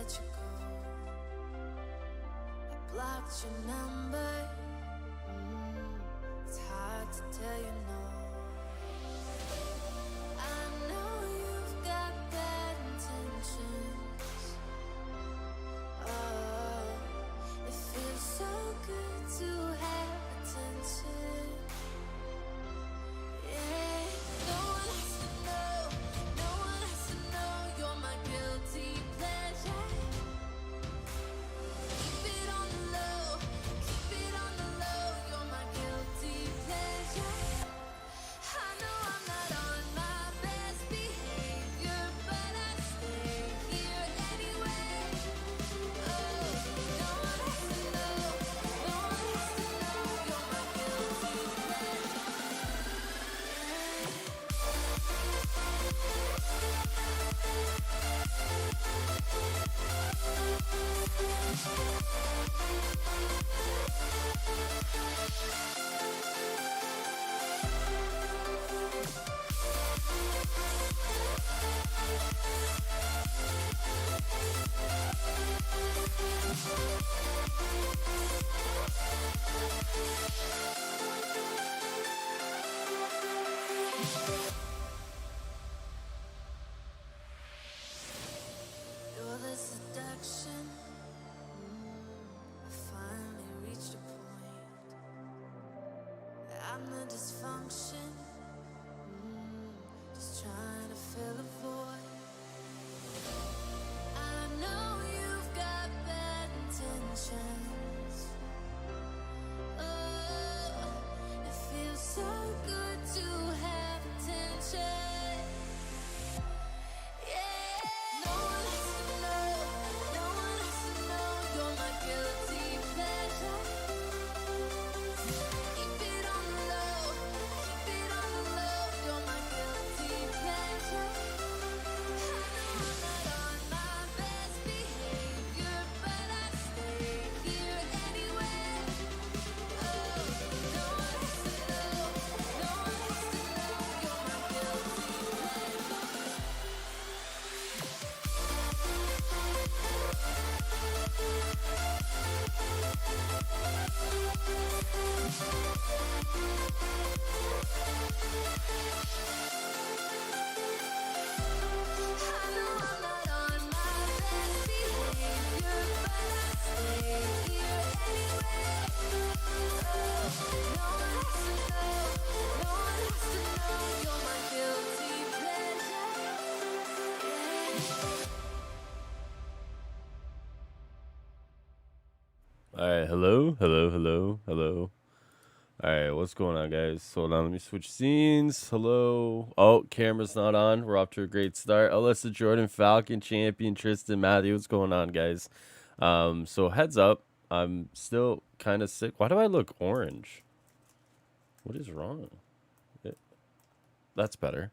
let you go. I blocked your number. It's hard to tell you no. I know you've got bad intentions. Oh, it feels so good to have attention. Yeah, no one has to know. No one has to know you're my guilty pleasure. Keep it on the low. Keep it on the low. You're my guilty pleasure. I know I'm not on my best behavior, but I stay here anyway. Oh, no one has to know. No one has to know you're my guilty pleasure. You're the seduction. I finally reached a point. I'm the dysfunction. Just trying to fill a void. I know you've got bad intentions. Oh, it feels so good to have attention. Yeah, no one has to know. No one has to know you're my guilty pleasure. Keep it on the low. Keep it on the low. You're my guilty pleasure. I know I'm not on my best behavior, but I stay here anyway. Oh, no one has to know. No one has to know you're my guilty pleasure. I know I'm not on my best behavior, but I stay here anyway. Oh, no one has to know. No one has to know you're my guilty pleasure. Yeah. All right, hello. All right, what's going on, guys? Hold on, let me switch scenes. Hello. Oh, camera's not on. We're off to a great start. Alyssa Jordan, Falcon champion, Tristan Matthew. What's going on, guys? So heads up, I'm still kind of sick. Why do I look orange? What is wrong? That's better.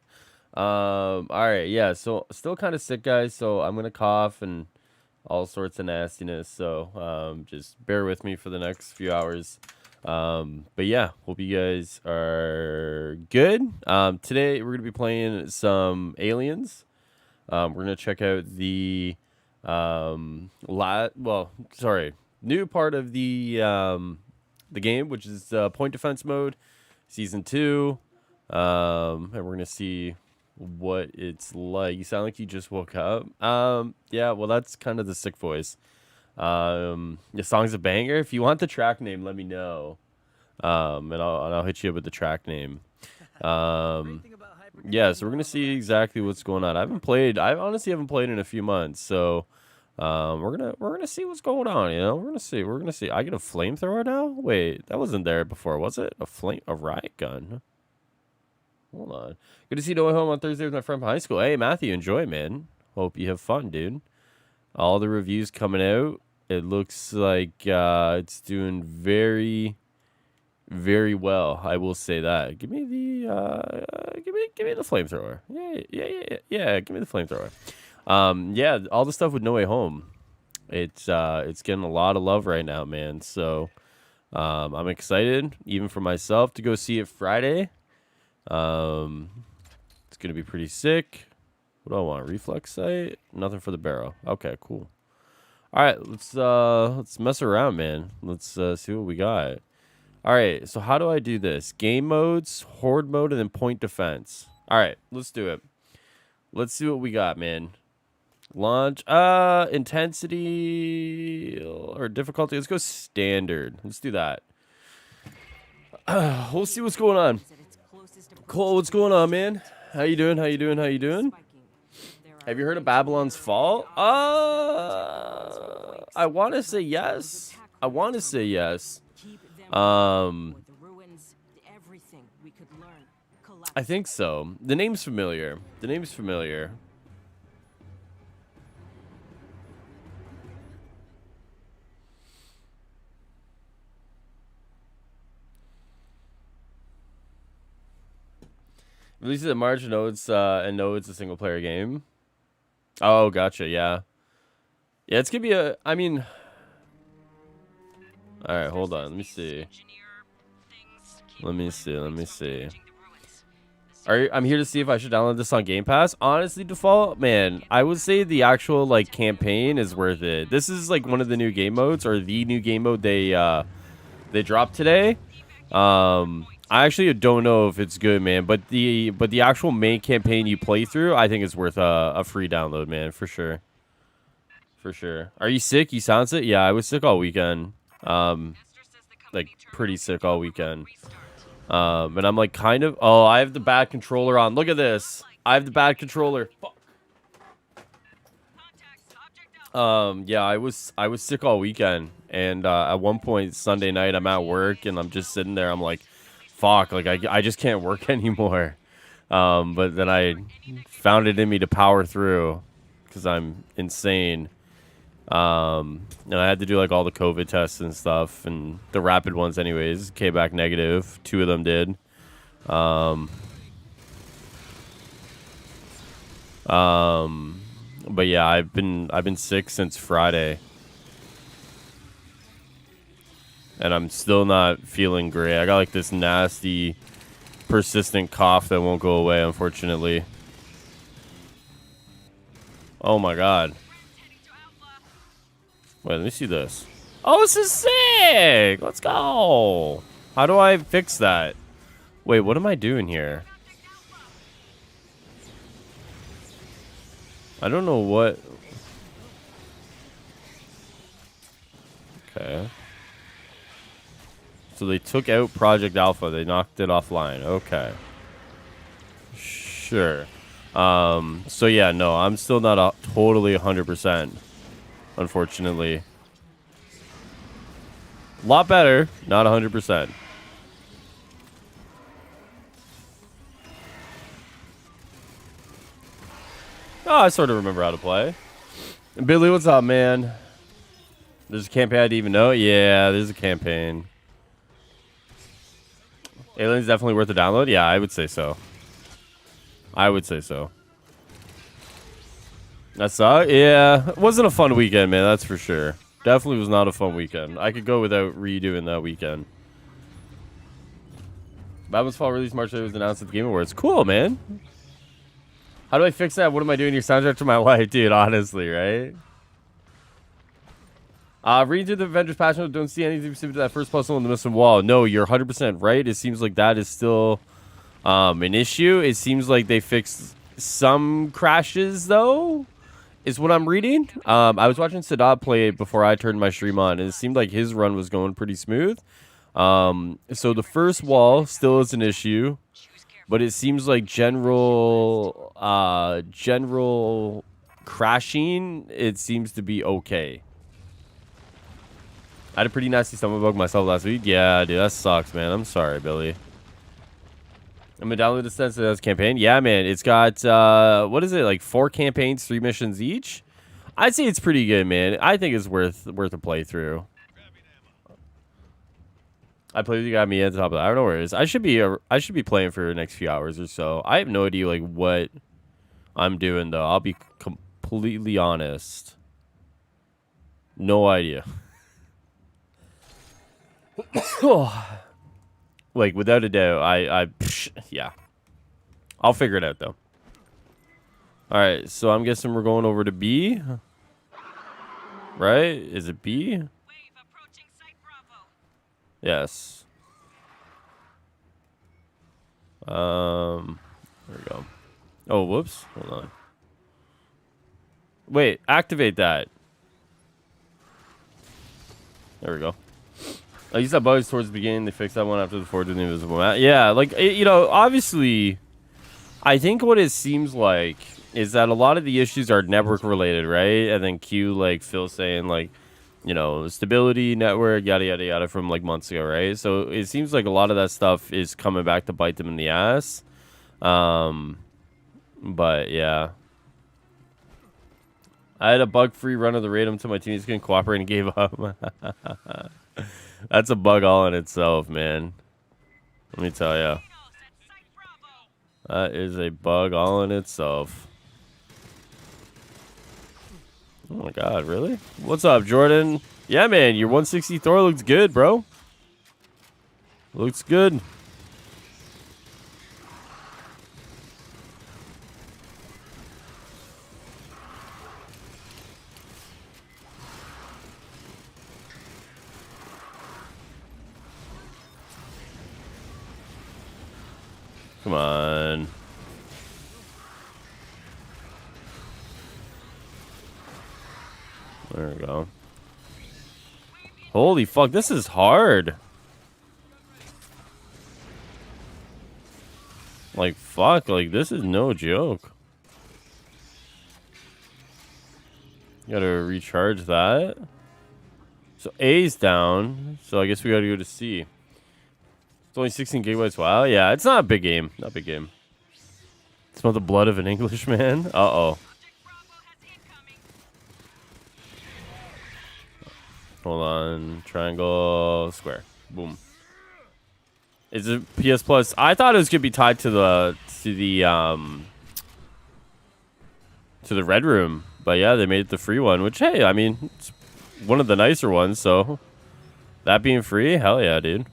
All right, yeah. So still kind of sick, guys. So I'm gonna cough and all sorts of nastiness. So just bear with me for the next few hours. But yeah, hope you guys are good. Today we're gonna be playing some Aliens. We're gonna check out the new part of the game, which is point defense mode, season 2. And we're gonna see what it's like. You sound like you just woke up. Yeah, well, that's kind of the sick voice. The song's a banger. If you want the track name, let me know. And I'll hit you up with the track name. Yeah, so we're gonna see exactly what's going on. I honestly haven't played in a few months, so we're gonna see what's going on. You know, we're gonna see. I get a flamethrower now. Wait, that wasn't there before, was it? A riot gun. Hold on. Good to see you going home on Thursday with my friend from high school. Hey, Matthew, enjoy, man. Hope you have fun, dude. All the reviews coming out. It looks like it's doing very, very well. I will say that. Give me the flamethrower. Yeah. Give me the flamethrower. Yeah, all the stuff with No Way Home. It's getting a lot of love right now, man. So I'm excited, even for myself, to go see it Friday. It's gonna be pretty sick. What do I want? Reflex sight? Nothing for the barrel. Okay, cool. All right, let's mess around, man. Let's see what we got. All right, so how do I do this? Game modes, horde mode, and then point defense. All right, let's do it. Let's see what we got, man. Launch, intensity or difficulty. Let's go standard. Let's do that. We'll see what's going on. Cole, what's going on, man? How you doing? How you doing? How you doing? Have you heard of Babylon's Fall? I want to say yes. I want to say yes. I think so. The name's familiar. The name's familiar. Releases in March. No, it's a single player game. Oh, gotcha. Yeah. Yeah, it's gonna be a. I mean. All right, hold on. Let me see. Let me see. Let me see. I'm here to see if I should download this on Game Pass. Honestly, default, man, I would say the actual like campaign is worth it. This is like one of the new game modes, or the new game mode they dropped today. I actually don't know if it's good, man, but the actual main campaign you play through, I think is worth a free download, man, for sure. For sure. Are you sick? You sound sick? Yeah, I was sick all weekend. Like pretty sick all weekend. And I'm like kind of. Oh, I have the bad controller on. Look at this. I have the bad controller. Fuck. Yeah, I was sick all weekend, and at one point Sunday night I'm at work and I'm just sitting there. I'm like, fuck, like I just can't work anymore. But then I found it in me to power through because I'm insane. And I had to do like all the COVID tests and stuff, and the rapid ones anyways came back negative. 2 of them did. But yeah, I've been sick since Friday. And I'm still not feeling great. I got like this nasty persistent cough that won't go away, unfortunately. Oh my god. Wait, let me see this. Oh, this is sick! Let's go! How do I fix that? Wait, what am I doing here? I don't know what... Okay. So they took out Project Alpha. They knocked it offline. Okay. Sure. So yeah, no, I'm still not totally 100%. Unfortunately. A lot better. Not 100%. Oh, I sort of remember how to play. And Billy, what's up, man? There's a campaign I didn't even know. Yeah, there's a campaign. Alien's definitely worth a download. Yeah, I would say so. I would say so. That sucked? Yeah. It wasn't a fun weekend, man. That's for sure. Definitely was not a fun weekend. I could go without redoing that weekend. Babylon's Fall release March 8th was announced at the Game Awards. Cool, man. How do I fix that? What am I doing your soundtrack to my life, dude? Honestly, right? Reading through the Avengers Passion, don't see anything specific to that first puzzle in the missing wall. No, you're 100% right. It seems like that is still an issue. It seems like they fixed some crashes, though, is what I'm reading. I was watching Sadat play it before I turned my stream on, and it seemed like his run was going pretty smooth. So the first wall still is an issue, but it seems like general crashing, it seems to be okay. I had a pretty nasty stomach bug myself last week. Yeah, dude, that sucks, man. I'm sorry, Billy. I'm gonna download the Sense campaign. Yeah, man. It's got what is it, like 4 campaigns, 3 missions each? I'd say it's pretty good, man. I think it's worth a playthrough. I played with you, got me at the top of that. I don't know where it is. I should be playing for the next few hours or so. I have no idea like what I'm doing though. I'll be completely honest. No idea. Like without a doubt, yeah. I'll figure it out though. All right, so I'm guessing we're going over to B. Right? Is it B? Yes. There we go. Oh, whoops. Hold on. Wait, activate that. There we go. I used that bugs towards the beginning. They fixed that one after the forward to the invisible map. Yeah, like, you know, obviously, I think what it seems like is that a lot of the issues are network related, right? And then Q, like Phil saying, like, you know, stability, network, yada, yada, yada from like months ago, right? So it seems like a lot of that stuff is coming back to bite them in the ass. But yeah. I had a bug-free run of the raid until my teammates couldn't cooperate and gave up. That's a bug all in itself, man. Let me tell you. That is a bug all in itself. Oh my god, really? What's up, Jordan? Yeah, man, your 160 Thor looks good, bro. Looks good. Come on. There we go. Holy fuck, this is hard. Like, fuck, like, this is no joke. Gotta recharge that. So A's down, so I guess we gotta go to C. It's only 16 gigabytes. Wow, yeah, it's not a big game. Not a big game. Smell the blood of an Englishman. Uh-oh. Hold on. Triangle, square. Boom. Is it PS Plus? I thought it was gonna be tied to the Red Room, but yeah, they made it the free one. Which, hey, I mean, it's one of the nicer ones. So that being free, hell yeah, dude.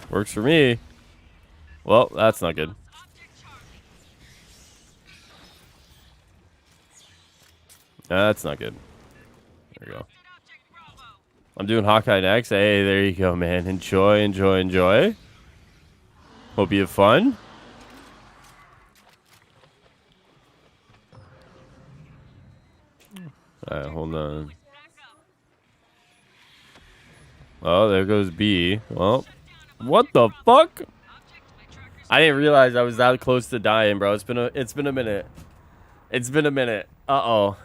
Works for me. Well, that's not good. That's not good. There we go. I'm doing Hawkeye next. Hey, there you go, man. Enjoy, enjoy, enjoy. Hope you have fun. All right, hold on. Oh, there goes B. Well, what the fuck? I didn't realize I was that close to dying, bro. It's been a minute. It's been a minute. Uh-oh.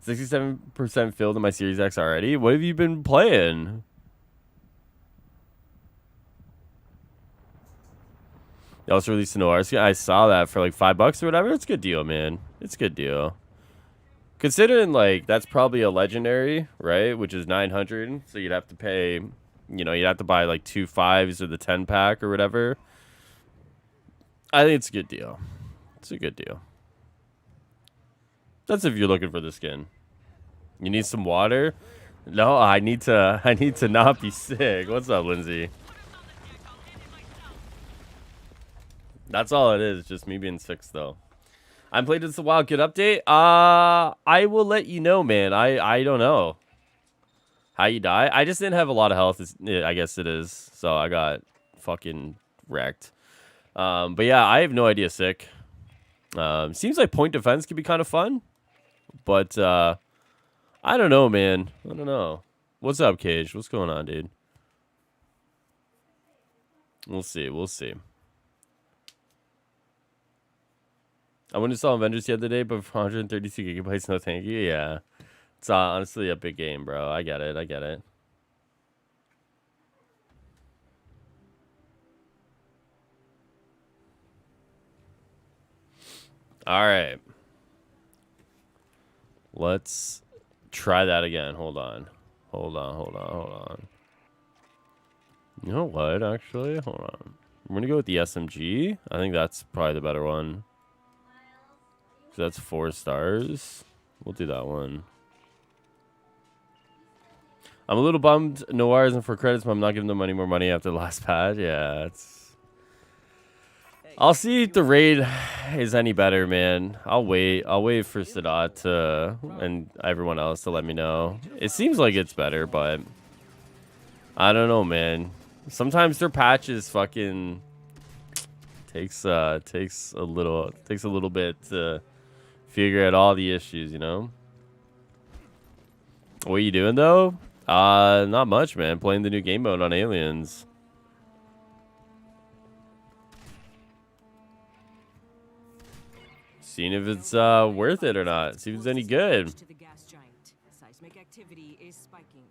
67% filled in my Series X already. What have you been playing? They also released an OR skin. I saw that for like $5 or whatever. It's a good deal, man. It's a good deal. Considering like that's probably a legendary, right? Which is 900. So you'd have to pay, you know, you'd have to buy like 2 5s or the 10 pack or whatever. I think it's a good deal. It's a good deal. That's if you're looking for the skin. You need some water? No, I need to not be sick. What's up, Lindsay? That's all it is, just me being sick though. I played this a while. Good update. I will let you know, man. I don't know how you die. I just didn't have a lot of health. I guess it is. So I got fucking wrecked. But yeah, I have no idea. Sick. Seems like point defense could be kind of fun, but I don't know, man. I don't know. What's up, Cage? What's going on, dude? We'll see. We'll see. I went to saw Avengers the other day, but for 132 gigabytes, no thank you. Yeah. It's honestly a big game, bro. I get it. I get it. All right. Let's try that again. Hold on. Hold on, hold on, hold on. You know what, actually? Hold on. I'm going to go with the SMG. I think that's probably the better one. So that's 4 stars. We'll do that one. I'm a little bummed Noir isn't for credits, but I'm not giving them any more money after the last patch. Yeah, I'll see if the raid is any better, man. I'll wait. I'll wait for Sadat to and everyone else to let me know. It seems like it's better, but I don't know, man. Sometimes their patches fucking takes a little bit to figure out all the issues, you know. What are you doing though? Not much, man. Playing the new game mode on Aliens. Seeing if it's worth it or not. See if it's any good. To the gas giant. Seismic activity is spiking.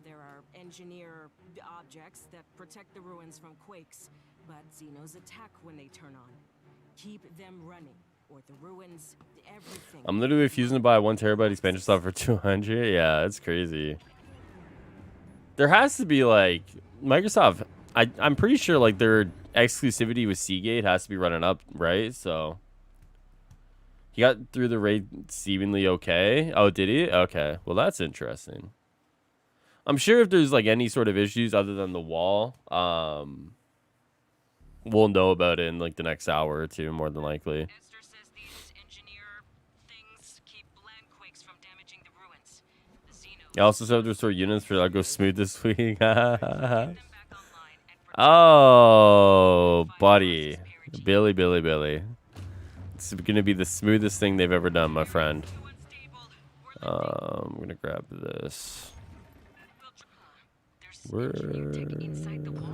There are engineer objects that protect the ruins from quakes, but Xenos attack when they turn on. Keep them running, or the ruins, everything. I'm literally refusing to buy 1 terabyte expansion slot for 200. Yeah, it's crazy. There has to be like Microsoft. I'm pretty sure like their exclusivity with Seagate has to be running up, right? So. He got through the raid seemingly okay. Oh, did he? Okay. Well, that's interesting. I'm sure if there's like any sort of issues other than the wall, we'll know about it in like the next hour or two, more than likely. Esther says these engineer things keep land quakes from damaging the ruins. The Xenos I also have to restore units for that go smooth this week. keep them back online and protect Oh, buddy. Billy. It's gonna be the smoothest thing they've ever done, my friend. I'm gonna grab this. Where?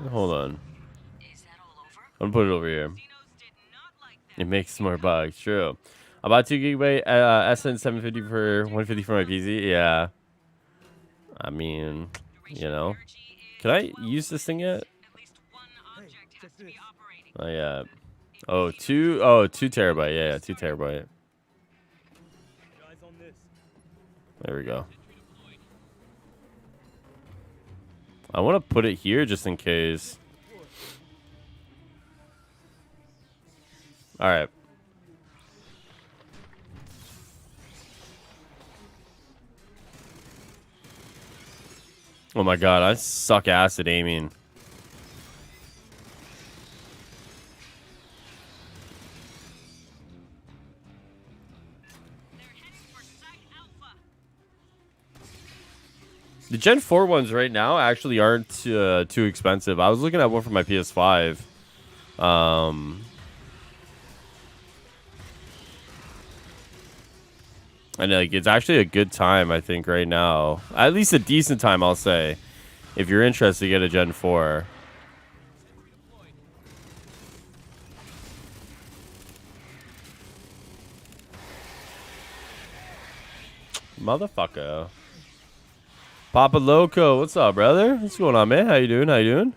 Hold on. I'm gonna put it over here. It makes more bugs. True. I bought 2 gigabyte SN 750 for 150 for my PC. Yeah. I mean, you know. Can I use this thing yet? Oh yeah. Oh, 2 terabyte. Yeah, 2 terabyte. There we go. I want to put it here just in case. All right. Oh my god, I suck ass at aiming. The Gen 4 ones right now actually aren't too expensive. I was looking at one for my PS5. And like it's actually a good time, I think, right now. At least a decent time, I'll say. If you're interested, get a Gen 4. Motherfucker. Papa Loco, what's up, brother? What's going on, man? How you doing?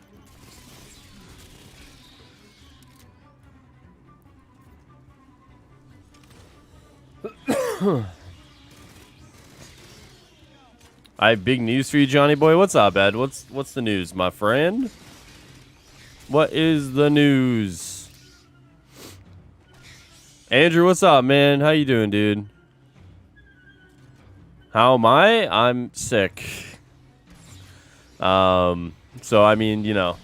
I have big news for you, Johnny boy. What's up, Ed? What's the news, my friend? What is the news? Andrew, what's up, man? How you doing, dude? How am I? I'm sick. So I mean, you know,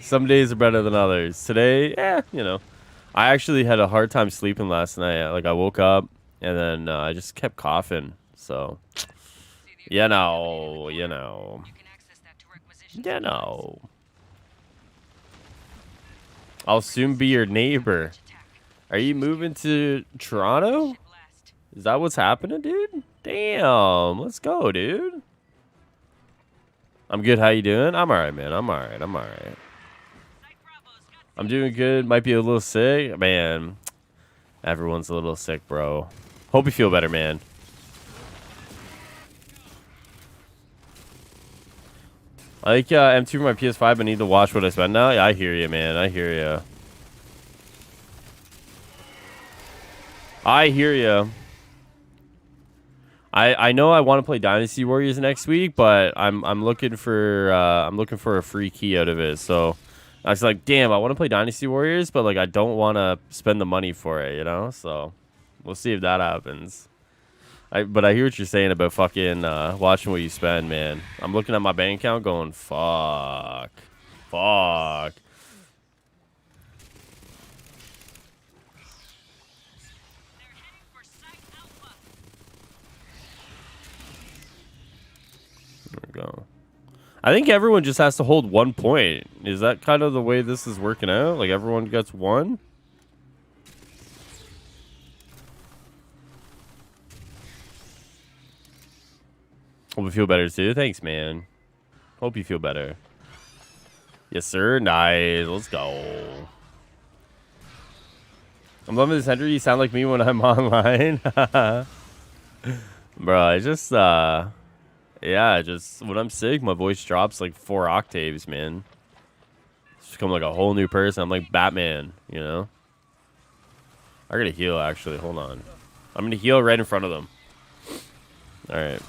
some days are better than others. Today, you know, I actually had a hard time sleeping last night. Like I woke up and then I just kept coughing. So, you know. I'll soon be your neighbor. Are you moving to Toronto? Is that what's happening, dude? Damn, let's go, dude. I'm good. How you doing? I'm all right, man. I'm all right. I'm doing good. Might be a little sick. Man, everyone's a little sick, bro. Hope you feel better, man. I like M2 for my PS5. I need to watch what I spend now. Yeah, I hear you, man. I hear you. I know I want to play Dynasty Warriors next week, but I'm looking for a free key out of it. So I was like, damn, I want to play Dynasty Warriors, but like I don't want to spend the money for it, you know. So we'll see if that happens. But I hear what you're saying about fucking watching what you spend, man. I'm looking at my bank account going, fuck. I think everyone just has to hold 1 point. Is that kind of the way this is working out? Like everyone gets 1? Hope you feel better too. Thanks, man. Hope you feel better. Yes, sir. Nice. Let's go. I'm loving this, Henry. You sound like me when I'm online. Bro, I just, yeah, just when I'm sick, my voice drops like 4 octaves, man. It's become like a whole new person. I'm like Batman, you know? I gotta heal, actually. Hold on. I'm gonna heal right in front of them. Alright.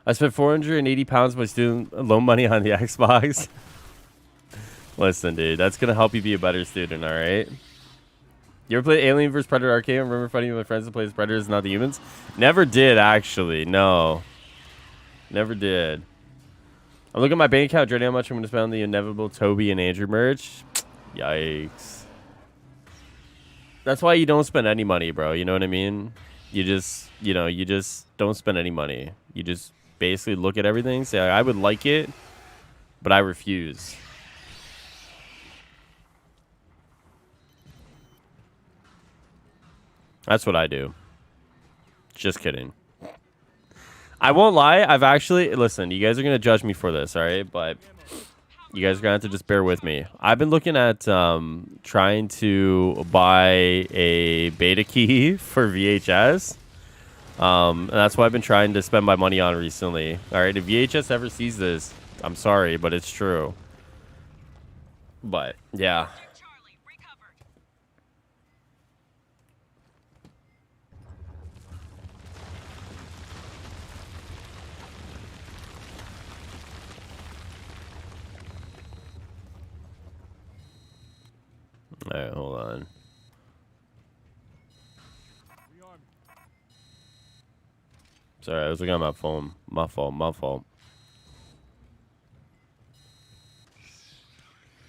I spent 480 pounds of my student loan money on the Xbox. Listen, dude, that's gonna help you be a better student, all right? You ever play Alien vs Predator Arcade? I remember fighting with my friends that plays Predators, not the humans. Never did, actually. No, never did. I'm looking at my bank account, dreading how much I'm gonna spend on the inevitable Toby and Andrew merch. Yikes. That's why you don't spend any money, bro. You know what I mean? You just, you know, you just don't spend any money. You just basically look at everything, say, I would like it, but I refuse. That's what I do. Just kidding. I won't lie. I've actually, listen, you guys are going to judge me for this, all right? But you guys are going to have to just bear with me. I've been looking at trying to buy a beta key for VHS. And that's what I've been trying to spend my money on recently. All right, if VHS ever sees this, I'm sorry, but it's true. But, yeah. All right, hold on. Sorry, I was looking at my phone. My fault.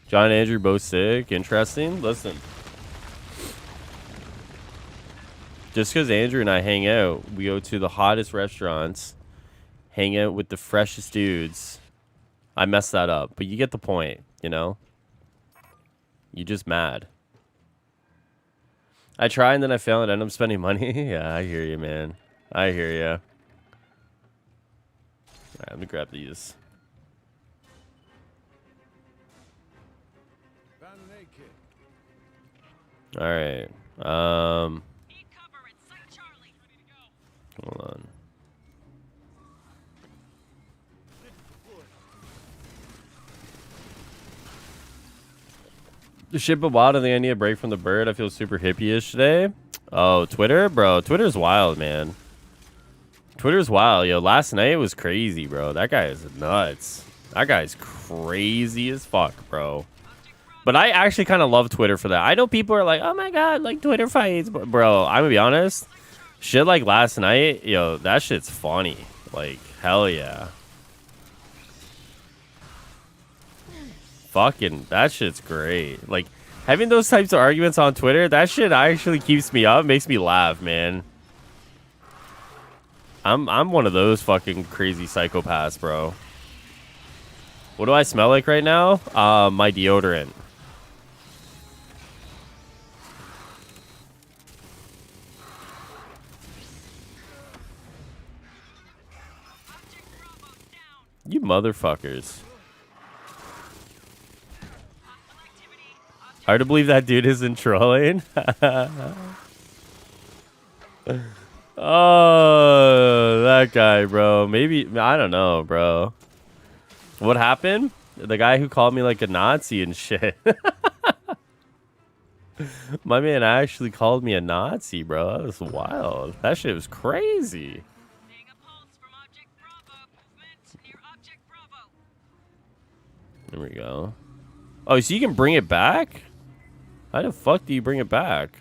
John and Andrew both sick. Interesting. Listen. Just because Andrew and I hang out, we go to the hottest restaurants, hang out with the freshest dudes. I messed that up, but you get the point, you know? You just mad. I try and then I fail and end up spending money. Yeah, I hear you, man. I hear you. Alright, let me grab these. Alright. Hold on. The ship of wild. I think I need a break from the bird. I feel super hippie-ish today. Oh, Twitter? Bro, Twitter's wild, man. Twitter's wild. Yo, last night was crazy, bro. That guy is nuts. That guy's crazy as fuck, bro. But I actually kind of love Twitter for that. I know people are like, oh my god, like Twitter fights. But bro, I'm gonna be honest. Shit like last night, yo, that shit's funny. Like, hell yeah. Fucking, that shit's great. Like, having those types of arguments on Twitter, that shit actually keeps me up, makes me laugh, man. I'm one of those fucking crazy psychopaths, bro. What do I smell like right now? My deodorant. You motherfuckers. Hard to believe that dude isn't trolling. Oh, that guy, bro. Maybe, I don't know, bro. What happened? The guy who called me like a Nazi and shit. My man actually called me a Nazi, bro. That was wild. That shit was crazy. There we go. Oh, so you can bring it back? How the fuck do you bring it back?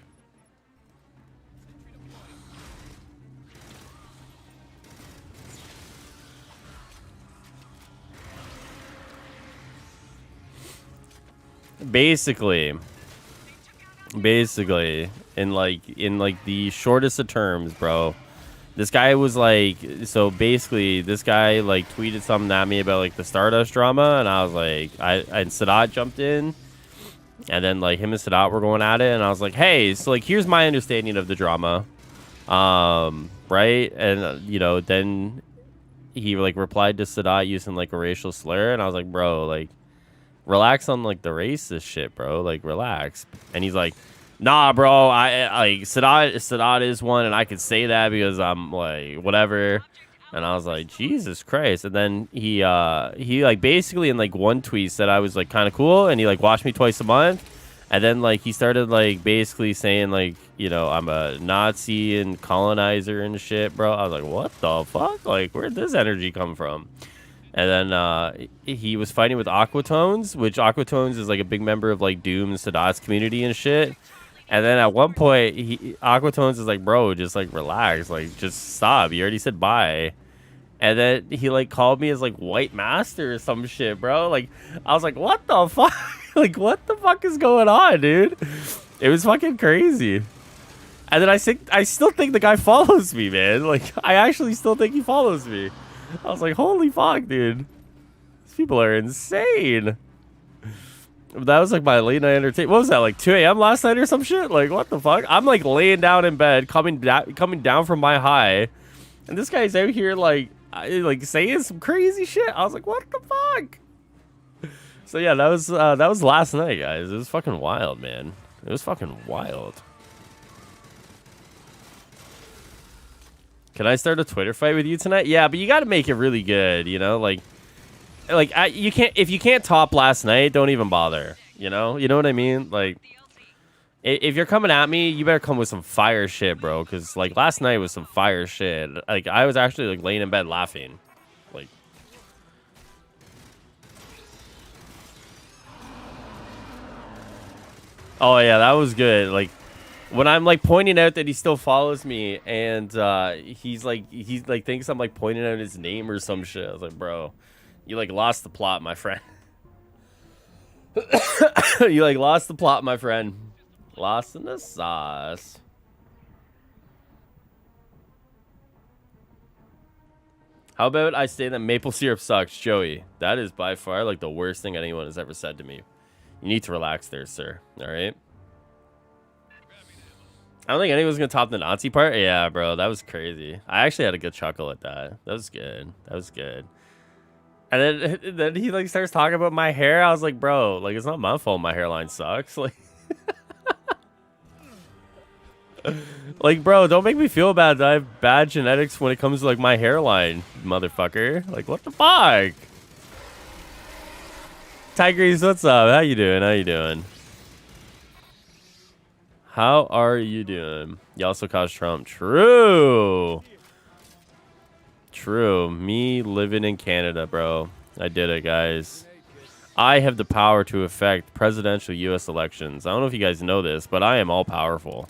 basically, in the shortest of terms, bro. This guy was like, so basically, this guy like tweeted something at me about like the Stardust drama, and I was like, and Sadat jumped in, and then like him and Sadat were going at it, and I was like, hey, so like here's my understanding of the drama, right? And you know, then he like replied to Sadat using like a racial slur, and I was like, bro, like relax on like the racist shit, bro, like relax. And he's like, nah, bro, I like Sadat is one, and I could say that because I'm like whatever. And I was like, Jesus Christ. And then he like basically in like one tweet said I was like kind of cool, and he like watched me twice a month. And then like he started like basically saying like, you know, I'm a Nazi and colonizer and shit, bro. I was like, what the fuck? Like, where'd this energy come from? And then he was fighting with Aquatones, which Aquatones is like a big member of like Doom and Sadat's community and shit. And then at one point, Aquatones is like, bro, just like relax, like just stop. You already said bye. And then he like called me as like white master or some shit, bro. Like I was like, what the fuck? Like what the fuck is going on, dude? It was fucking crazy. And then I still think the guy follows me, man. Like I actually still think he follows me. I was like, holy fuck, dude. These people are insane. That was like my late night entertainment. What was that, like 2 a.m. last night or some shit? Like, what the fuck? I'm like laying down in bed, coming down from my high. And this guy's out here like saying some crazy shit. I was like, what the fuck? So yeah, that was last night, guys. It was fucking wild, man. It was fucking wild. Can I start a Twitter fight with you tonight? Yeah, but you got to make it really good, you know? Like you can't, if you can't top last night, don't even bother, you know? You know what I mean? Like if you're coming at me, you better come with some fire shit, bro, cuz like last night was some fire shit. Like I was actually like laying in bed laughing. Like oh yeah, that was good. Like when I'm like pointing out that he still follows me, and he's like thinks I'm like pointing out his name or some shit. I was like, bro, you like lost the plot, my friend. You like lost the plot, my friend. Lost in the sauce. How about I say that maple syrup sucks, Joey? That is by far like the worst thing anyone has ever said to me. You need to relax there, sir. All right. I don't think anyone's gonna top the Nazi part. Yeah, bro, that was crazy. I actually had a good chuckle at that. That was good. That was good. And then he like starts talking about my hair. I was like, bro, like it's not my fault. My hairline sucks. Like, like, bro, don't make me feel bad that I have bad genetics when it comes to like my hairline, motherfucker. Like, what the fuck? Tigrees, what's up? How you doing? How you doing? How are you doing? You also caused Trump. True. True. Me living in Canada, bro. I did it, guys. I have the power to affect presidential U.S. elections. I don't know if you guys know this, but I am all powerful.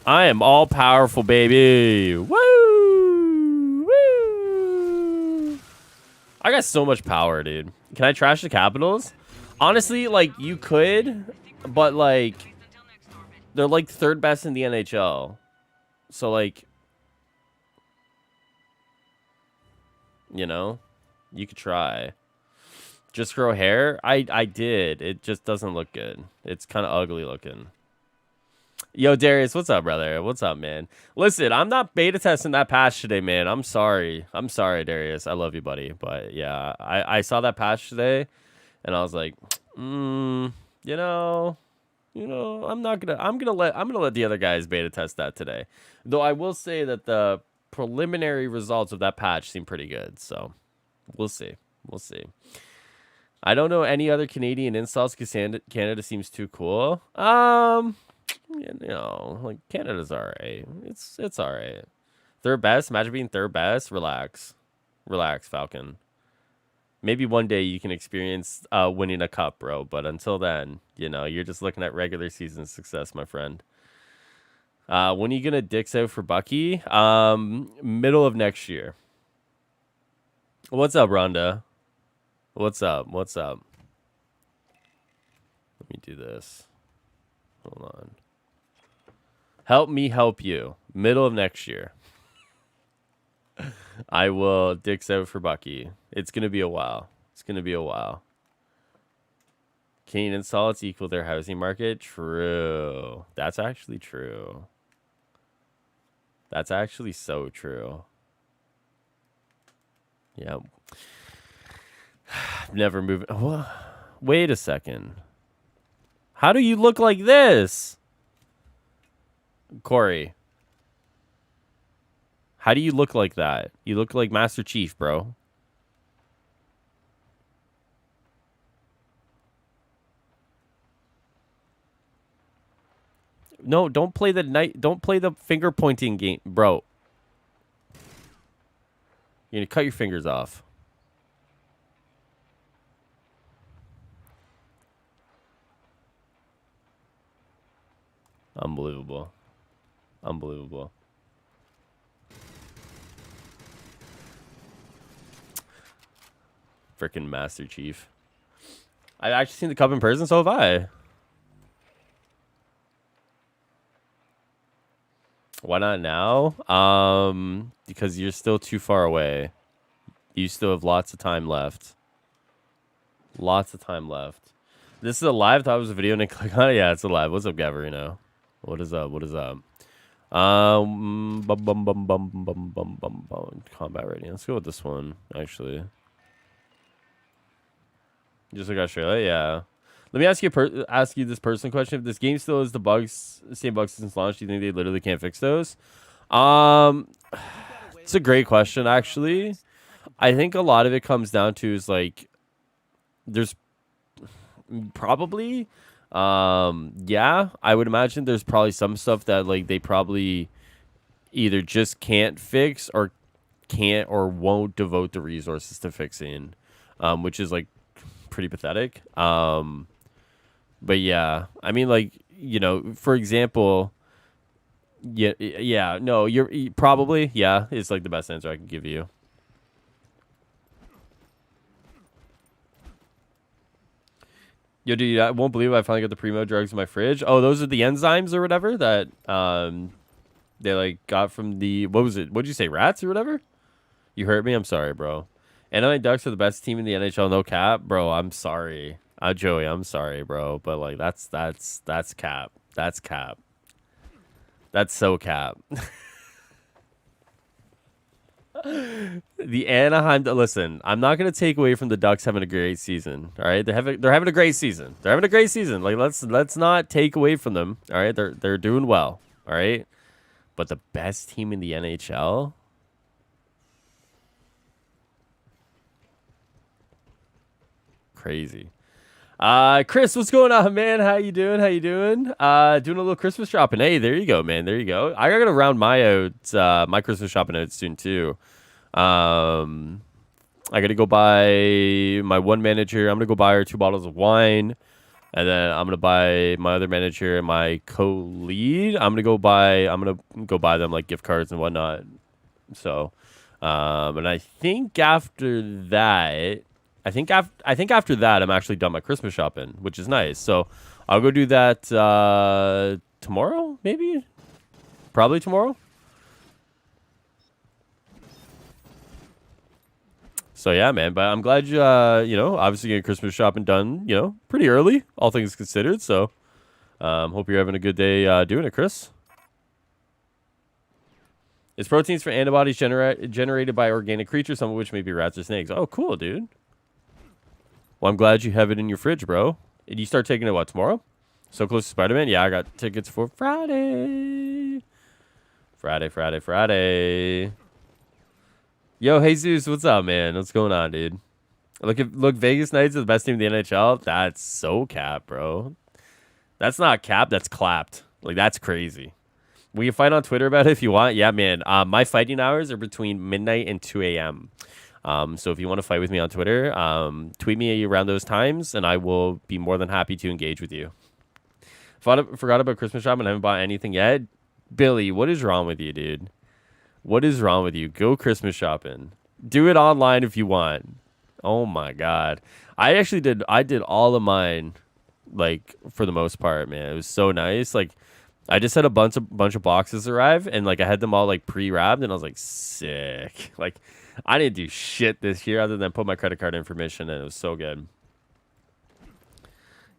I am all powerful, baby. Woo! Woo! I got so much power, dude. Can I trash the Capitals? Honestly, like, you could, but, like, they're, like, third best in the NHL. So, like, you know, you could try. Just grow hair? I did. It just doesn't look good. It's kind of ugly looking. Yo, Darius, what's up, brother? What's up, man? Listen, I'm not beta testing that patch today, man. I'm sorry. I'm sorry, Darius. I love you, buddy. But, yeah, I saw that patch today, and I was like, you know, I'm gonna let the other guys beta test that today. Though I will say that the preliminary results of that patch seem pretty good. So we'll see. We'll see. I don't know any other Canadian installs because Canada seems too cool. You know, like Canada's alright. It's alright. Third best. Imagine being third best. Relax, Falcon. Maybe one day you can experience winning a cup, bro. But until then, you know, you're just looking at regular season success, my friend. When are you gonna dicks out for Bucky? Middle of next year. What's up, Rhonda? What's up? What's up? Let me do this. Hold on. Help me help you. Middle of next year. I will dicks out for Bucky. It's going to be a while. It's going to be a while. Canadian install equal their housing market? True. That's actually true. That's actually so true. Yeah. Never moved. Wait a second. How do you look like this? Corey. How do you look like that? You look like Master Chief, bro. No, don't play the don't play the finger pointing game, bro. You're gonna cut your fingers off. Unbelievable. Unbelievable. Freaking Master Chief. I've actually seen the Cup in person, so have I. Why not now? Because you're still too far away. You still have lots of time left. Lots of time left. This is a live. Thought it was a video and I click on it. Yeah, it's a live. What's up, Gavarino? What is up? What is up? Combat rating. Let's go with this one, actually. Just like Australia, yeah. Let me ask you this personal question. If this game still has the same bugs since launch, do you think they literally can't fix those? It's a great question, actually. I think a lot of it comes down to is like, there's probably, yeah, I would imagine there's probably some stuff that like they probably either just can't fix or can't or won't devote the resources to fixing, which is like pretty pathetic. But yeah, I mean, like, you know, for example, yeah, no, you're probably, yeah, it's like the best answer I can give you. Yo, dude, I won't believe I finally got the Primo drugs in my fridge. Oh, those are the enzymes or whatever that they like got from the, what was it? What'd you say, rats or whatever? You hurt me? I'm sorry, bro. NLA Ducks are the best team in the NHL, no cap, bro. I'm sorry, Joey. I'm sorry, bro, but like that's cap. That's cap. That's so cap. The Anaheim. Listen, I'm not gonna take away from the Ducks having a great season. All right, they're having a great season. They're having a great season. Like let's not take away from them. All right, they're doing well. All right, but the best team in the NHL. Crazy. Chris, what's going on, man? How you doing? Doing a little Christmas shopping. Hey, there you go, man. There you go. I gotta round my Christmas shopping out soon too. I gotta go buy my one manager. I'm gonna go buy her 2 bottles of wine, and then I'm gonna buy my other manager and my co-lead. I'm gonna go buy them like gift cards and whatnot. So, and I think after that. I think after that, I'm actually done my Christmas shopping, which is nice. So I'll go do that tomorrow, maybe? Probably tomorrow. So yeah, man. But I'm glad you know, obviously getting Christmas shopping done, you know, pretty early, all things considered. So hope you're having a good day doing it, Chris. It's proteins for antibodies generated by organic creatures, some of which may be rats or snakes. Oh, cool, dude. Well, I'm glad you have it in your fridge, bro. Did you start taking it, what, tomorrow? So close to Spider-Man? Yeah, I got tickets for Friday. Friday. Yo, Jesus, what's up, man? What's going on, dude? Look, Vegas Knights are the best team in the NHL. That's so cap, bro. That's not cap. That's clapped. Like, that's crazy. We can fight on Twitter about it if you want. Yeah, man. My fighting hours are between midnight and 2 a.m. So if you want to fight with me on Twitter, tweet me around those times, and I will be more than happy to engage with you. Forgot about Christmas shopping. I haven't bought anything yet. Billy, what is wrong with you, dude? What is wrong with you? Go Christmas shopping. Do it online if you want. Oh my God. I did all of mine like for the most part, man. It was so nice. Like I just had a bunch of boxes arrive, and like I had them all like pre-wrapped, and I was like, sick. Like I didn't do shit this year other than put my credit card information in. It was so good.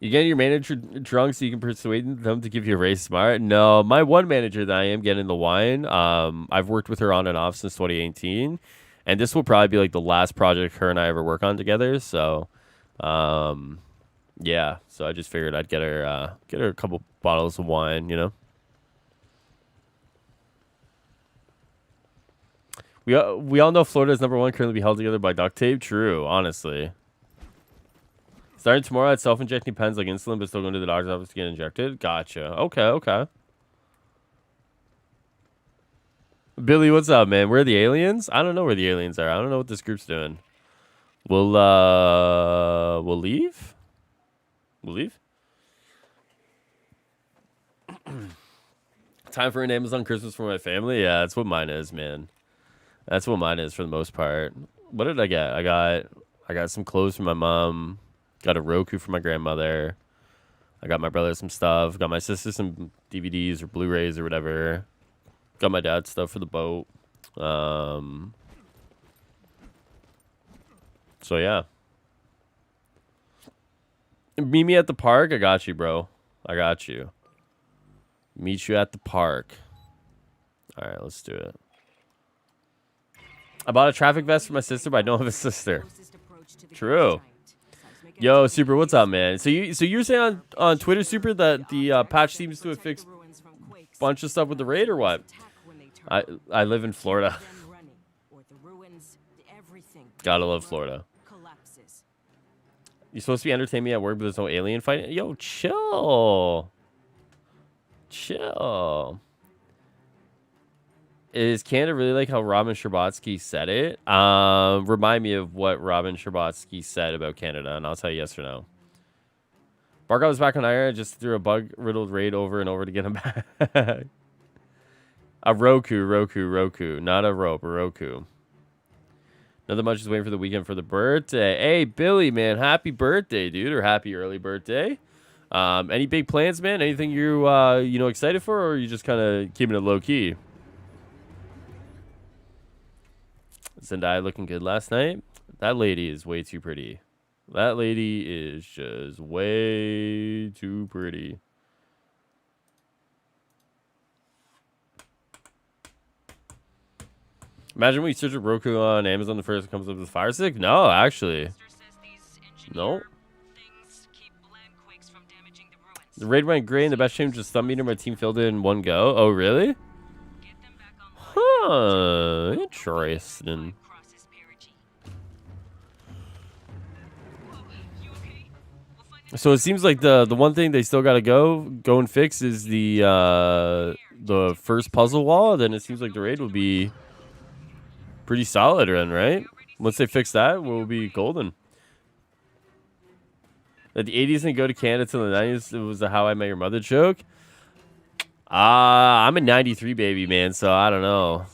You get your manager drunk so you can persuade them to give you a raise smart? No, my one manager that I am getting the wine, I've worked with her on and off since 2018, and this will probably be like the last project her and I ever work on together. So, yeah. So I just figured I'd get her a couple bottles of wine. You know. We all know Florida is number one, currently be held together by duct tape. True, honestly. Starting tomorrow, I'd self-injecting pens like insulin, but still going to the doctor's office to get injected. Gotcha. Okay. Billy, what's up, man? Where are the aliens? I don't know where the aliens are. I don't know what this group's doing. We'll leave? We'll leave? Time for an Amazon Christmas for my family? Yeah, that's what mine is, man. That's what mine is for the most part. What did I get? I got some clothes for my mom. Got a Roku for my grandmother. I got my brother some stuff. Got my sister some DVDs or Blu-rays or whatever. Got my dad stuff for the boat. So yeah. Meet me at the park. I got you, bro. I got you. Meet you at the park. All right, let's do it. I bought a traffic vest for my sister, but I don't have a sister. True. Yo, Super, what's up, man? So you're saying on Twitter, Super, that the patch seems to have fixed a bunch of stuff with the raid, or what? I live in Florida. Gotta love Florida. You're supposed to be entertaining me at work, but there's no alien fighting. Yo, chill. Chill. Is Canada really like how Robin Scherbatsky said it? Remind me of what Robin Scherbatsky said about Canada, and I'll tell you yes or no. Barkov was back on Iron, just threw a bug-riddled raid over and over to get him back. A Roku. Not a rope, a Roku. Nothing much is waiting for the weekend for the birthday. Hey, Billy, man, happy birthday, dude, or happy early birthday. Any big plans, man? Anything you excited for, or are you just kind of keeping it low-key? Zendaya looking good last night. That lady is way too pretty. That lady is just way too pretty. Imagine when you search a Roku on Amazon, the first comes up with Fire Stick. No, actually. No. The raid went great, and the best change was thumb meter. My team filled it in one go. Oh, really? Huh. Interesting. So it seems like the one thing they still got to go and fix is the first puzzle wall. Then it seems like the raid will be pretty solid then, right? Once they fix that, we'll be golden. That the 80s didn't go to Canada till the 90s. It was a How I Met Your Mother joke. I'm a 93 baby, man, so I don't know.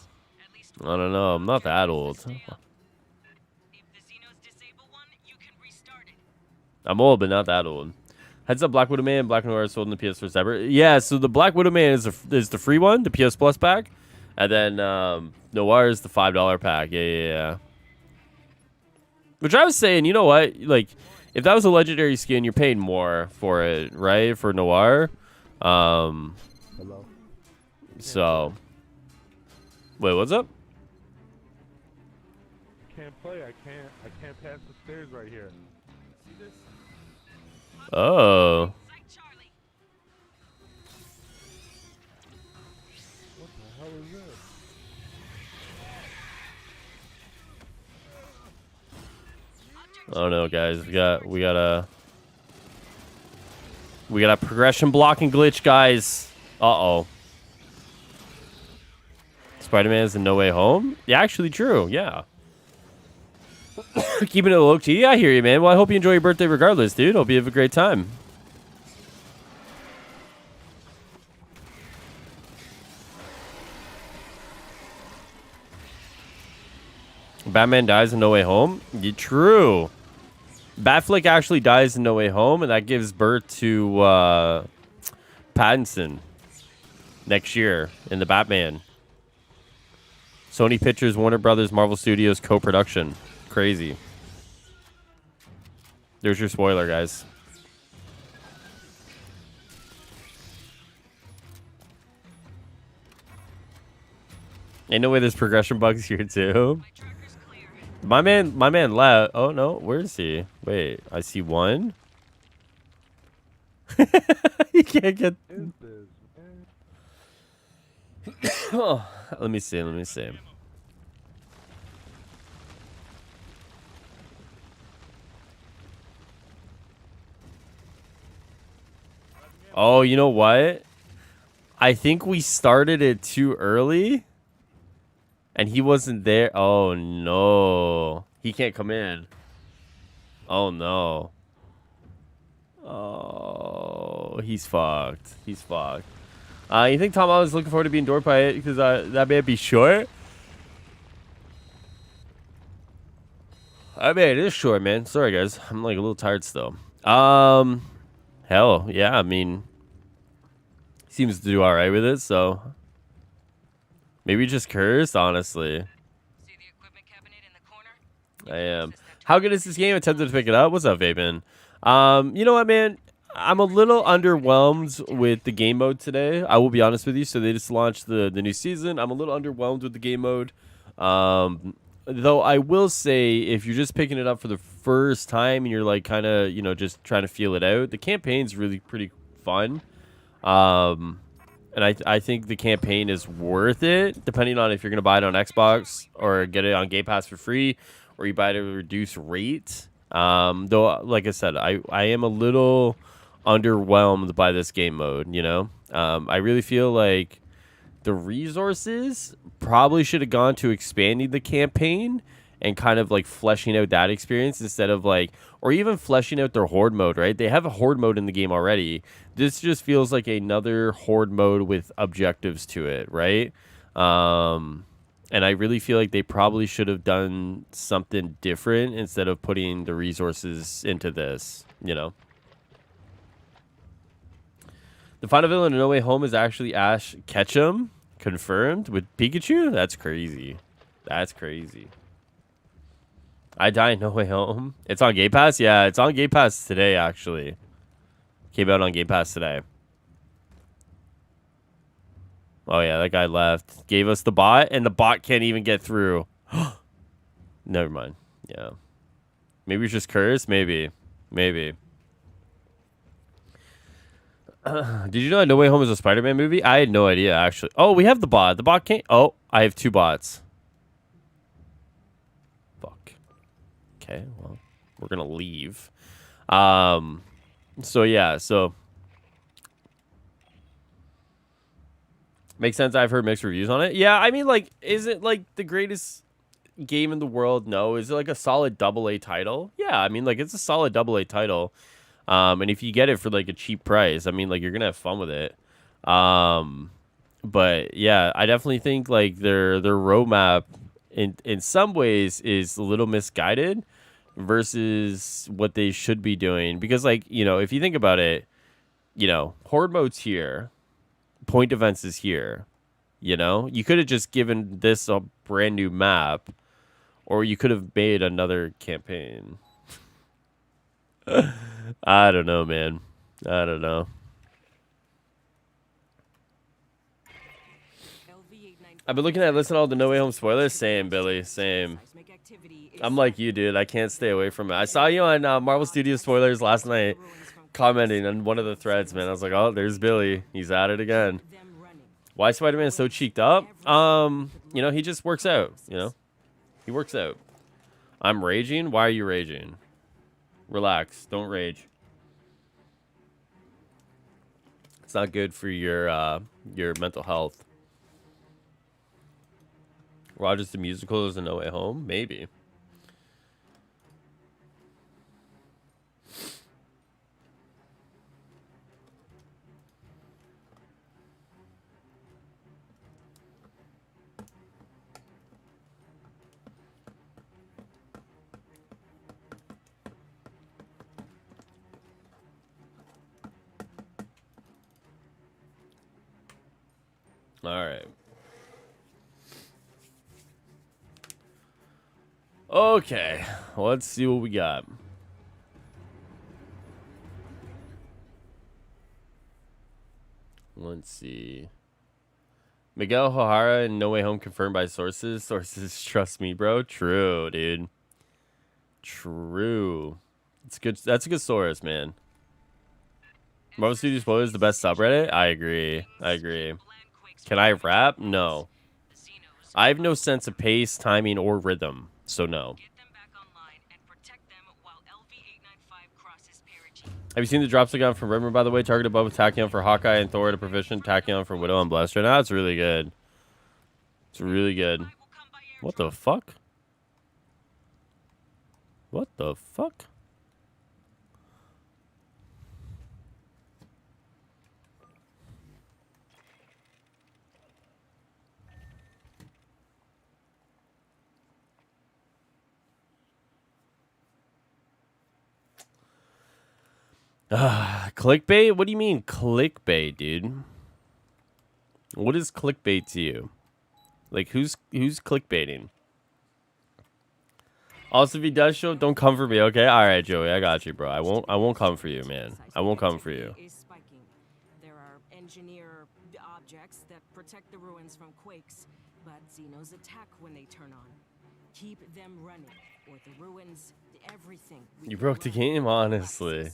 I'm not that old. I'm old, but not that old. Heads up, Black Widow Man, Black Noir sold in the PS4 separate. Yeah, so the Black Widow Man is the free one, the PS Plus pack. And then Noir is the $5 pack. Yeah. Which I was saying, you know what? Like, if that was a legendary skin, you're paying more for it, right? For Noir. Hello. So, wait, what's up? Can't play. I can't pass the stairs right here. See this? Oh. What the hell is this? Oh no, guys, we got a progression blocking glitch, guys. Uh-oh. Spider-Man is in No Way Home? Yeah, actually true. Yeah. Keeping it low key. I hear you, man. Well, I hope you enjoy your birthday regardless, dude. Hope you have a great time. Batman dies in No Way Home? Yeah, true. Batfleck actually dies in No Way Home, and that gives birth to Pattinson next year in the Batman. Sony Pictures, Warner Brothers, Marvel Studios co-production. Crazy. There's your spoiler, guys. Ain't no way there's progression bugs here too. My man left. Oh no, where is he? Wait, I see one. He can't get. What is this, man? Oh, let me see. Let me see. Oh, you know what? I think we started it too early. And he wasn't there. Oh, no. He can't come in. Oh, no. Oh, he's fucked. He's fucked. You think Tom Holland's looking forward to being doored by it? Because that may be short. I mean, it is short, man. Sorry, guys. I'm like a little tired still. Hell, yeah. I mean, seems to do all right with it, so maybe just cursed, honestly. See the equipment cabinet in the corner? I am. How good is this game? Attempted to pick it up. What's up, Vapin? You know what, man? I'm a little underwhelmed with the game mode today. I will be honest with you. So they just launched the new season. I'm a little underwhelmed with the game mode. Though I will say, if you're just picking it up for the first time and you're like kind of, you know, just trying to feel it out, the campaign's really pretty fun. And I think the campaign is worth it, depending on if you're going to buy it on Xbox or get it on Game Pass for free, or you buy it at a reduced rate. Though, like I said, I am a little underwhelmed by this game mode, you know? I really feel like the resources probably should have gone to expanding the campaign and kind of like fleshing out that experience instead of like, or even fleshing out their horde mode, right? They have a horde mode in the game already. This just feels like another horde mode with objectives to it, right? And I really feel like they probably should have done something different instead of putting the resources into this, you know? The final villain in No Way Home is actually Ash Ketchum, confirmed with Pikachu? That's crazy. That's crazy. I die in No Way Home. It's on Game Pass? Yeah, it's on Game Pass today, actually. Came out on Game Pass today. Oh, yeah, that guy left. Gave us the bot, and the bot can't even get through. Never mind. Yeah. Maybe it's just cursed? Maybe. Maybe. Did you know that No Way Home is a Spider-Man movie? I had no idea, actually. Oh, we have the bot. The bot can't... Oh, I have two bots. Fuck. Okay, well, we're going to leave. So, yeah, so... Makes sense. I've heard mixed reviews on it. Yeah, I mean, like, is it, like, the greatest game in the world? No. Is it, like, a solid AA title? Yeah, I mean, like, it's a solid AA title. And if you get it for, like, a cheap price, I mean, like, you're going to have fun with it. But, yeah, I definitely think, like, their roadmap in some ways is a little misguided versus what they should be doing. Because, like, you know, if you think about it, you know, horde mode's here. Point events is here. You know, you could have just given this a brand new map, or you could have made another campaign. I don't know, man. I don't know. I've been looking at listening to all the No Way Home spoilers. Same, Billy. Same. I'm like you, dude. I can't stay away from it. I saw you on Marvel Studios spoilers last night, commenting on one of the threads, man. I was like, oh, there's Billy. He's at it again. Why Spider-Man is so cheeked up? You know, he just works out, you know? He works out. I'm raging? Why are you raging? Relax. Don't rage. It's not good for your mental health. Rogers the Musical is a No Way Home? Maybe. All right. Okay, let's see what we got. Let's see. Miguel O'Hara and No Way Home confirmed by sources. Sources trust me, bro. True, dude. True. It's good. That's a good source, man. Marvel Studios Spoiler is the best subreddit. I agree. I agree. Can I rap? No. I have no sense of pace, timing, or rhythm, so no. Have you seen the drops again from Rimmer, by the way? Target above with Tachyon for Hawkeye and Thor at a proficient. Tachyon for Widow and Blessed right now. It's really good. It's really good. What the fuck? What the fuck? Clickbait? What do you mean clickbait, dude? What is clickbait to you? Like who's clickbaiting? Also, if he does show up, don't come for me, okay? All right, Joey, I got you, bro. I won't come for you, man. I won't come for you. There are engineer objects that protect the ruins from quakes, but Xenos attack when they turn on. Keep them running, or the ruins, everything. You broke the game, honestly.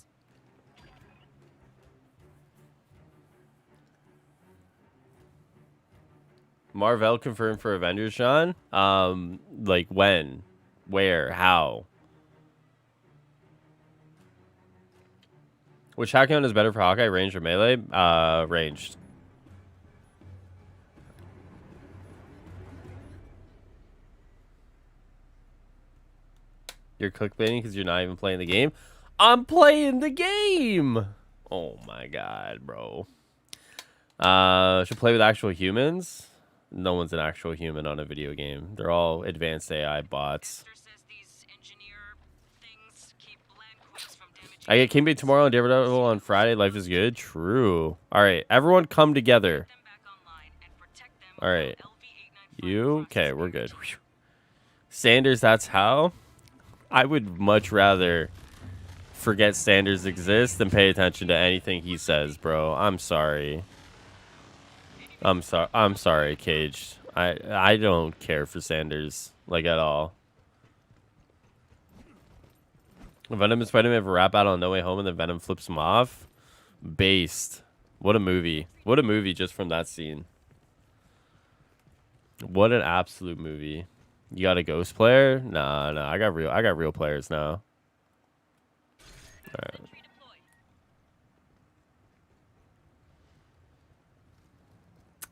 Marvel confirmed for Avengers, Sean. Like when, where, how? Which Tachyon is better for Hawkeye, ranged or melee? Ranged. You're clickbaiting because you're not even playing the game? I'm playing the game! Oh my god, bro. Should play with actual humans? No one's an actual human on a video game. They're all advanced AI bots. I get King tomorrow and Daredevil on Friday. Life is good. True. All right, everyone come together. All right. You? Okay, we're good. Whew. Sanders, that's how? I would much rather forget Sanders exists than pay attention to anything he says, bro. I'm sorry. I'm sorry, Caged. I don't care for Sanders, like, at all. Venom and Spider-Man have a rap out on No Way Home and then Venom flips him off. Based. What a movie. What a movie just from that scene. What an absolute movie. You got a ghost player? Nah, I got real players now. Alright.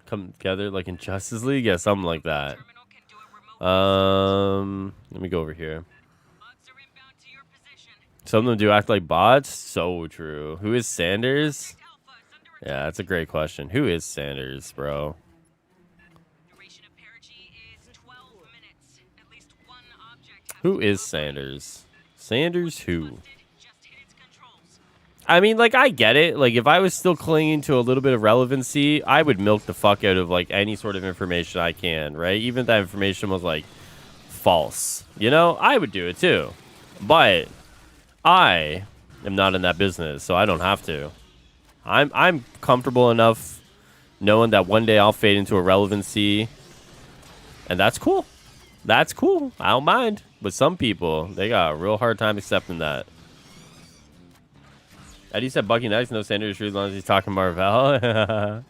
Come together like in Justice League? Yeah, something like that. Let me go over here. Some of them do act like bots. So true. Who is Sanders? Yeah, that's a great question. Who is Sanders, bro? Who is Sanders? Sanders who? I mean, like, I get it. Like, if I was still clinging to a little bit of relevancy, I would milk the fuck out of, like, any sort of information I can, right? Even if that information was, like, false. You know? I would do it, too. But I am not in that business, so I don't have to. I'm comfortable enough knowing that one day I'll fade into irrelevancy, and that's cool. That's cool. I don't mind. But some people, they got a real hard time accepting that. Eddie said Bucky next. No Sanders as long as he's talking Marvel.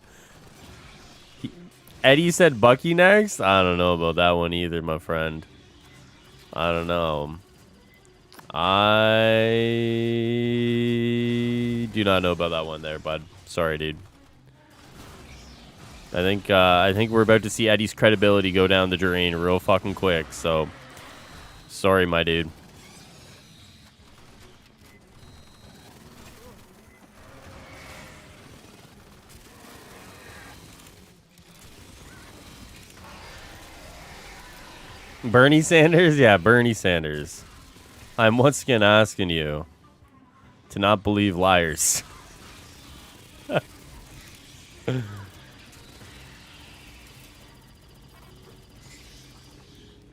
Eddie said Bucky next? I don't know about that one either, my friend. I don't know. I do not know about that one there, bud. Sorry, dude. I think we're about to see Eddie's credibility go down the drain real fucking quick, so sorry, my dude. Bernie Sanders? Yeah, Bernie Sanders. I'm once again asking you to not believe liars.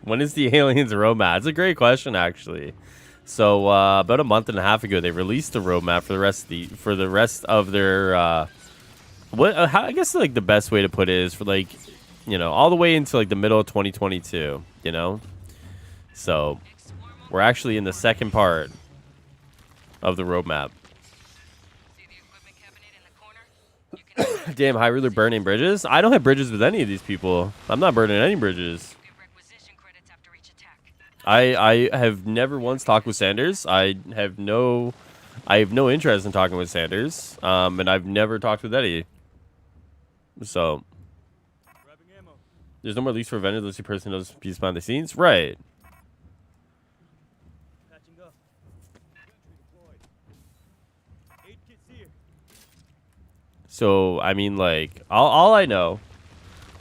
When is the Aliens roadmap? It's a great question, actually. So about a month and a half ago, they released the roadmap for the rest of their I guess like the best way to put it is for like, you know, all the way into like the middle of 2022. You know, so we're actually in the second part of the roadmap. See the equipment cabinet in the corner? You can Damn, Highruler burning bridges. I don't have bridges with any of these people. I'm not burning any bridges. get requisition credits after each attack. I have never once talked with Sanders. I have no interest in talking with Sanders. And I've never talked with Eddie. So there's no more leaks for vendors unless the person knows peace behind the scenes. Right. So I mean, like, all I know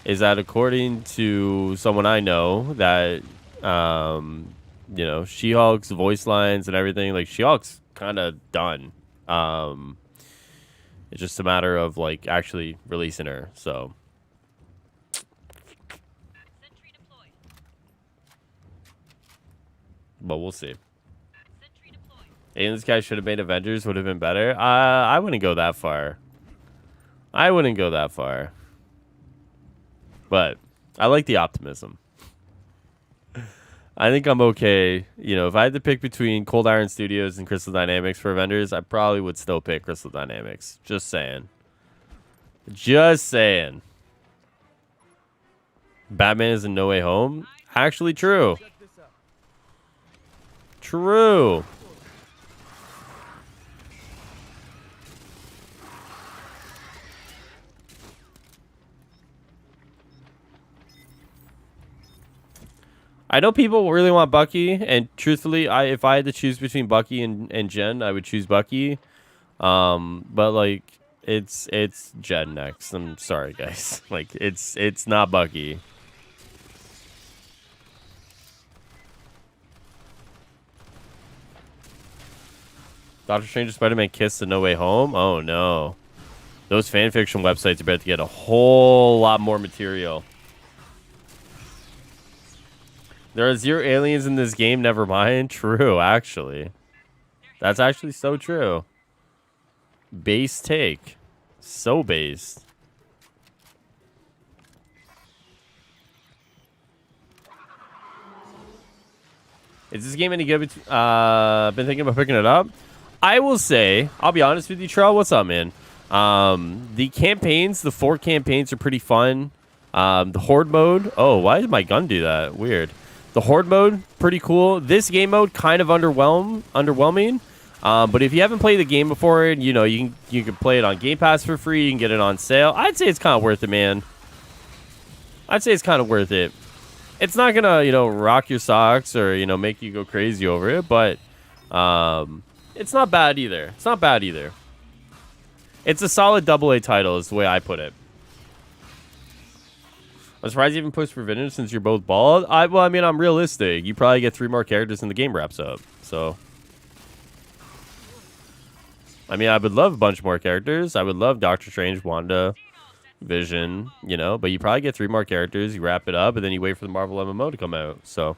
is that according to someone I know that you know, She-Hulk's voice lines and everything, like She-Hulk's kind of done. It's just a matter of like actually releasing her. So Sentry deployed. but we'll see. Sentry deployed. And this guy should have made Avengers would have been better. I wouldn't go that far. I wouldn't go that far. But I like the optimism. I think I'm okay. You know, if I had to pick between Cold Iron Studios and Crystal Dynamics for Avengers, I probably would still pick Crystal Dynamics. Just saying. Just saying. Batman is in No Way Home? Actually true. True. I know people really want Bucky, and truthfully, if I had to choose between Bucky and Jen, I would choose Bucky. But like it's Jen next. I'm sorry, guys. Like it's not Bucky. Doctor Strange and Spider-Man kiss the No Way Home? Oh no. Those fanfiction websites are about to get a whole lot more material. There are 0 aliens in this game, never mind. True, actually. That's actually so true. Base take. So based. Is this game any good? Been thinking about picking it up. I will say, I'll be honest with you, Trell. What's up, man? The campaigns, the 4 campaigns are pretty fun. The Horde mode. Oh, why did my gun do that? Weird. The Horde mode, pretty cool. This game mode, kind of underwhelming. But if you haven't played the game before, you know, you can play it on Game Pass for free. You can get it on sale. I'd say it's kind of worth it, man. I'd say it's kind of worth it. It's not gonna, you know, rock your socks or, you know, make you go crazy over it, but it's not bad either. It's not bad either. It's a solid AA title, is the way I put it. I'm surprised you even pushed for Vintage since you're both bald. Well, I mean, I'm realistic. You probably get 3 more characters and the game wraps up. So, I mean, I would love a bunch more characters. I would love Doctor Strange, Wanda, Vision, you know. But you probably get 3 more characters. You wrap it up, and then you wait for the Marvel MMO to come out. So,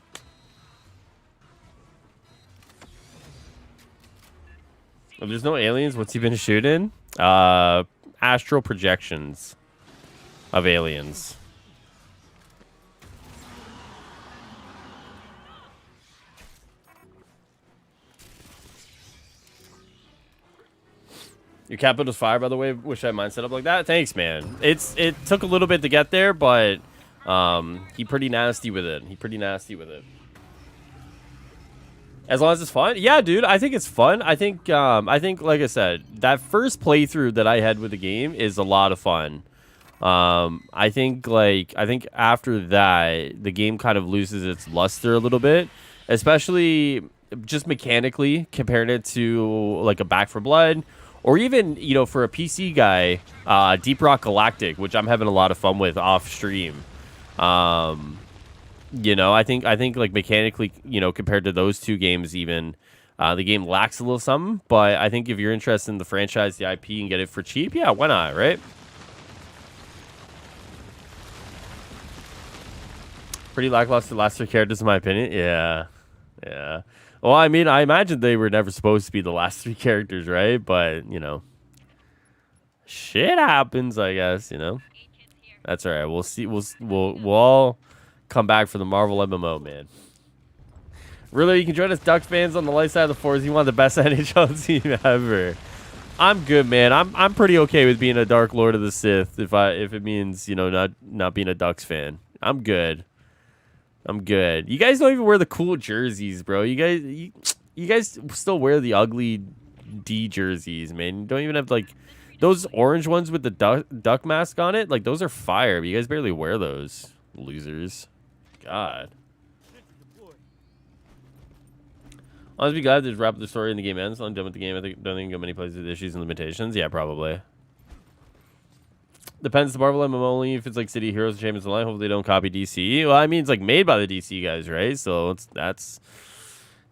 if there's no aliens, what's he been shooting? Astral projections of aliens. Your capital's fire, by the way. Wish I had mine set up like that. Thanks, man. It took a little bit to get there, but he pretty nasty with it. As long as it's fun, yeah, dude. I think it's fun. I think like I said, that first playthrough that I had with the game is a lot of fun. I think after that, the game kind of loses its luster a little bit, especially just mechanically comparing it to like a Back 4 Blood. Or even, you know, for a PC guy, Deep Rock Galactic, which I'm having a lot of fun with off stream. You know, I think like mechanically, you know, compared to those 2 games, even the game lacks a little something. But I think if you're interested in the franchise, the IP, and get it for cheap, yeah, why not, right? Pretty lackluster last 3 characters, in my opinion. Yeah. Yeah. Well, I mean, I imagine they were never supposed to be the last 3 characters, right? But, you know, shit happens, I guess, you know. That's all right. We'll see. We'll all come back for the Marvel MMO, man. Really, you can join us Ducks fans on the light side of the force. You want the best NHL team ever. I'm good, man. I'm pretty okay with being a Dark Lord of the Sith if it means, you know, not being a Ducks fan. I'm good. I'm good. You guys don't even wear the cool jerseys, bro. You guys still wear the ugly D jerseys, man. You don't even have like those orange ones with the duck mask on it. Like those are fire. But you guys barely wear those, losers. God. I'll be glad to wrap up the story and the game ends. I'm done with the game. I don't think many places with issues and limitations. Yeah, probably. Depends. The Marvel MMO only if it's like City Heroes and Champions Online. Hopefully they don't copy DC. Well, I mean it's like made by the DC guys, right? So that's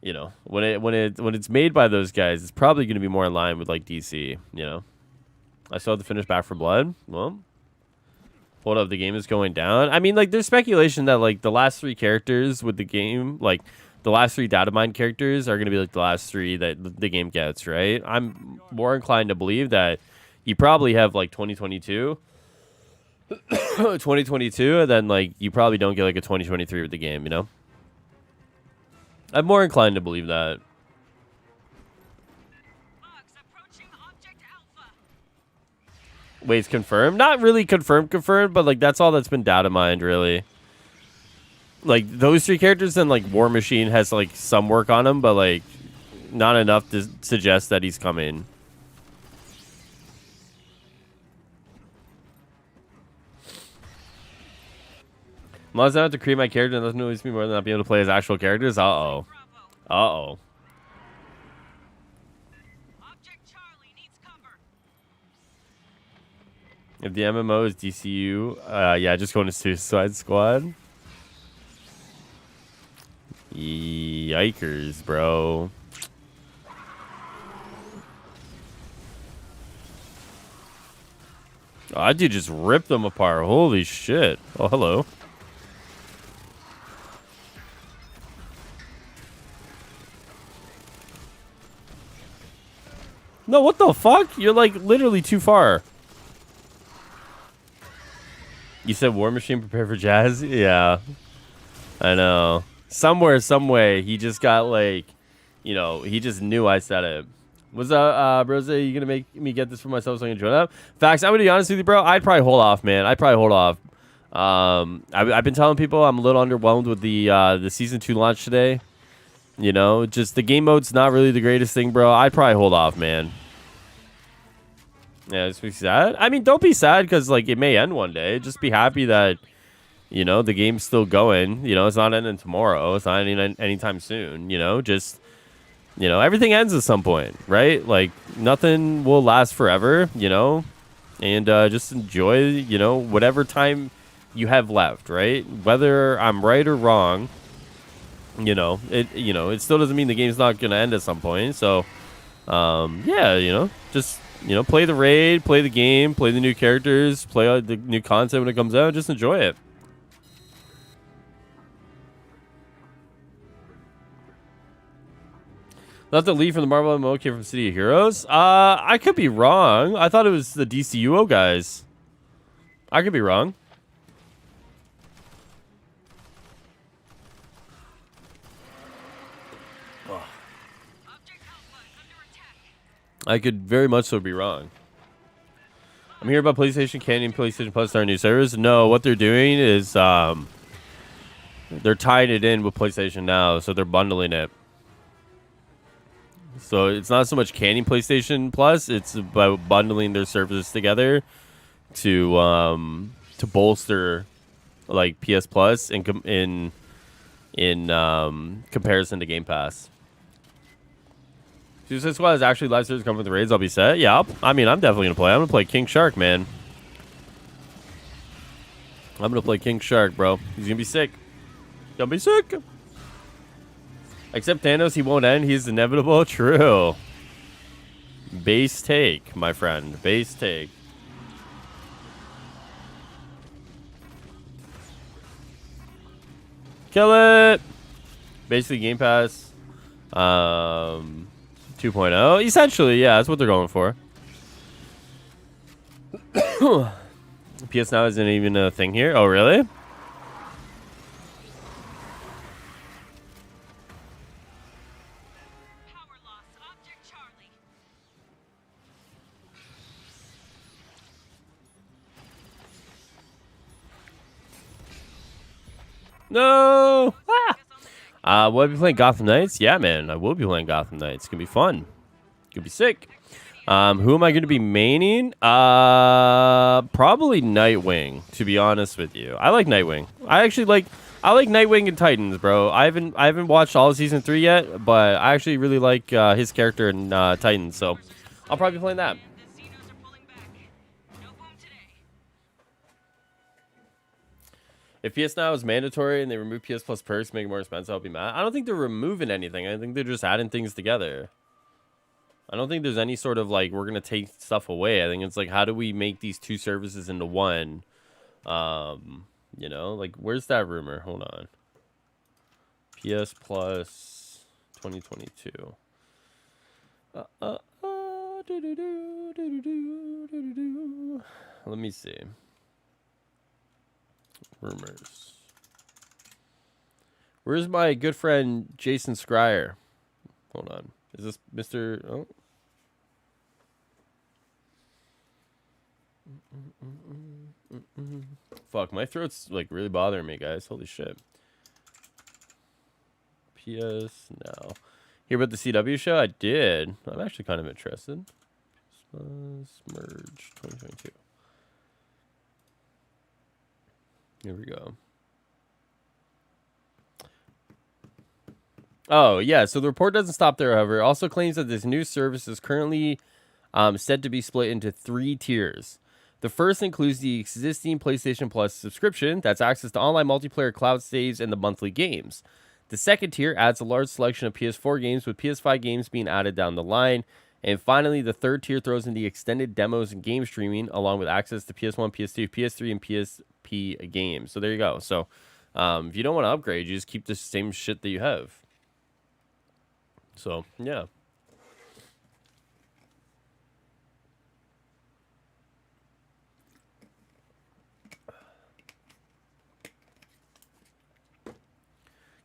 you know when it's made by those guys, it's probably going to be more in line with like DC. You know, I still have to finish Back for Blood. Well, hold up, the game is going down. I mean, like there's speculation that like the last 3 characters with the game, like the last 3 data mine characters, are going to be like the last 3 that the game gets. Right? I'm more inclined to believe that you probably have like 2022. 2022, and then like you probably don't get like a 2023 with the game, you know. I'm more inclined to believe that. Wait, it's confirmed? Not really confirmed, but like that's all that's been data mined, really. Like those 3 characters, and like War Machine has like some work on him, but like not enough to suggest that he's coming. Unless I have to create my character, and doesn't always mean more than not being able to play as actual characters. Uh-oh. Uh-oh. If the MMO is DCU, yeah, just going to Suicide Squad. Yikers, bro. Oh, that dude just ripped them apart. Holy shit. Oh, hello. No, what the fuck? You're like literally too far. You said War Machine prepare for Jazz? Yeah. I know. Somewhere, some way, he just got like, you know, he just knew I said it. What's up, Rose? You gonna make me get this for myself so I can join up? Facts, I'm gonna be honest with you, bro. I'd probably hold off, man. I'd probably hold off. I've been telling people I'm a little underwhelmed with the season 2 launch today. You know, just the game mode's not really the greatest thing, bro. I'd probably hold off, man. Yeah, just be sad. I mean, don't be sad because like it may end one day. Just be happy that, you know, the game's still going. You know, it's not ending tomorrow. It's not ending anytime soon. You know, just, you know, everything ends at some point, right? Like nothing will last forever. You know, and just enjoy, you know, whatever time you have left, right? Whether I'm right or wrong. You know, it still doesn't mean the game's not gonna end at some point. So, yeah, you know, just, you know, play the raid, play the game, play the new characters, play the new content when it comes out. Just enjoy it. Not the lead from the Marvel MMO came from City of Heroes. I could be wrong. I thought it was the DCUO guys. I could be wrong. I could very much so be wrong. I'm hearing about PlayStation Candy and PlayStation Plus starting new servers. No, what they're doing is they're tying it in with PlayStation Now, so they're bundling it. So it's not so much canning PlayStation Plus; it's about bundling their services together to bolster like PS Plus in comparison to Game Pass. Suicide Squad is actually live service coming with the raids. I'll be set. Yeah, I'm definitely gonna play. I'm gonna play King Shark, man. I'm gonna play King Shark, bro. He's gonna be sick. Gonna be sick. Except Thanos, he won't end. He's inevitable. True. Base take, my friend. Base take. Kill it. Basically, Game Pass 2.0. Essentially, yeah, that's what they're going for. PS Now isn't even a thing here. Oh, really? Power loss. Object Charlie. No. Will I be playing Gotham Knights? Yeah, man, I will be playing Gotham Knights. It's gonna be fun. Gonna be sick. Who am I gonna be maining? Probably Nightwing. To be honest with you, I like Nightwing. I like Nightwing and Titans, bro. I haven't watched all of season 3 yet, but I actually really like his character in Titans. So I'll probably be playing that. The Xenos are pulling back. No boom today. If PS Now is mandatory and they remove PS Plus perks, make it more expensive, I'll be mad. I don't think they're removing anything. I think they're just adding things together. I don't think there's any sort of like we're gonna take stuff away. I think it's like how do we make these two services into one? You know, like where's that rumor? Hold on. PS Plus 2022. Let me see. Rumors. Where's my good friend Jason Schreier? Hold on. Is this Mr. Oh. Fuck, my throat's like really bothering me, guys. Holy shit. PS Now. Hear about the CW show? I did. I'm actually kind of interested. Merge 2022. Here we go. Oh, yeah. So the report doesn't stop there, however. It also claims that this new service is currently said to be split into 3 tiers. The first includes the existing PlayStation Plus subscription. That's access to online multiplayer, cloud saves, and the monthly games. The second tier adds a large selection of PS4 games, with PS5 games being added down the line. And finally, the third tier throws in the extended demos and game streaming, along with access to PS1, PS2, PS3, and PSP games. So there you go. So if you don't want to upgrade, you just keep the same shit that you have. So, yeah.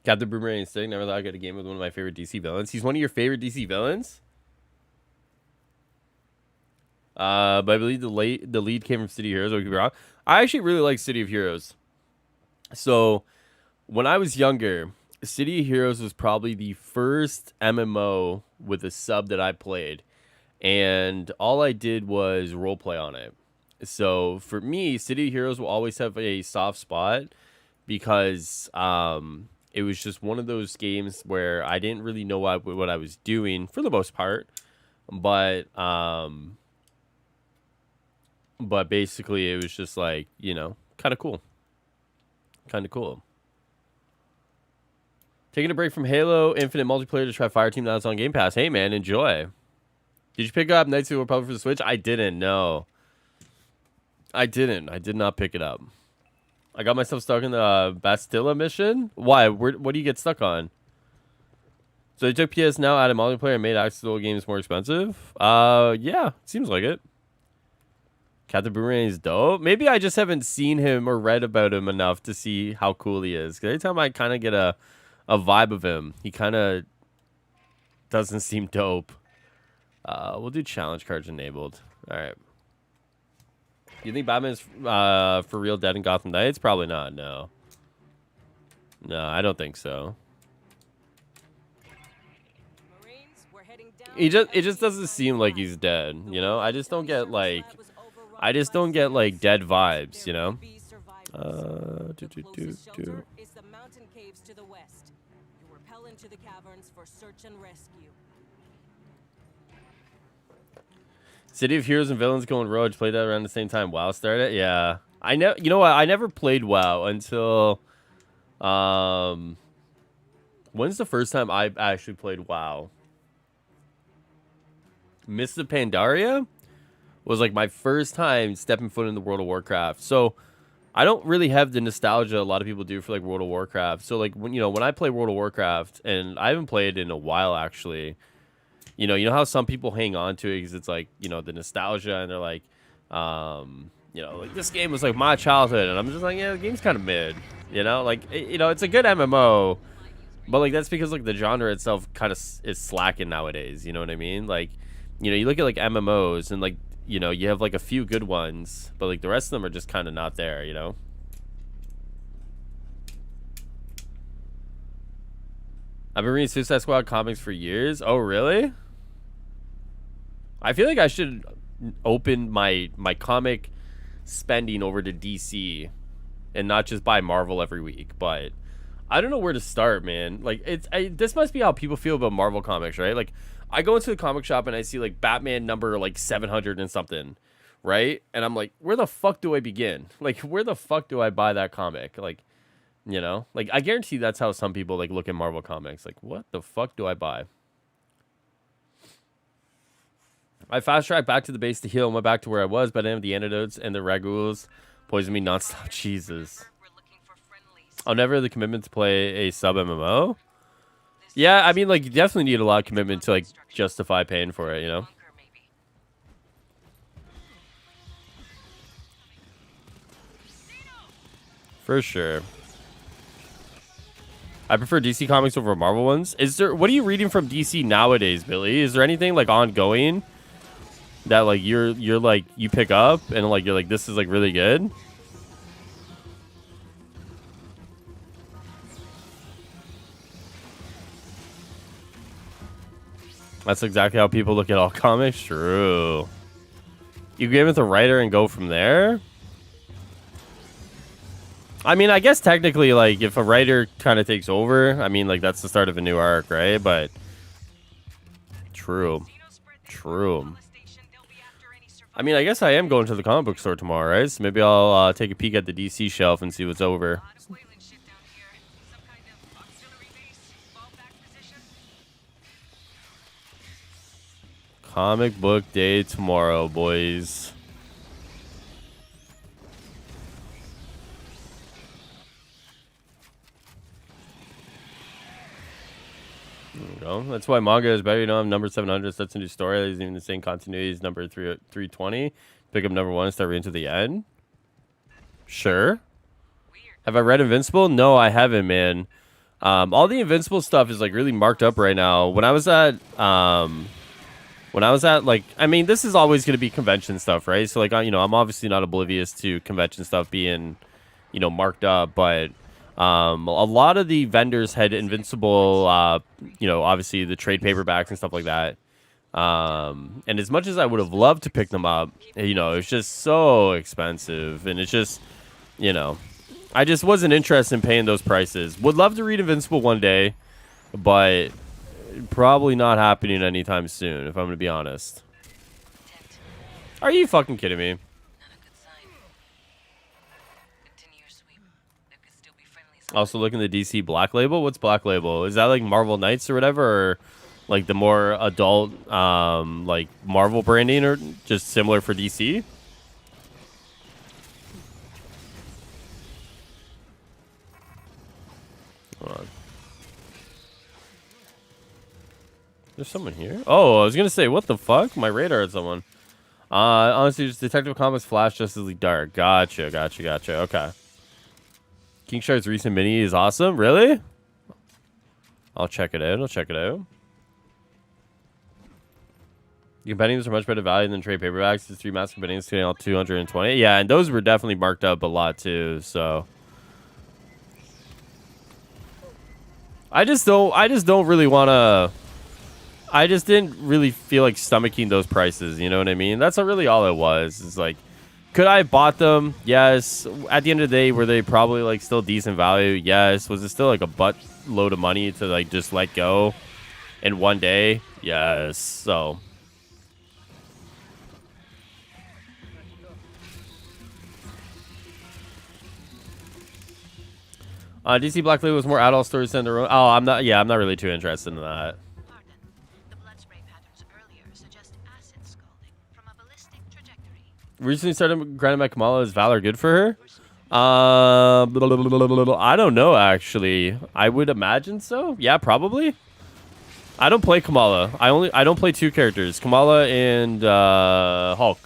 Captain Boomerang Stick. Never thought I'd get a game with one of my favorite DC villains. He's one of your favorite DC villains? But I believe the lead came from City of Heroes. I could be wrong. I actually really like City of Heroes. So, when I was younger, City of Heroes was probably the first MMO with a sub that I played. And all I did was roleplay on it. So, for me, City of Heroes will always have a soft spot because it was just one of those games where I didn't really know what I was doing for the most part. But basically, it was just like, you know, kind of cool. Kind of cool. Taking a break from Halo Infinite multiplayer to try Fireteam. Now it's on Game Pass. Hey, man, enjoy. Did you pick up Knights of the Republic for the Switch? I didn't. No. I didn't. I did not pick it up. I got myself stuck in the Bastilla mission. Why? What do you get stuck on? So they took PS Now, added multiplayer, and made actual games more expensive? Yeah. Seems like it. Captain Boomerang is dope. Maybe I just haven't seen him or read about him enough to see how cool he is. 'Cause every time I kind of get a vibe of him, he kind of doesn't seem dope. We'll do challenge cards enabled. All right. You think Batman's for real dead in Gotham Knights? Probably not. No. No, I don't think so. Marines, we're heading down. It just doesn't seem like he's dead. You know, I just don't get like dead vibes. You know. The closest shelter is the mountain caves to the west. You rappel into the caverns for search and rescue. City of Heroes and Villains Going Rogue. Played that around the same time WoW started. Yeah, I know. You know what? I never played WoW until when's the first time I actually played WoW? Mists of Pandaria was like my first time stepping foot in the World of Warcraft. So I don't really have the nostalgia a lot of people do for like World of Warcraft. So like when I play World of Warcraft, and I haven't played in a while actually. You know how some people hang on to it because it's like the nostalgia, and they're like, like this game was like my childhood, and I'm just like, yeah, the game's kind of mid. Like it's a good MMO, but like that's because like the genre itself kind of is slacking nowadays. You know what I mean? Like, you look at like MMOs, and like you have like a few good ones, but like the rest of them are just kind of not there. I've been reading Suicide Squad comics for years. Oh, really? I feel like I should open my comic spending over to DC and not just buy Marvel every week. But I don't know where to start, man. Like this must be how people feel about Marvel comics, right? Like I go into the comic shop and I see like Batman number like 700 and something, right? And I'm like, where the fuck do I begin? Like, where the fuck do I buy that comic? Like, like I guarantee that's how some people like look at Marvel comics. Like, what the fuck do I buy? I fast tracked back to the base to heal and went back to where I was, but I didn't have the antidotes, and the ragules poisoned me nonstop. Jesus. I'll never have the commitment to play a sub MMO. Yeah, I mean, like, you definitely need a lot of commitment to like justify paying for it, For sure. I prefer DC comics over Marvel ones. What are you reading from DC nowadays, Billy? Is there anything like ongoing that like you're like you pick up and like you're like this is like really good? That's exactly how people look at all comics. True. You give it the writer and go from there. I mean, I guess technically, like, if a writer kind of takes over, I mean, like, that's the start of a new arc, right? But true. I mean, I guess I am going to the comic book store tomorrow, right? So maybe I'll take a peek at the DC shelf and see what's over. Comic book day tomorrow, boys. There we go. That's why manga is better. Number 700. That's a new story. There's even the same continuity as number 320. Pick up number 1 and start reading to the end. Sure. Have I read Invincible? No, I haven't, man. All the Invincible stuff is like really marked up right now. When I was at like, I mean, this is always going to be convention stuff, right? So like, I'm obviously not oblivious to convention stuff being, marked up, but a lot of the vendors had Invincible, obviously the trade paperbacks and stuff like that. And as much as I would have loved to pick them up, it's just so expensive, and it's just, I just wasn't interested in paying those prices. Would love to read Invincible one day, but probably not happening anytime soon, if I'm going to be honest. Are you fucking kidding me? Also looking at the DC Black Label. What's Black Label? Is that like Marvel Knights or whatever, or like the more adult like Marvel branding, or just similar for DC? Hold on. There's someone here. Oh, I was gonna say, what the fuck? My radar had someone. Honestly, just Detective Comics Flash Justice League Dark. Gotcha. Okay. King Shark's recent mini is awesome. Really? I'll check it out. The compendiums are much better value than trade paperbacks. The 3 master compendiums getting all 220. Yeah, and those were definitely marked up a lot too. So I just don't really want to. I just didn't really feel like stomaching those prices. You know what I mean? That's really all it was. It's like, could I have bought them? Yes. At the end of the day, were they probably like still decent value? Yes. Was it still like a buttload of money to like just let go in one day? Yes. So DC Black Label was more adult stories than their own. Oh, I'm not really too interested in that. Recently started grinding my Kamala. Is Valor good for her? I don't know actually. I would imagine so. Yeah, probably. I don't play Kamala. I don't play two characters, Kamala and Hulk.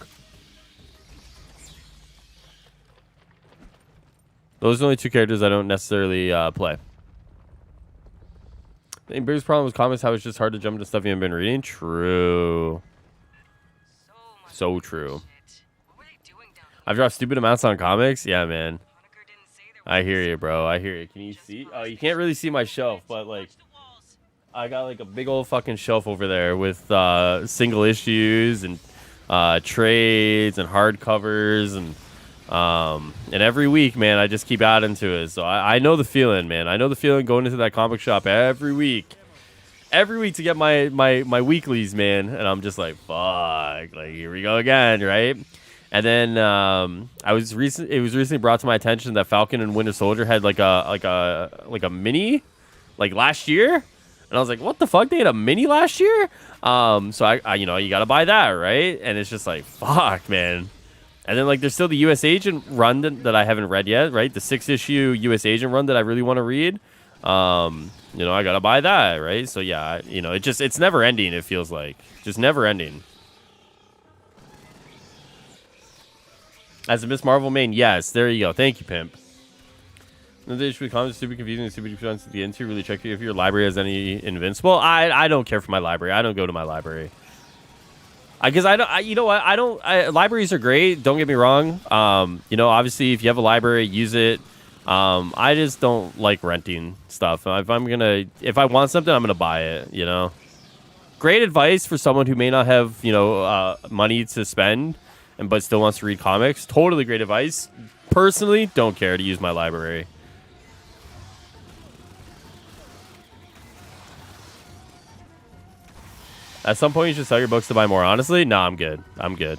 Those are the only two characters I don't necessarily play. The biggest problem with comics how it's just hard to jump into stuff you haven't been reading. True. So true. I've dropped stupid amounts on comics. Yeah, man. I hear you, bro. I hear you. Can you see? Oh, you can't really see my shelf, but like, I got like a big old fucking shelf over there with single issues and trades and hardcovers and every week, man, I just keep adding to it. So I know the feeling, man. I know the feeling going into that comic shop every week to get my weeklies, man. And I'm just like, fuck, like here we go again, right? And then it was recently brought to my attention that Falcon and Winter Soldier had like a mini like last year, and I was like, what the fuck? They had a mini last year? So I you know, you gotta buy that, right? And it's just like, fuck, man. And then like there's still the U.S. Agent run that I haven't read yet, right? The 6-issue U.S. Agent run that I really want to read. You know, I gotta buy that, right? So yeah, you know, it's never ending. It feels like just never ending. As a Miss Marvel main, yes. There you go. Thank you, pimp. The issue with comments super confusing and super fun to get into. Really check if your library has any Invincible. I don't care for my library. I don't go to my library. Because you know what? Libraries are great. Don't get me wrong. You know, obviously, if you have a library, use it. I just don't like renting stuff. If I want something, I'm gonna buy it. You know, great advice for someone who may not have money to spend, but still wants to read comics. Totally great advice. Personally, don't care to use my library. At some point, you should sell your books to buy more. Honestly, no, I'm good. I'm good.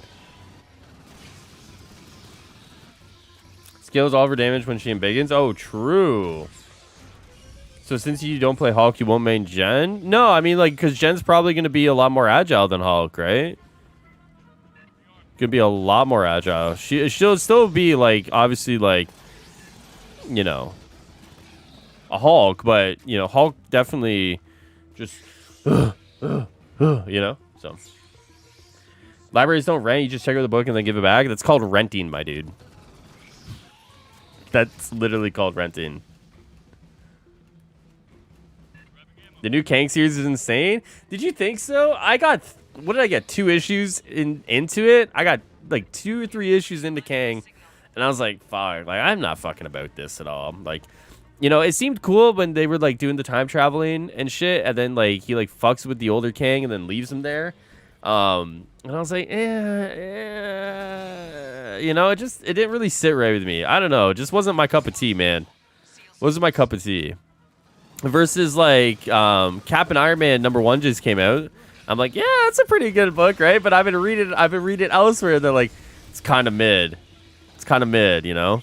Scales Oliver damage when she embiggens. Oh, true. So since you don't play Hulk, you won't main Jen? No, I mean, like, because Jen's probably going to be a lot more agile than Hulk, right? Gonna be a lot more agile. She'll still be, like, obviously, like, you know, a Hulk, but, you know, Hulk definitely just, you know, so. Libraries don't rent. You just check out the book and then give it back. That's called renting, my dude. That's literally called renting. The new Kang series is insane. Did you think so? I got, what did I get? 2 issues into it. I got like 2 or 3 issues into Kang, and I was like, fuck, like I'm not fucking about this at all. Like, you know, it seemed cool when they were like doing the time traveling and shit, and then like he like fucks with the older Kang and then leaves him there. And I was like, you know, it didn't really sit right with me. I don't know, it just wasn't my cup of tea, man. Wasn't my cup of tea. Versus like Cap and Iron Man #1 just came out. I'm like, yeah, it's a pretty good book, right? But I've been reading it elsewhere. They're like, it's kind of mid. It's kind of mid, you know.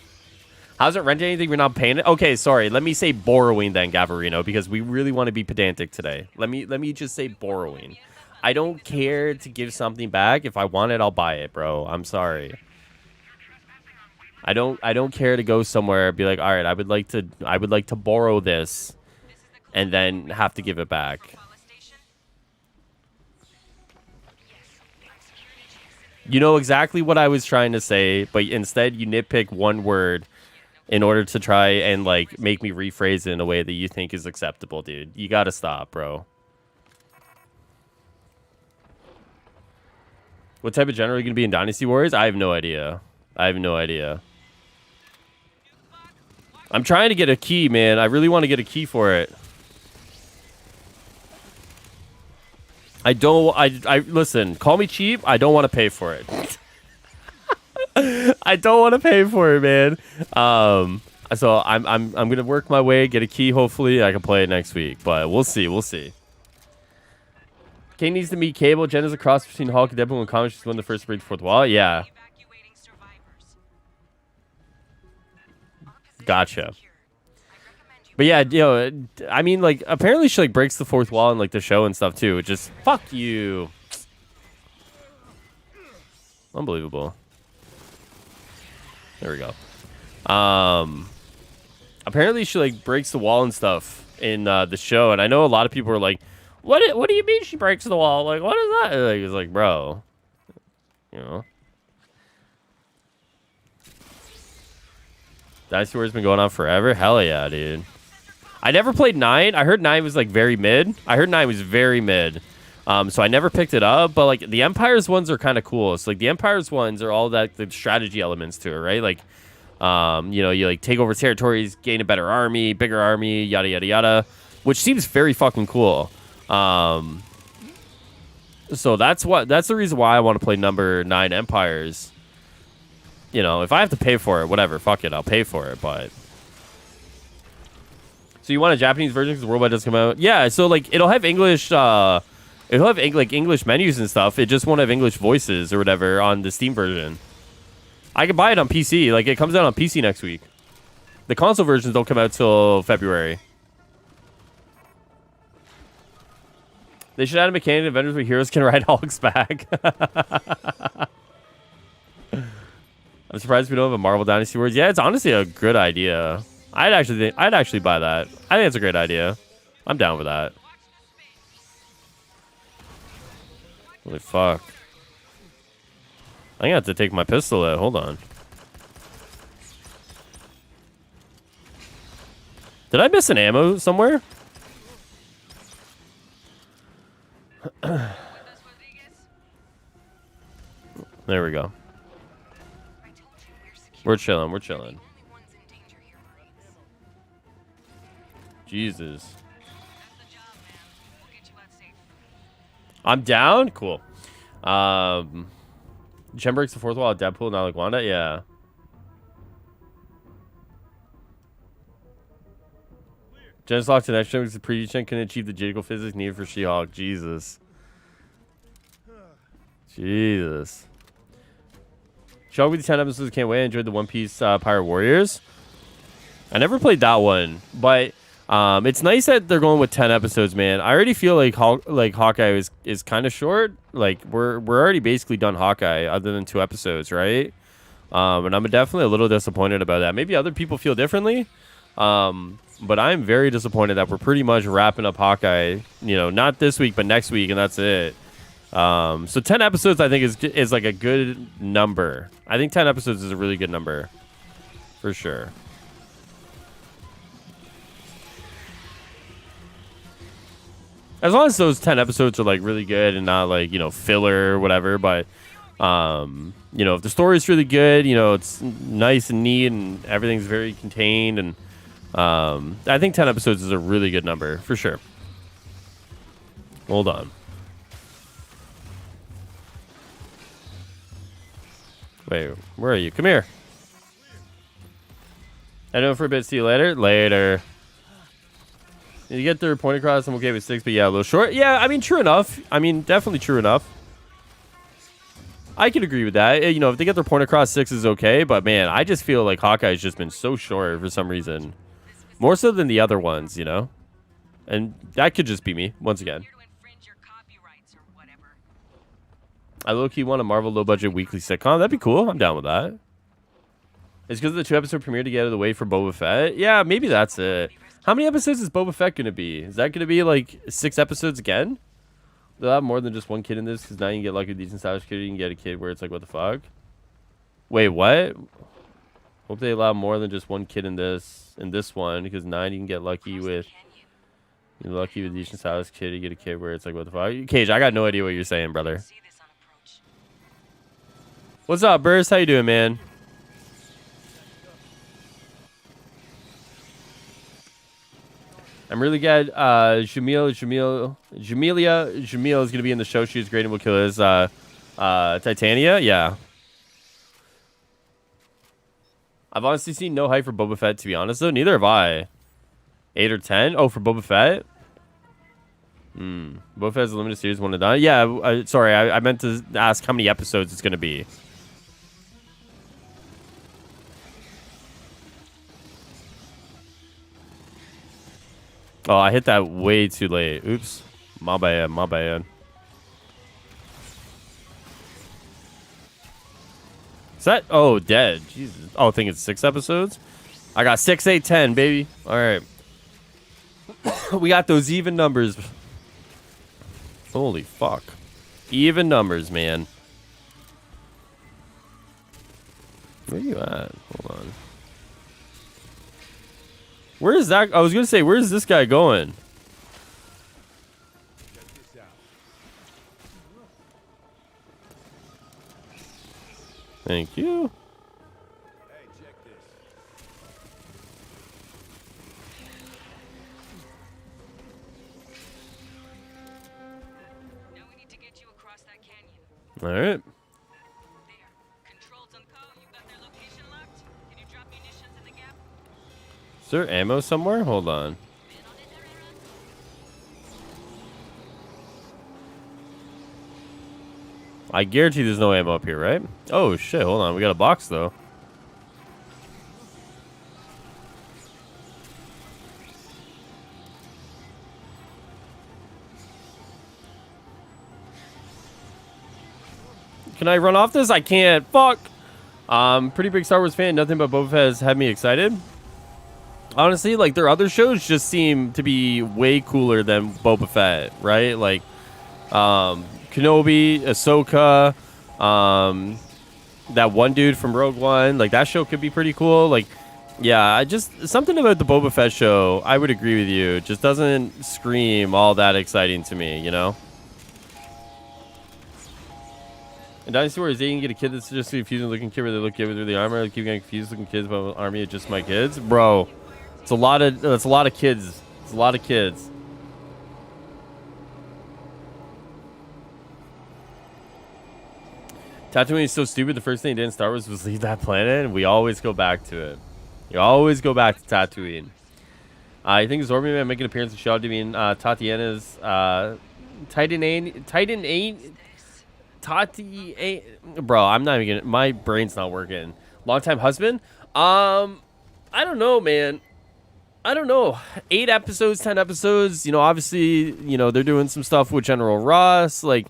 How's it renting anything? We're not paying it. Okay, sorry. Let me say borrowing then, Gavarino, because we really want to be pedantic today. Let me just say borrowing. I don't care to give something back. If I want it, I'll buy it, bro. I'm sorry. I don't care to go somewhere and be like, all right, I would like to borrow this, and then have to give it back. You know exactly what I was trying to say, but instead you nitpick one word in order to try and like make me rephrase it in a way that you think is acceptable, dude. You gotta stop, bro. What type of general are you gonna be in Dynasty Warriors? I have no idea. I'm trying to get a key, man. I really want to get a key for it. I listen, call me cheap. I don't want to pay for it. I don't want to pay for it, man. So I'm gonna work my way, get a key. Hopefully, I can play it next week. But we'll see. We'll see. Kane needs to meet Cable. Jen is a cross between Hulk and Deadpool and comics. She's won the first break, fourth wall. Yeah. Gotcha. But yeah, you know, I mean, like, apparently she, like, breaks the fourth wall in, like, the show and stuff, too. Which is, fuck you. Unbelievable. There we go. Apparently she like breaks the wall and stuff in the show, and I know a lot of people are like, what do you mean she breaks the wall? Like, what is that? Like, it's like, bro, you know. Dynasty Warrior's been going on forever. Hell yeah, dude. I never played 9. I heard 9 was like very mid. I heard 9 was very mid. So I never picked it up, but like the Empires ones are kind of cool. So like the Empires ones are all that the strategy elements to it, right? Like, you know, you like take over territories, gain a better army, bigger army, yada yada yada, which seems very fucking cool. So that's the reason why I want to play number 9 Empires. You know, if I have to pay for it, whatever, fuck it, I'll pay for it. But so you want a Japanese version because Worldwide does come out? Yeah. So like it'll have English. It'll have like English menus and stuff. It just won't have English voices or whatever on the Steam version. I can buy it on PC. Like, it comes out on PC next week. The console versions don't come out till February. They should add a mechanic in Avengers where heroes can ride Hulk's back. I'm surprised we don't have a Marvel Dynasty Wars. Yeah, it's honestly a good idea. I'd actually buy that. I think it's a great idea. I'm down with that. Holy fuck. I have to take my pistol out. Hold on. Did I miss an ammo somewhere? There we go. We're chilling. We're chilling. Jesus. I'm down? Cool. Jen breaks the fourth wall at Deadpool, not like Wanda? Yeah. Jen's locked to next gen because the previous gen couldn't achieve the jiggle physics needed for She-Hulk. Jesus. Jesus. She-Hulk with the 10 episodes, can't wait. I enjoyed the One Piece Pirate Warriors. I never played that one, but it's nice that they're going with 10 episodes, man. I already feel like Hawkeye is kind of short. Like we're already basically done Hawkeye other than 2 episodes, right? And I'm definitely a little disappointed about that. Maybe other people feel differently. But I'm very disappointed that we're pretty much wrapping up Hawkeye, you know, not this week, but next week, and that's it. So 10 episodes, I think, is like a good number. I think 10 episodes is a really good number. For sure. As long as those 10 episodes are, like, really good and not, like, you know, filler or whatever. But, you know, if the story's really good, you know, it's nice and neat and everything's very contained. And I think 10 episodes is a really good number, for sure. Hold on. Wait, where are you? Come here. I know for a bit. See you later. Later. You get their point across, I'm okay with 6, but yeah, a little short. Yeah, I mean, true enough. I mean, definitely true enough. I can agree with that. You know, if they get their point across, 6 is okay, but man, I just feel like Hawkeye's just been so short for some reason. More so than the other ones, you know? And that could just be me, once again. I low-key want a Marvel low-budget weekly sitcom. That'd be cool. I'm down with that. It's because of the 2-episode premiere to get out of the way for Boba Fett. Yeah, maybe that's it. How many episodes is Boba Fett going to be? Is that going to be like 6 episodes again? They'll have more than just one kid in this because now you can get like a decent stylish kid. You can get a kid where it's like, what the fuck? Wait, what? Hope they allow more than just one kid in this one because 9 you can get lucky with. You're lucky with a decent stylish kid. You get a kid where it's like, what the fuck? Cage, I got no idea what you're saying, brother. What's up, Burst? How you doing, man? I'm really glad Jamil is going to be in the show. She's great and will kill his Titania. Yeah. I've honestly seen no hype for Boba Fett, to be honest, though. Neither have I. 8 or 10? Oh, for Boba Fett? Boba Fett's a limited series, one and done. Yeah, sorry. I meant to ask how many episodes it's going to be. Oh, I hit that way too late. Oops. My bad, my bad. that? Oh, dead. Jesus. Oh, I think it's 6 episodes. I got 6, 8, 10, baby. All right. We got those even numbers. Holy fuck. Even numbers, man. Where are you at? Hold on. Where is that? I was going to say, where is this guy going? Thank you. Now we need to get you across that canyon. All right. There. Controls on call. You got their location locked? Can you drop munitions in the gap? Is there ammo somewhere? Hold on. I guarantee there's no ammo up here, right? Oh, shit. Hold on. We got a box, though. Can I run off this? I can't. Fuck. Pretty big Star Wars fan. Nothing but Boba Fett has had me excited. Honestly, like, their other shows just seem to be way cooler than Boba Fett, right? Like, Kenobi, Ahsoka, that one dude from Rogue One, like, that show could be pretty cool. Like, yeah, I just, something about the Boba Fett show, I would agree with you, just doesn't scream all that exciting to me, you know? In Dynasty Warriors, they can get a kid that's just confusing looking kid where they look good with the armor. I keep getting confused looking kids about army of just my kids. Bro, it's a lot of kids. It's a lot of kids. Tatooine is so stupid. The first thing they did in Star Wars was leave that planet, and we always go back to it. You always go back to Tatooine. I think Zorby Man making an appearance in Shaw doing Tatiana's bro, I'm not even gonna, my brain's not working. Longtime husband? I don't know, man. I don't know. 8 episodes, 10 episodes. You know, obviously, you know, they're doing some stuff with General Ross. Like,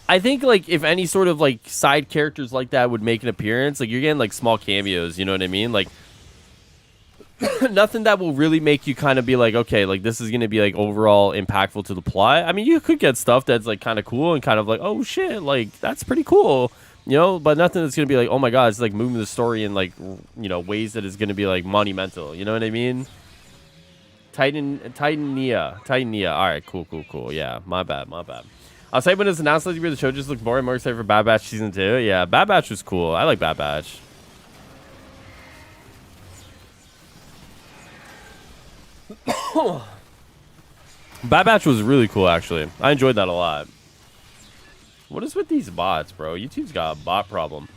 I think, like, if any sort of, like, side characters like that would make an appearance, like, you're getting, like, small cameos, you know what I mean? Like, nothing that will really make you kind of be like, okay, like, this is going to be, like, overall impactful to the plot. I mean, you could get stuff that's, like, kind of cool and kind of like, oh, shit, like, that's pretty cool, you know? But nothing that's going to be like, oh, my God, it's, like, moving the story in, like, you know, ways that is going to be, like, monumental. You know what I mean? Titania. All right, cool. Yeah, my bad. I'll say when it's announced that the show just looked boring. More excited for Bad Batch Season 2. Yeah, Bad Batch was cool. I like Bad Batch. Bad Batch was really cool, actually. I enjoyed that a lot. What is with these bots, bro? YouTube's got a bot problem.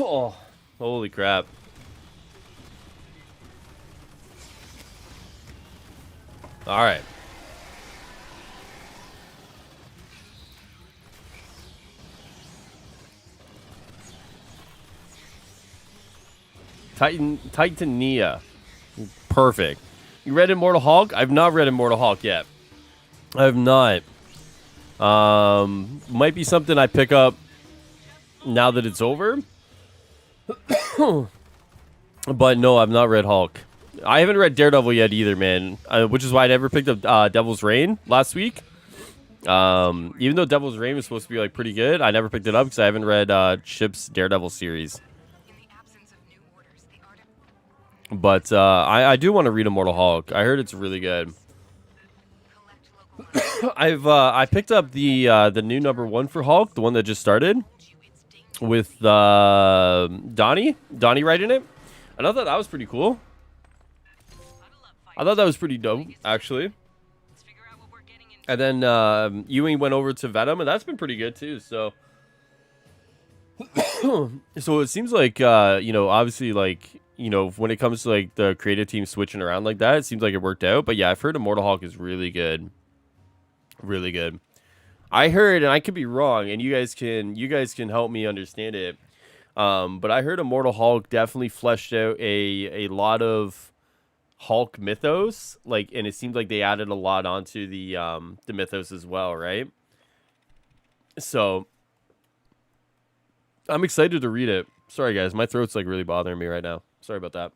Oh, holy crap. All right. Titania. Perfect. You read Immortal Hulk? I've not read Immortal Hulk yet. I have not. Might be something I pick up now that it's over. But no, I've not read Hulk. I haven't read Daredevil yet either, man. Which is why I never picked up Devil's Reign last week. Even though Devil's Reign was supposed to be like pretty good, I never picked it up because I haven't read Chip's Daredevil series. But I do want to read Immortal Hulk. I heard it's really good. I picked up the new #1 for Hulk, the one that just started, with Donnie writing it. And I thought that was pretty cool. I thought that was pretty dope, actually. And then Ewing went over to Venom, and that's been pretty good too. So, so it seems like you know, obviously, like, you know, when it comes to like the creative team switching around like that, it seems like it worked out. But yeah, I've heard Immortal Hulk is really good, really good. I heard, and I could be wrong, and you guys can help me understand it. But I heard Immortal Hulk definitely fleshed out a lot of Hulk mythos, like, and it seems like they added a lot onto the mythos as well, right? So I'm excited to read it. Sorry guys, my throat's like really bothering me right now. Sorry about that.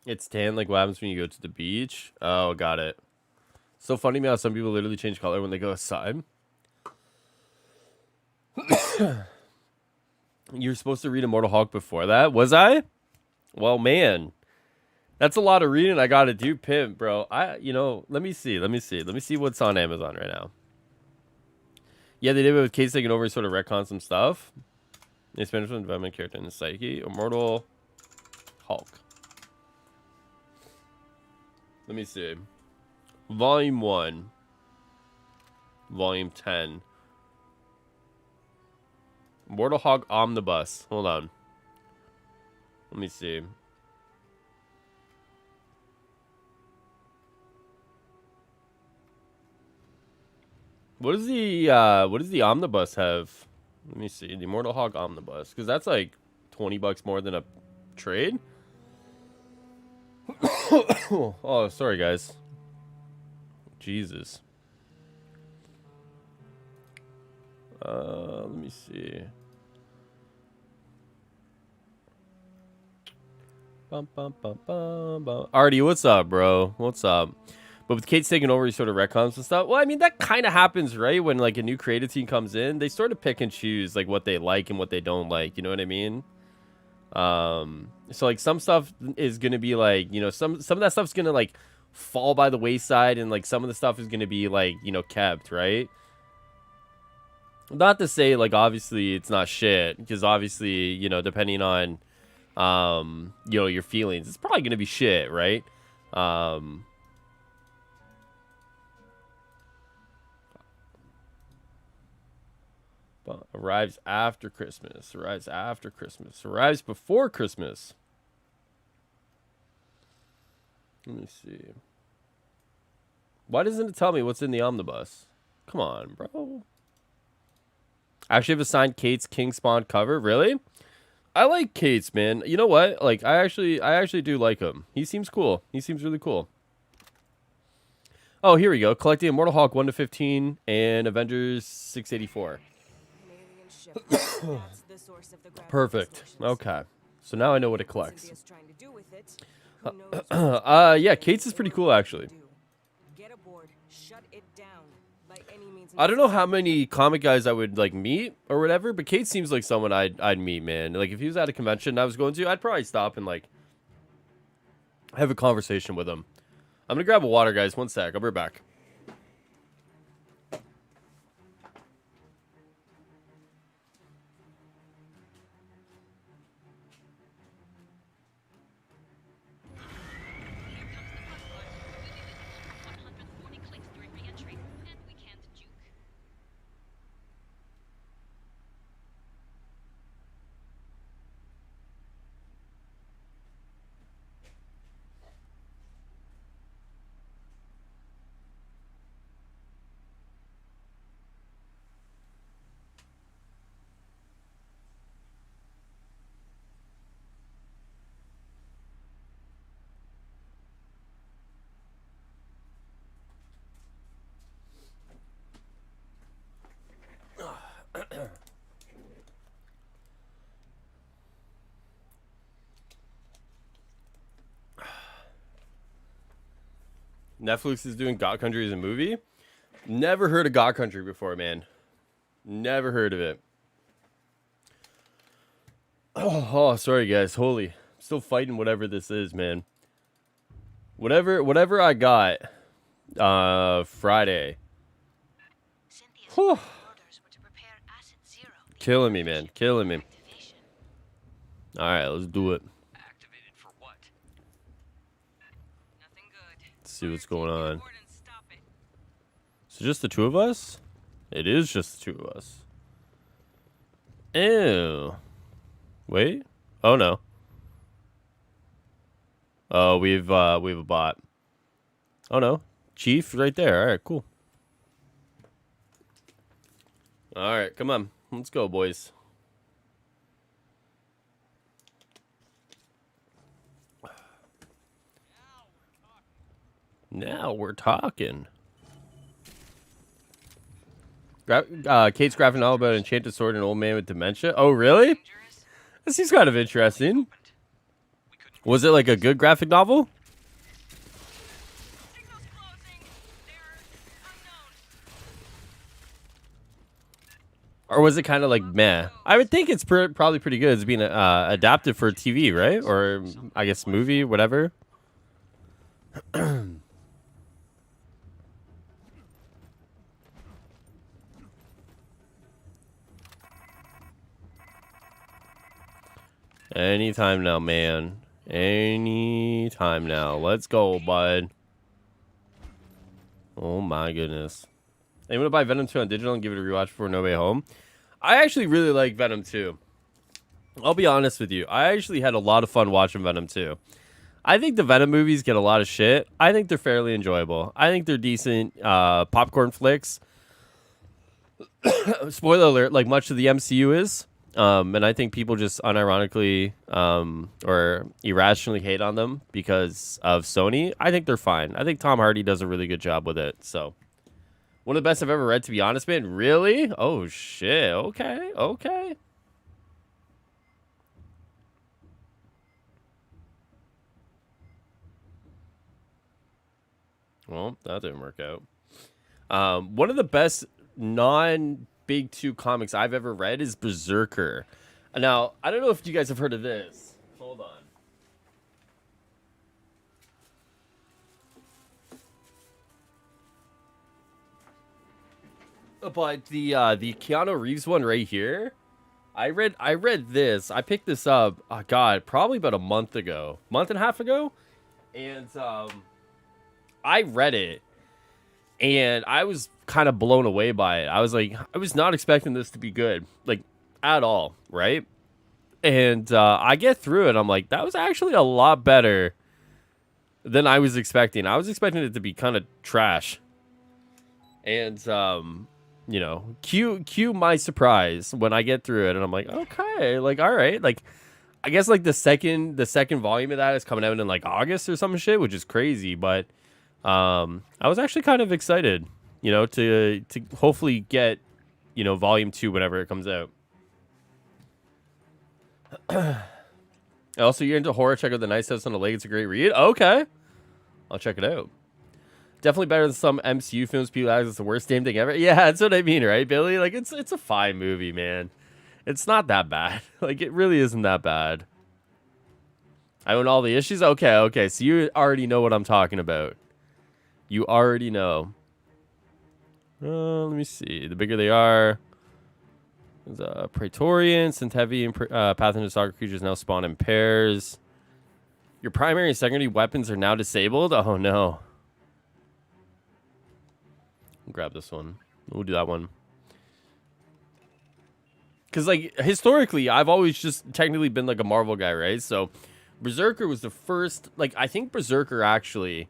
It's tan, like what happens when you go to the beach. Oh, got it. So funny me how some people literally change color when they go outside. You're supposed to read Immortal Hulk before that. Was I? Well, man. That's a lot of reading I gotta do, pimp, bro. Let me see what's on Amazon right now. Yeah, they did it with Case taking over and sort of retcon some stuff. They spent some development character in the psyche. Immortal Hulk. Let me see. Volume 1. Volume 10. Immortal Hulk Omnibus. Hold on. Let me see. What does the Omnibus have? Let me see. The Immortal Hulk Omnibus. Because that's like $20 more than a trade. Oh, sorry guys. Jesus. Let me see. Bum, bum, bum, bum, bum. Artie, what's up, bro? What's up? But with Kate's taking over, he sort of retcons and stuff. Well, I mean, that kind of happens, right? When like a new creative team comes in, they sort of pick and choose like what they like and what they don't like. You know what I mean? So like some stuff is gonna be like, you know, some of that stuff's gonna like fall by the wayside, and like some of the stuff is gonna be like, you know, kept, right? Not to say like obviously it's not shit, because obviously, you know, depending on you know, your feelings, it's probably gonna be shit, right? But arrives after Christmas. Arrives after Christmas. Arrives before Christmas. Let me see. Why doesn't it tell me what's in the omnibus? Come on, bro. I actually have a signed Kate's King Spawn cover. Really? I like Kate's, man. You know what? Like, I actually do like him. He seems cool. He seems really cool. Oh, here we go. Collecting Immortal Hulk 1 to 15 and Avengers 684. Perfect. Okay. So now I know what it collects. Yeah, Kate's is pretty cool, actually. I don't know how many comic guys I would like meet or whatever, but Kate seems like someone I'd meet, man. Like if he was at a convention I was going to, I'd probably stop and like have a conversation with him. I'm gonna grab a water, guys. One sec. I'll be right back. Netflix is doing God Country as a movie. Never heard of God Country before, man. Never heard of it. Oh, sorry guys. Holy, I'm still fighting whatever this is, man. Whatever I got. Friday. Whew. Killing me, man. Killing me. All right, let's do it. Activated for what? Nothing good. Let's see what's going Fireteam, get on. aboard and stop it. So just the two of us? It is just the two of us. Ew. Wait. Oh no. Oh, we have a bot. Oh no. Chief right there. All right, cool. All right, come on. Let's go, boys. Now we're talking. Kate's graphing all about an enchanted sword and an old man with dementia. Oh, really? Dangerous? This seems kind of interesting. We couldn't Was it like a good graphic novel? Signal's closing. They're unknown. Or was it kind of like meh? I would think it's probably pretty good. It's being adapted for TV, right? Or I guess movie, whatever. Anytime now, man. Anytime now. Let's go, bud. Oh my goodness. I'm gonna buy Venom 2 on digital and give it a rewatch before No Way Home. I actually really like Venom 2. I'll be honest with you. I actually had a lot of fun watching Venom 2. I think the Venom movies get a lot of shit. I think they're fairly enjoyable. I think they're decent popcorn flicks. Spoiler alert, like much of the MCU is. And I think people just unironically or irrationally hate on them because of Sony. I think they're fine. I think Tom Hardy does a really good job with it. So, one of the best I've ever read, to be honest, man. Really? Oh, shit. Okay. Okay. Well, that didn't work out. One of the best non-Big Two comics I've ever read is Berserker. Now, I don't know if you guys have heard of this. Hold on. But the Keanu Reeves one right here, I read this. I picked this up. Oh God, probably about a month and a half ago, and I read it, and I was kind of blown away by it. I was like, I was not expecting this to be good, like at all, right? And I get through it. I'm like, that was actually a lot better than I was expecting. I was expecting it to be kind of trash, and you know, cue my surprise when I get through it, and I'm like, okay, like all right, like I guess like the second volume of that is coming out in like August or some shit, which is crazy, but I was actually kind of excited, you know, to hopefully get, you know, volume 2 whenever it comes out. Also, you're into horror, check out The Nice House on the Lake. It's a great read. Okay, I'll check it out. Definitely better than some MCU films people act it's the worst damn thing ever. Yeah, that's what I mean, right, Billy? Like, it's a fine movie, man. It's not that bad. Like, it really isn't that bad. I own all the issues? Okay. So you already know what I'm talking about. You already know. Let me see. The bigger they are. There's Praetorian, synth heavy, and pathogen stalker creatures now spawn in pairs. Your primary and secondary weapons are now disabled? Oh, no. Grab this one. We'll do that one. Because, like, historically, I've always just technically been, like, a Marvel guy, right? So, Berserker was the first... Like, I think Berserker, actually,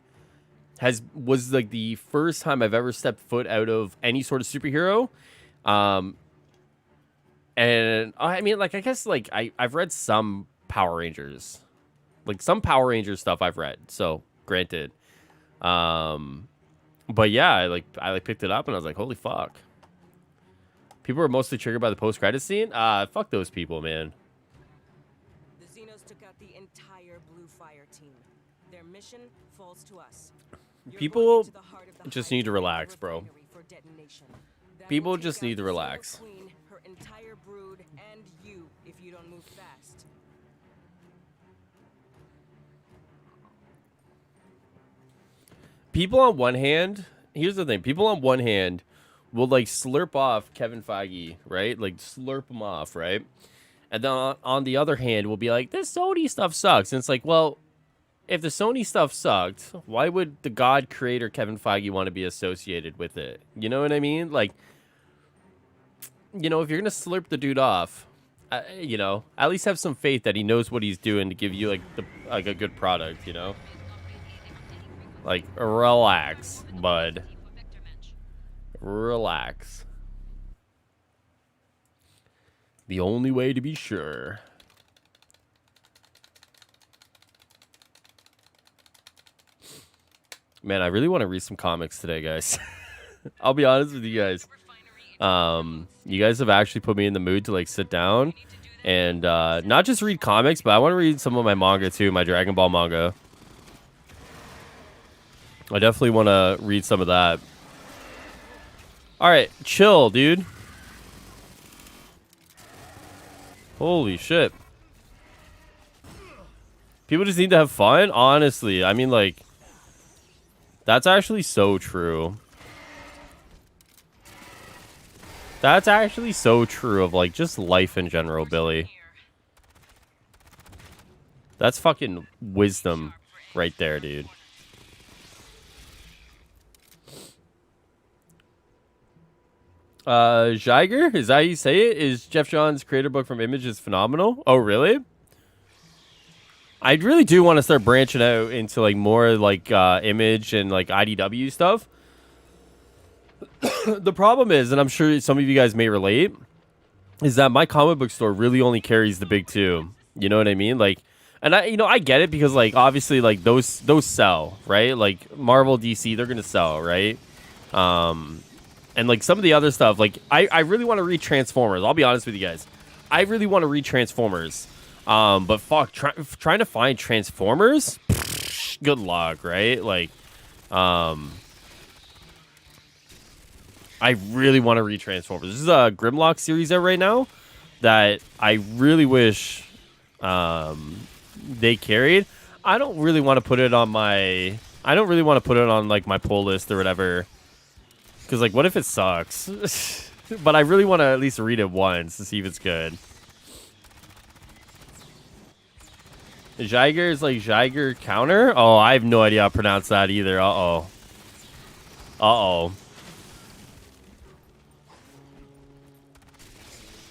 was, like, the first time I've ever stepped foot out of any sort of superhero. And, I mean, like, I guess, like, I've read some Power Rangers. Like, some Power Rangers stuff I've read. So, granted. But yeah, I picked it up and I was like, holy fuck. People were mostly triggered by the post-credit scene. Fuck those people, man. The Xenos took out the entire Blue Fire team. Their mission falls to us. You're People going into the heart of the just Hive need to Refinery relax, bro. for detonation. That People will take just out need to the Xeno relax. Queen, her entire brood, and you if you don't move fast. People on one hand, here's the thing. People on one hand will, like, slurp off Kevin Feige, right? Like, slurp him off, right? And then on the other hand, we'll be like, this Sony stuff sucks. And it's like, well, if the Sony stuff sucked, why would the God creator Kevin Feige want to be associated with it? You know what I mean? Like, you know, if you're going to slurp the dude off, you know, at least have some faith that he knows what he's doing to give you like a good product, you know? Like, relax, bud. Relax. The only way to be sure. Man, I really want to read some comics today, guys. I'll be honest with you guys. You guys have actually put me in the mood to like sit down and not just read comics, but I want to read some of my manga too, my Dragon Ball manga. I definitely want to read some of that. All right, chill, dude. Holy shit. People just need to have fun? Honestly, I mean, like, that's actually so true. That's actually so true of, like, just life in general, Billy. That's fucking wisdom right there, dude. Jiger, is that how you say it? Is Jeff Johns' creator book from Image is phenomenal? Oh, really? I really do want to start branching out into like more like Image and like IDW stuff. The problem is, and I'm sure some of you guys may relate, is that my comic book store really only carries the big two. You know what I mean? Like, and I get it because like obviously like those sell, right? Like Marvel, DC, they're gonna sell, right? And like some of the other stuff, like I really want to read Transformers. I'll be honest with you guys. I really want to read Transformers. But fuck, trying to find Transformers? Good luck, right? Like, I really want to read Transformers. This is a Grimlock series out right now that I really wish they carried. I don't really want to put it on my... I don't really want to put it on like my pull list or whatever. Because, like, what if it sucks? But I really want to at least read it once to see if it's good. Jiger is like Jiger counter? Oh, I have no idea how to pronounce that either. Uh-oh. Uh-oh.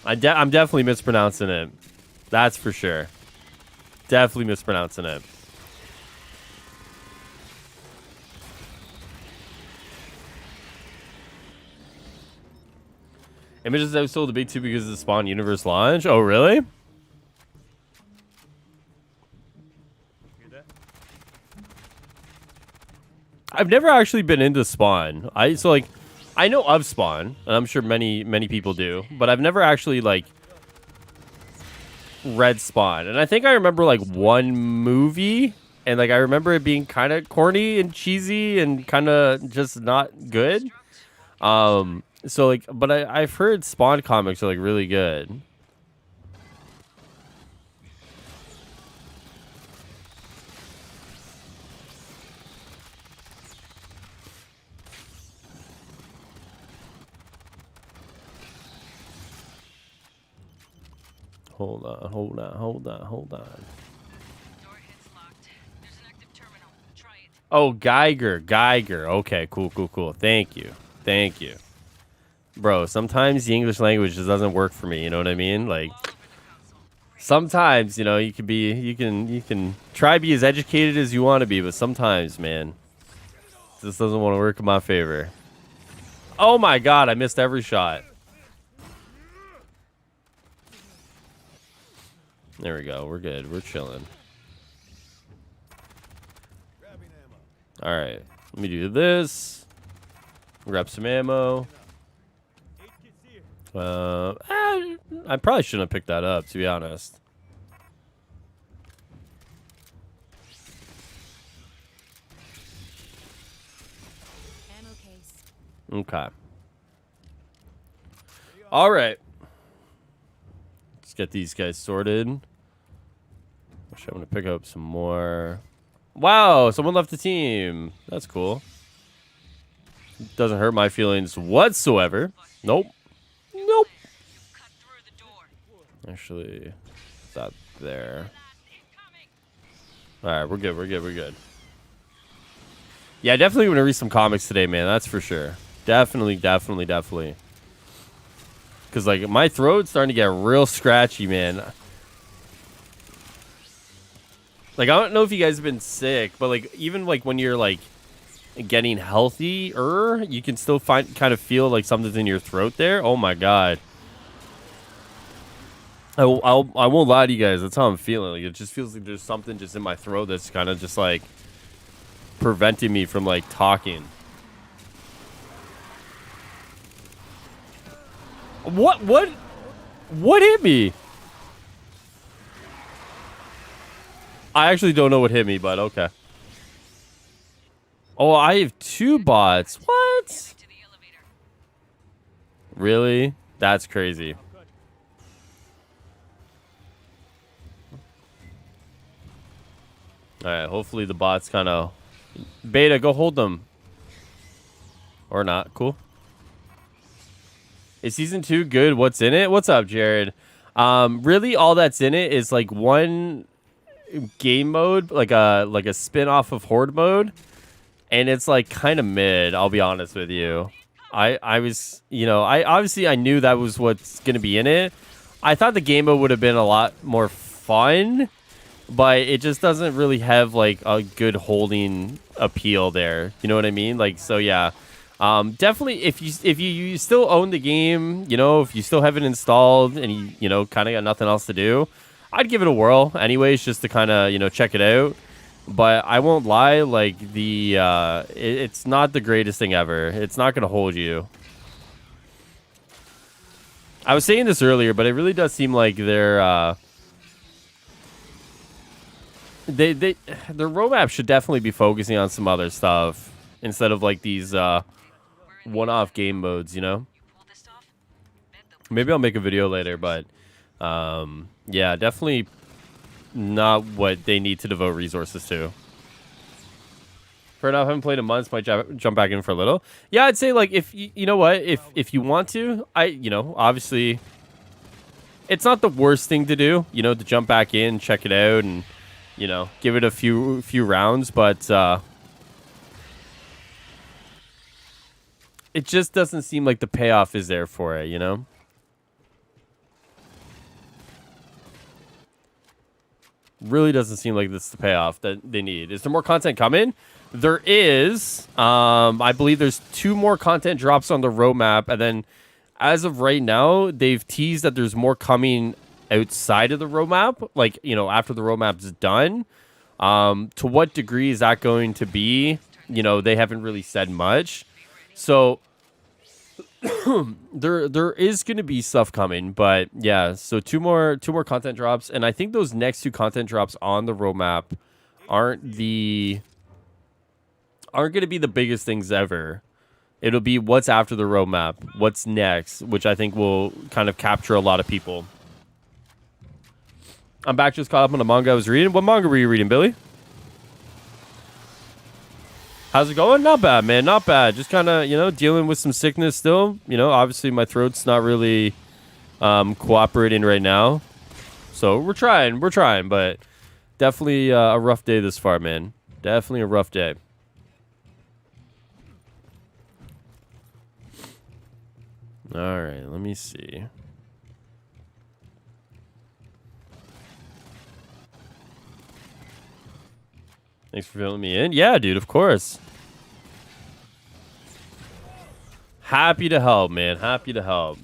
I'm definitely mispronouncing it. That's for sure. Definitely mispronouncing it. Images outsold the big two because of the Spawn Universe launch? Oh, really? I've never actually been into Spawn. I know of Spawn, and I'm sure many people do, but I've never actually like read Spawn. And I think I remember like one movie, and like I remember it being kind of corny and cheesy and kind of just not good. So like, but I've heard Spawn comics are like really good. Hold on. Oh, Geiger. Okay, cool. Thank you. Bro, sometimes the English language just doesn't work for me, you know what I mean? Like, sometimes, you know, you can try to be as educated as you want to be, but sometimes, man, this doesn't want to work in my favor. Oh my god, I missed every shot. There we go. We're good. We're chilling. Alright. Let me do this. Grab some ammo. I probably shouldn't have picked that up, to be honest. Okay. All right. Let's get these guys sorted. Wish I want to pick up some more. Wow, someone left the team. That's cool. Doesn't hurt my feelings whatsoever. Nope. Actually, it's out there. All right, we're good. We're good. We're good. Yeah, definitely going to read some comics today, man. That's for sure. Definitely. Because, like, my throat's starting to get real scratchy, man. Like, I don't know if you guys have been sick, but, like, even, like, when you're, like, getting healthier, you can still kind of feel, like, something's in your throat there. Oh, my God. I won't lie to you guys. That's how I'm feeling. Like, it just feels like there's something just in my throat that's kind of just, like, preventing me from, like, talking. What hit me? I actually don't know what hit me, but okay. Oh, I have 2 bots. What? Really? That's crazy. Alright, hopefully the bots kind of... Beta, go hold them. Or not. Cool. Is season 2 good? What's in it? What's up, Jared? Really, all that's in it is like one game mode, like a spin-off of Horde mode. And it's like kind of mid, I'll be honest with you. I was, you know, I knew that was what's going to be in it. I thought the game mode would have been a lot more fun, but it just doesn't really have like a good holding appeal there. You know what I mean? Like, so yeah. Definitely if you still own the game, you know, if you still have it installed and you know, kind of got nothing else to do, I'd give it a whirl anyways, just to kind of, you know, check it out. But I won't lie, like it's not the greatest thing ever. It's not going to hold you. I was saying this earlier, but it really does seem like their roadmap should definitely be focusing on some other stuff instead of like these one-off game modes, you know? Maybe I'll make a video later, but yeah, definitely not what they need to devote resources to. Fair enough, I haven't played in months, might jump back in for a little. Yeah, I'd say like if you know what, if you want to, you know, obviously it's not the worst thing to do, you know, to jump back in, check it out, and you know, give it a few rounds, but it just doesn't seem like the payoff is there for it, you know? Really doesn't seem like this is the payoff that they need. Is there more content coming? There is. I believe there's 2 more content drops on the roadmap, and then as of right now, they've teased that there's more coming outside of the roadmap, like, you know, after the roadmap's done. To what degree is that going to be? You know, they haven't really said much. So there is going to be stuff coming, but yeah, so two more content drops, and I think those next 2 content drops on the roadmap aren't going to be the biggest things ever. It'll be what's after the roadmap, what's next, which I think will kind of capture a lot of people. I'm back, just caught up on the manga I was reading. What manga were you reading, Billy? How's it going? Not bad, man. Not bad. Just kind of, you know, dealing with some sickness still. You know, obviously my throat's not really cooperating right now. So we're trying, but definitely a rough day this far, man. Definitely a rough day. All right, let me see. Thanks for filling me in. Yeah, dude, of course. Happy to help, man. Happy to help.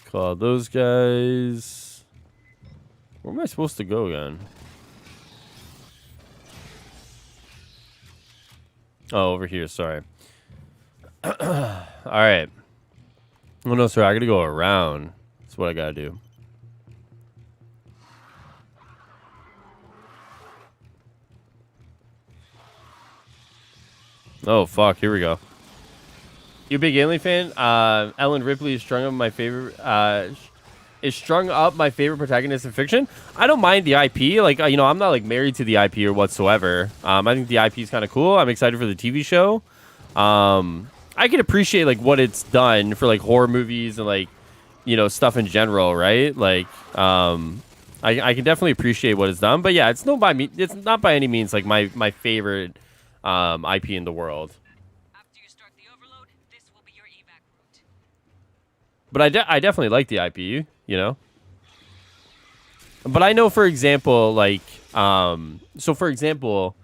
Call those guys. Where am I supposed to go again? Oh, over here. Sorry. All right. Oh, no, sorry. I got to go around. That's what I got to do. Oh, fuck. Here we go. You a big Alien fan? Ellen Ripley is strung up my favorite protagonist in fiction. I don't mind the IP. Like, you know, I'm not like married to the IP or whatsoever. I think the IP is kind of cool. I'm excited for the TV show. I can appreciate like what it's done for like horror movies and like, you know, stuff in general, right? Like, I can definitely appreciate what it's done, but yeah, it's not by any means like my favorite IP in the world. After you start the overload, this will be your evac route. But I definitely like the IP, you know. But I know, for example, like, so for example,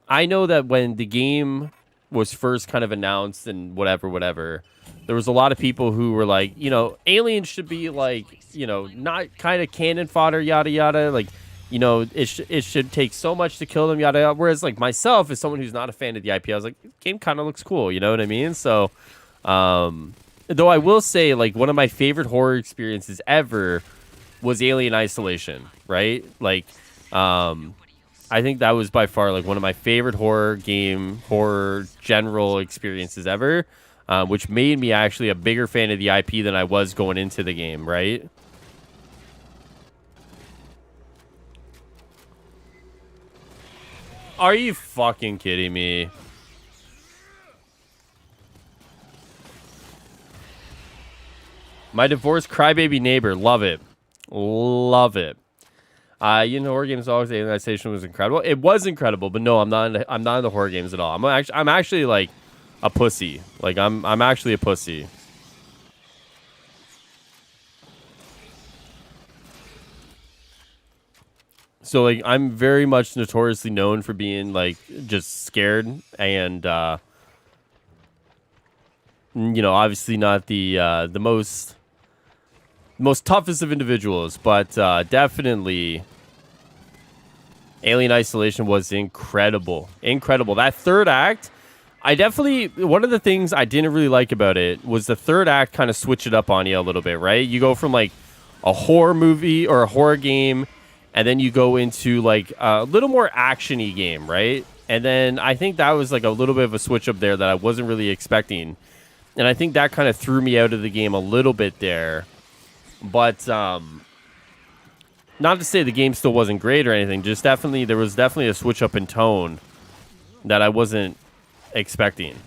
I know that when the game was first kind of announced and whatever, there was a lot of people who were like, you know, aliens should be like, you know, not kind of cannon fodder, yada yada. Like, you know, it should take so much to kill them, yada yada. Whereas like myself, as someone who's not a fan of the IP, I was like, the game kind of looks cool, you know what I mean? So, though I will say, like, one of my favorite horror experiences ever was Alien Isolation, right? Like, I think that was by far like one of my favorite horror general experiences ever, which made me actually a bigger fan of the IP than I was going into the game, right? Are you fucking kidding me? My divorced crybaby neighbor. Love it. Love it. You know, horror games always, Alien Isolation was incredible. It was incredible, but no, I'm not into horror games at all. I'm actually like a pussy. Like I'm actually a pussy. So like I'm very much notoriously known for being like just scared and you know, obviously not the most toughest of individuals, but definitely Alien Isolation was incredible. Incredible. That third act, one of the things I didn't really like about it was the third act kind of switched it up on you a little bit, right? You go from like a horror movie or a horror game, and then you go into like a little more action-y game, right? And then I think that was like a little bit of a switch up there that I wasn't really expecting. And I think that kind of threw me out of the game a little bit there. But not to say the game still wasn't great or anything, just there was definitely a switch up in tone that I wasn't expecting.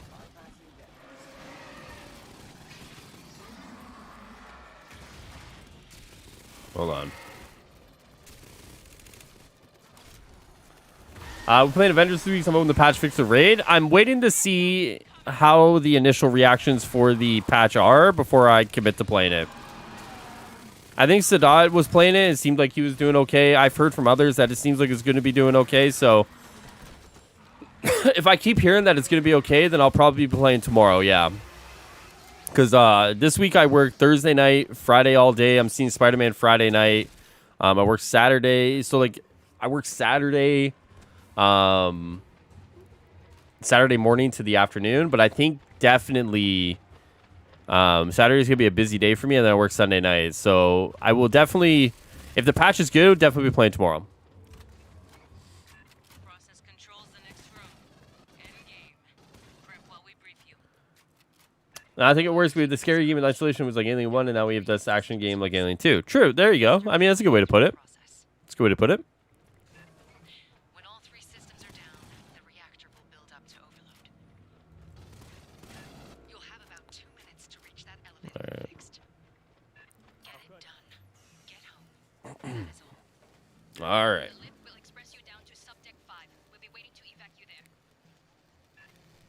Hold on. We're playing Avengers 3 weeks. I'm hoping the patch fixed the raid. I'm waiting to see how the initial reactions for the patch are before I commit to playing it. I think Sadat was playing it. It seemed like he was doing okay. I've heard from others that it seems like it's going to be doing okay. So if I keep hearing that it's going to be okay, then I'll probably be playing tomorrow. Yeah. Because this week I work Thursday night, Friday all day. I'm seeing Spider-Man Friday night. I work Saturday. So like I work Saturday, Saturday morning to the afternoon. But I think definitely Saturday's gonna be a busy day for me, and then I work Sunday night. So I will definitely, if the patch is good, definitely be playing tomorrow. Process controls the next room. End game. Prep while we brief you. And I think it works. We had the scary game in Isolation was like Alien 1, and now we have this action game like Alien 2. True. There you go. I mean, that's a good way to put it. That's a good way to put it. When all three systems are down, the reactor will build up to overload. You'll have about 2 minutes to reach that elevator fixed. Get it done. Get home. That is all. All right. The lift will express you down to subdeck 5. We'll be waiting to evac you there.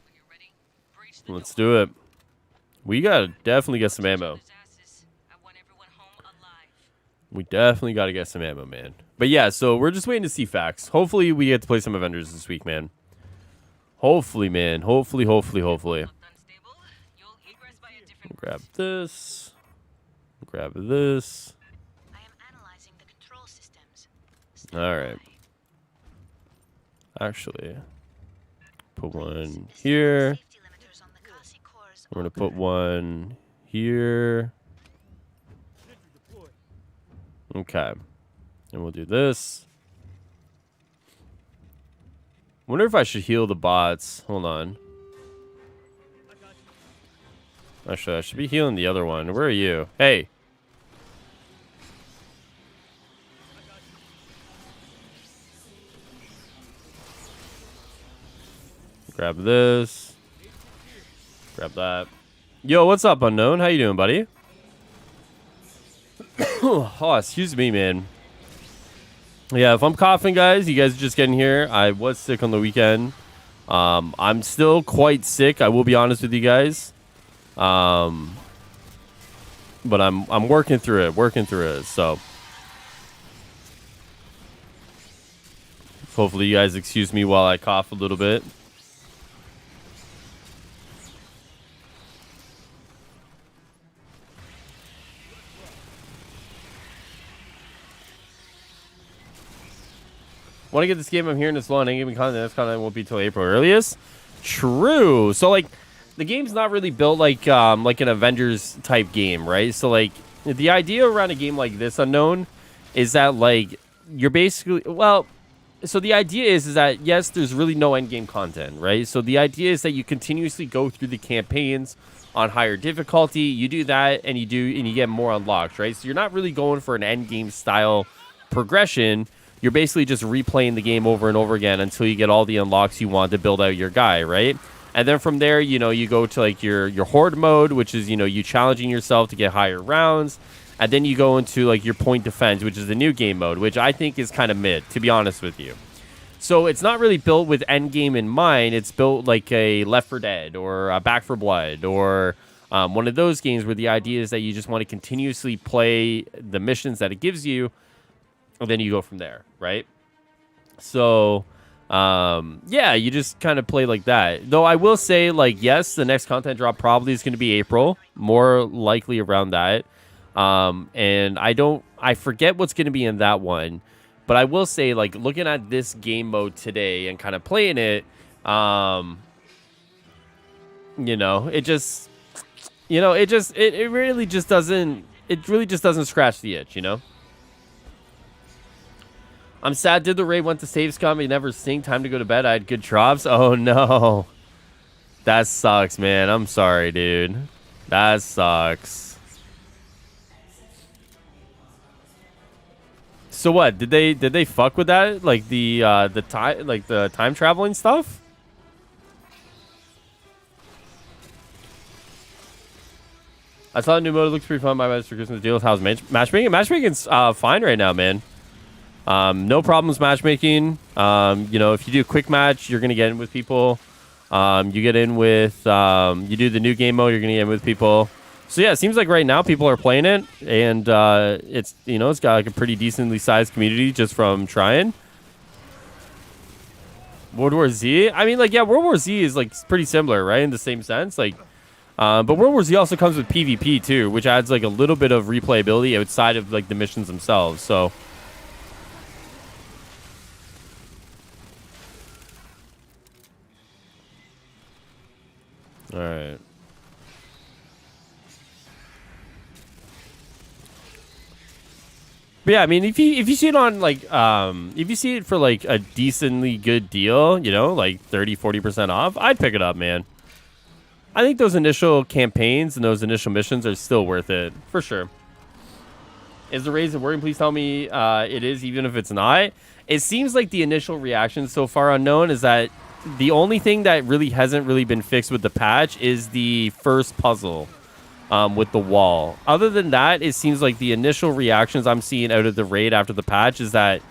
When you're ready, breach the Let's door. do it. We gotta definitely get some ammo. I want everyone home alive. We definitely gotta get some ammo, man. But yeah, so we're just waiting to see facts. Hopefully we get to play some Avengers this week, man. Hopefully, man. Hopefully. Unstable, you'll egress by a different Grab this. Grab this. I am analyzing the control systems. All right. Actually, put one here. We're gonna put one here. Okay. And we'll do this. Wonder if I should heal the bots. Hold on. Actually, I should be healing the other one. Where are you? Hey. Grab this. Grab that. Yo, what's up, Unknown? How you doing, buddy? Oh, excuse me, man. Yeah, if I'm coughing, guys, you guys are just getting here. I was sick on the weekend. I'm still quite sick. I will be honest with you guys. But I'm working through it. So hopefully you guys excuse me while I cough a little bit. Want to get this game? I'm hearing it's long. Ain't giving content. This content won't be till April earliest. True. So like, the game's not really built like an Avengers type game, right? So like, the idea around a game like this, Unknown, is that like you're basically so the idea is that yes, there's really no end game content, right? So the idea is that you continuously go through the campaigns on higher difficulty. You do that, and you get more unlocked, right? So you're not really going for an end game style progression. You're basically just replaying the game over and over again until you get all the unlocks you want to build out your guy, right? And then from there, you go to like your horde mode, which is, you challenging yourself to get higher rounds. And then you go into like your point defense, which is the new game mode, which I think is kind of mid, to be honest with you. So it's not really built with end game in mind. It's built like a Left 4 Dead or a Back 4 Blood or one of those games where the idea is that you just want to continuously play the missions that it gives you. And then you go from there, right? So, yeah, you just kind of play like that. Though I will say, like, yes, the next content drop probably is going to be April. More likely around that. And I forget what's going to be in that one. But I will say, like, looking at this game mode today and kind of playing it, it just, it really just doesn't scratch the itch, I'm sad. Did the raid went to saves come? He never synced. Time to go to bed. I had good drops. Oh, no. That sucks, man. I'm sorry, dude. That sucks. So what? Did they fuck with that? Like the time traveling stuff? I saw the new mode. It looks pretty fun. My best for Christmas deals. How's matchmaking? Matchmaking's fine right now, man. No problems matchmaking. If you do a quick match, you're going to get in with people. You get in with, you do the new game mode, you're going to get in with people. So yeah, it seems like right now people are playing it, and it's got like a pretty decently sized community just from trying. World War Z? I mean, like, yeah, World War Z is like pretty similar, right? In the same sense, like, but World War Z also comes with PvP too, which adds like a little bit of replayability outside of like the missions themselves, so. All right. But yeah, I mean, if you see it on like if you see it for like a decently good deal, like 30-40% off, I'd pick it up, man. I think those initial campaigns and those initial missions are still worth it for sure. Is the raise working? Please tell me it is, even if it's not. It seems like the initial reaction so far Unknown is that the only thing that really hasn't really been fixed with the patch is the first puzzle with the wall. Other than that, it seems like the initial reactions I'm seeing out of the raid after the patch is that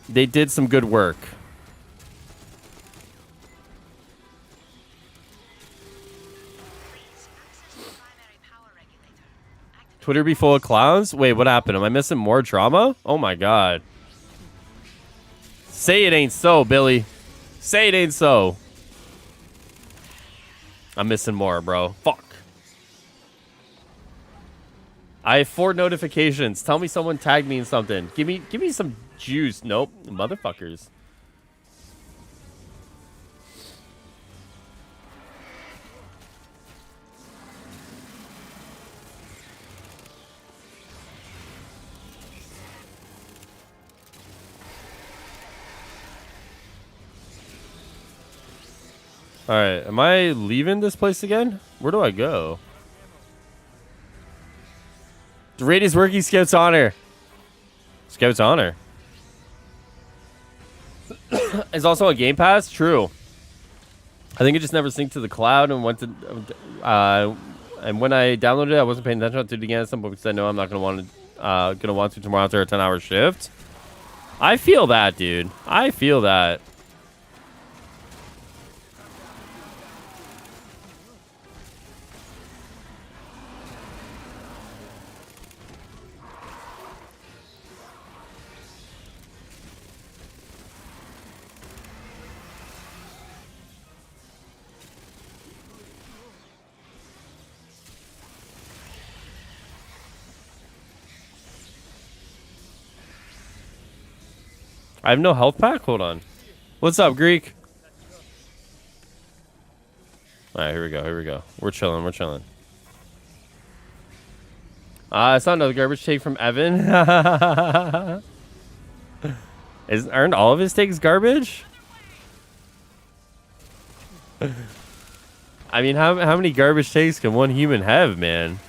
they did some good work. Twitter be full of clowns? Wait, what happened? Am I missing more drama? Oh my god. Say it ain't so, Billy. Say it ain't so. I'm missing more, bro. Fuck. I have 4 notifications. Tell me someone tagged me in something. Give me some juice. Nope. Motherfuckers. Alright, am I leaving this place again? Where do I go? The raid is working, Scout's Honor. Scout's Honor. It's also a Game Pass? True. I think it just never synced to the cloud and went to. And when I downloaded it, I wasn't paying attention to it again. Some because I know I'm not gonna want to tomorrow after a 10-hour shift. I feel that, dude. I feel that. I have no health pack? Hold on. What's up, Greek? Alright, here we go. Here we go. We're chilling. We're chilling. I saw another garbage take from Evan. Aren't all of his takes garbage? I mean, how many garbage takes can one human have, man?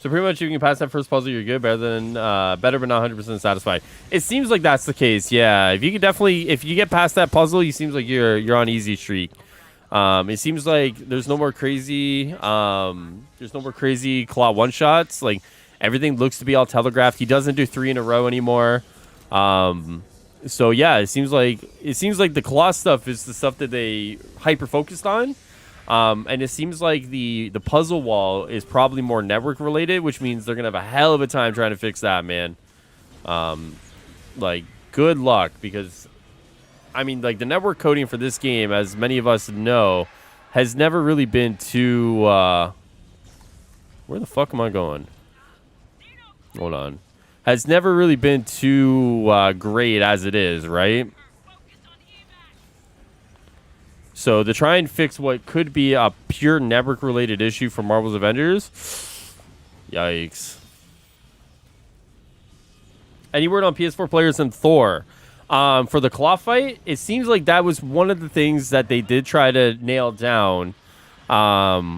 So pretty much, if you can pass that first puzzle, you're good. Better, but not 100% satisfied. It seems like that's the case. Yeah, if you could definitely, if you get past that puzzle, you seems like you're on easy streak. It seems like there's no more crazy claw one shots. Like everything looks to be all telegraphed. He doesn't do 3 in a row anymore. So yeah, it seems like the claw stuff is the stuff that they hyper focused on. And it seems like the puzzle wall is probably more network related, which means they're gonna have a hell of a time trying to fix that, man. Like good luck, because I mean, like the network coding for this game, as many of us know, has never really been too where the fuck am I going? Hold on. Has never really been too great as it is, right? So to try and fix what could be a pure network-related issue for Marvel's Avengers, yikes. Any word on PS4 players and Thor? For the claw fight, it seems like that was one of the things that they did try to nail down. I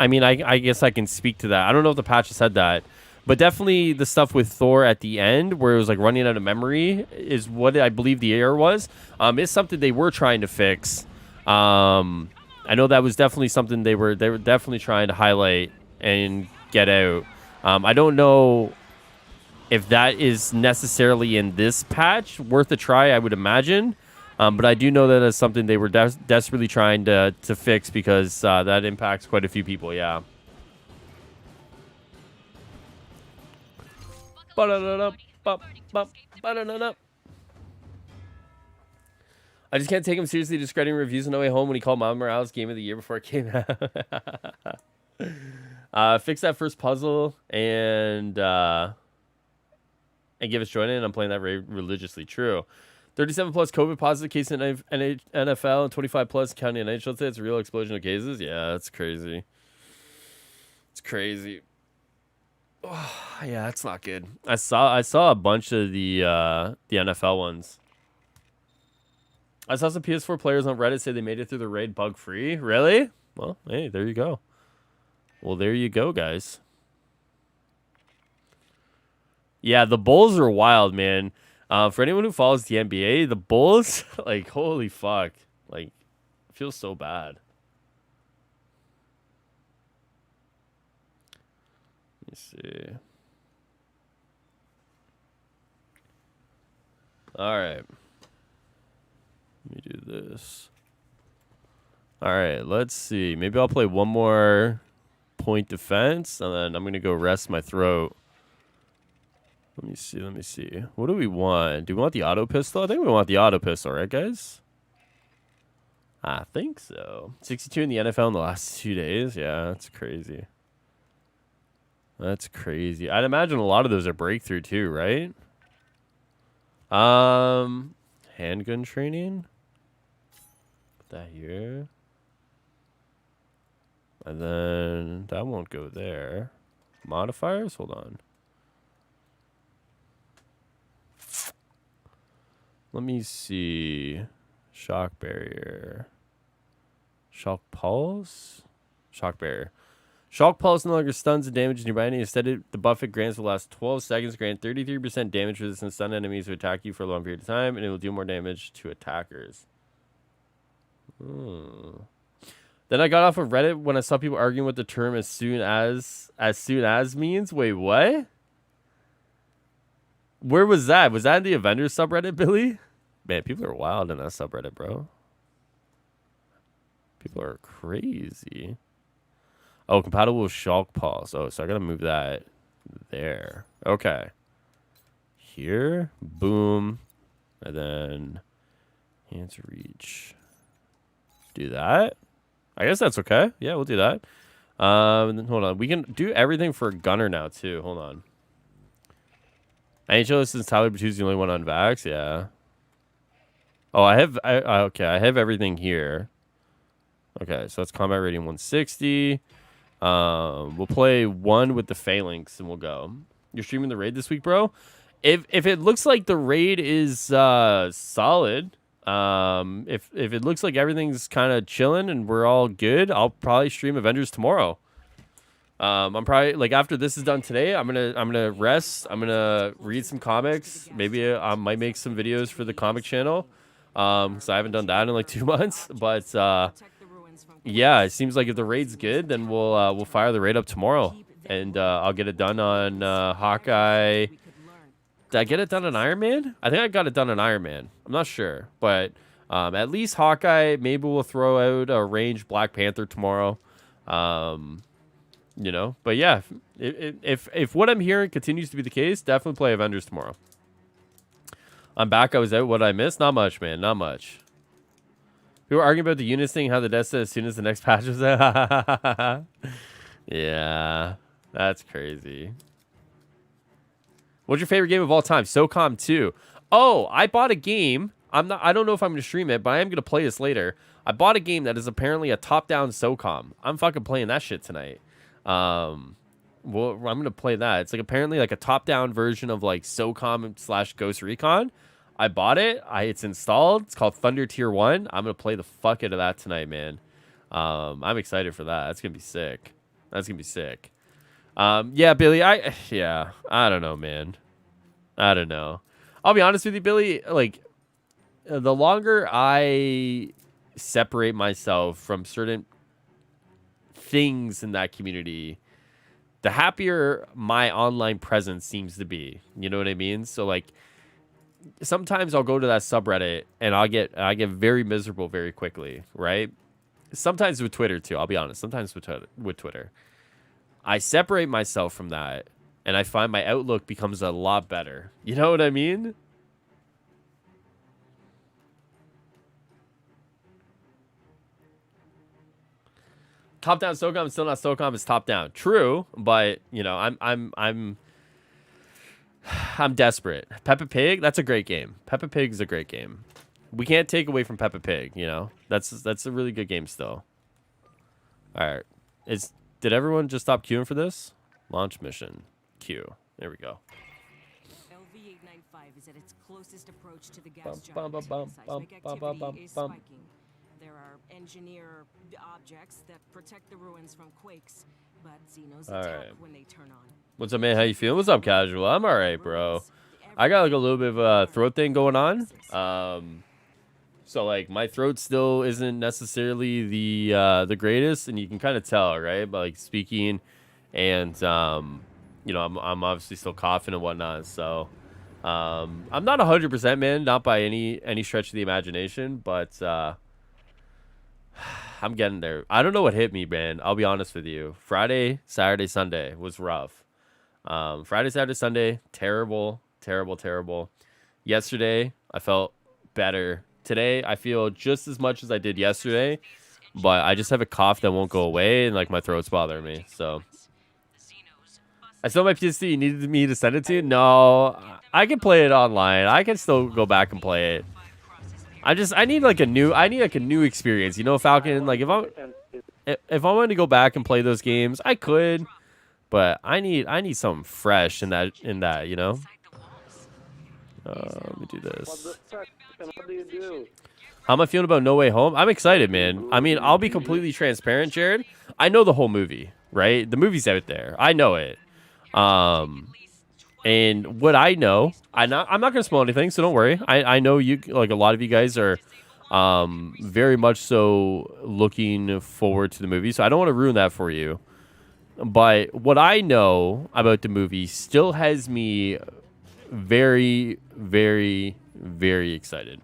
mean, I guess I can speak to that. I don't know if the patch said that. But definitely the stuff with Thor at the end, where it was like running out of memory, is what I believe the error was. It's something they were trying to fix. I know that was definitely something they were definitely trying to highlight and get out. I don't know if that is necessarily in this patch. Worth a try, I would imagine. But I do know that it's something they were desperately trying to fix, because that impacts quite a few people. Yeah. I just can't take him seriously discrediting reviews on No Way Home when he called Miles Morales Game of the Year before it came out. Fix that first puzzle and give us join in. I'm playing that religiously. True. 37 plus COVID positive case in NFL and 25 plus counting NHL. Let's say it's a real explosion of cases. Yeah, that's crazy. It's crazy. Oh, yeah, that's not good. I saw a bunch of the NFL ones. I saw some PS4 players on Reddit say they made it through the raid bug-free. Really? Well, hey, there you go. Well, there you go, guys. Yeah, the Bulls are wild, man. For anyone who follows the NBA, the Bulls, like, holy fuck. Like, it feels so bad. Let me see. All right. Let me do this. All right, let's see. Maybe I'll play one more point defense, and then I'm going to go rest my throat. Let me see. Let me see. What do we want? Do we want the auto pistol? I think we want the auto pistol, right, guys? I think so. 62 in the NFL in the last 2 days. Yeah, that's crazy. That's crazy. I'd imagine a lot of those are breakthrough too, right? Handgun training. Put that here. And then that won't go there. Modifiers? Hold on. Let me see. Shock barrier. Shock pulse? Shock barrier. Shock Pulse no longer stuns and damages nearby enemy. Instead, the buff it grants will last 12 seconds. Grant 33% damage resistance stun enemies who attack you for a long period of time, and it will do more damage to attackers. Then I got off of Reddit when I saw people arguing with the term as soon as means. Wait, what? Where was that? Was that in the Avengers subreddit, Billy? Man, people are wild in that subreddit, bro. People are crazy. Oh, compatible with Shock Pulse. Oh, so I gotta move that there. Okay. Here. Boom. And then hands reach. Do that. I guess that's okay. Yeah, we'll do that. And then, hold on. We can do everything for Gunner now, too. Hold on. NHL since Tyler Bertuzzi's the only one on Vax. Yeah. Oh, I have everything here. Okay, so that's combat rating 160. We'll play one with the phalanx and we'll go. You're streaming the raid this week, bro? If it looks like the raid is solid, if it looks like everything's kind of chilling and we're all good, I'll probably stream Avengers tomorrow. I'm probably like after this is done today, I'm gonna rest. I'm gonna read some comics. Maybe I might make some videos for the comic channel. Because I haven't done that in like 2 months. But yeah, it seems like if the raid's good, then we'll fire the raid up tomorrow, and I'll get it done on Hawkeye. Did I get it done on Iron Man? I think I got it done on Iron Man. I'm not sure, but at least Hawkeye. Maybe we'll throw out a ranged Black Panther tomorrow. You know, but yeah, if what I'm hearing continues to be the case, definitely play Avengers tomorrow. I'm back. I was out. What I missed? Not much, man. Not much. We were arguing about the units thing, how the death as soon as the next patch was out. Yeah, that's crazy. What's your favorite game of all time? SOCOM 2. Oh, I bought a game. I don't know if I'm going to stream it, but I am going to play this later. I bought a game that is apparently a top-down SOCOM. I'm fucking playing that shit tonight. Well, I'm going to play that. It's like apparently like a top-down version of like SOCOM / Ghost Recon. I bought it. It's installed. It's called Thunder Tier 1. I'm going to play the fuck out of that tonight, man. I'm excited for that. That's going to be sick. That's going to be sick. Yeah, Billy, I don't know, man. I don't know. I'll be honest with you, Billy. Like, the longer I separate myself from certain things in that community, the happier my online presence seems to be. You know what I mean? So, like, sometimes I'll go to that subreddit and I get very miserable very quickly, right? Sometimes with Twitter, too. I'll be honest. Sometimes with Twitter. I separate myself from that, and I find my outlook becomes a lot better. You know what I mean? Top down SOCOM is still not SOCOM. It's top down. True, but you know, I'm desperate. Peppa Pig, that's a great game. Peppa Pig is a great game. We can't take away from Peppa Pig. You know, that's a really good game still. All right, did everyone just stop queuing for this? Launch mission. Queue. There we go. LV-895 is at its closest approach to the gas giant. Seismic activity is spiking. There are engineer objects that protect the ruins from quakes, but Xenos attack when they turn on. What's up, man? How you feeling? What's up, Casual? I'm all right, bro. I got like a little bit of a throat thing going on. So like my throat still isn't necessarily the greatest, and you can kind of tell, right? But like speaking, and you know, I'm obviously still coughing and whatnot. So I'm not 100%, man, not by any stretch of the imagination, but I'm getting there. I don't know what hit me, man. I'll be honest with you. Friday, Saturday, Sunday was rough. Friday, Saturday, Sunday, terrible. Yesterday, I felt better. Today, I feel just as much as I did yesterday, but I just have a cough that won't go away, and like my throat's bothering me. So I still have my PS3. You needed me to send it to you? No, I can play it online. I can still go back and play it. I need like a new experience. You know, Falcon. Like if I wanted to go back and play those games, I could, but I need something fresh in that. You know. Let me do this. What do you do? How am I feeling about No Way Home? I'm excited, man. I mean, I'll be completely transparent, Jared. I know the whole movie. right? The movie's out there. I know it. And what I know, I'm not gonna spoil anything, so don't worry. I know you, like, a lot of you guys are very much so looking forward to the movie, so I don't want to ruin that for you. But what I know about the movie still has me very, very, very excited.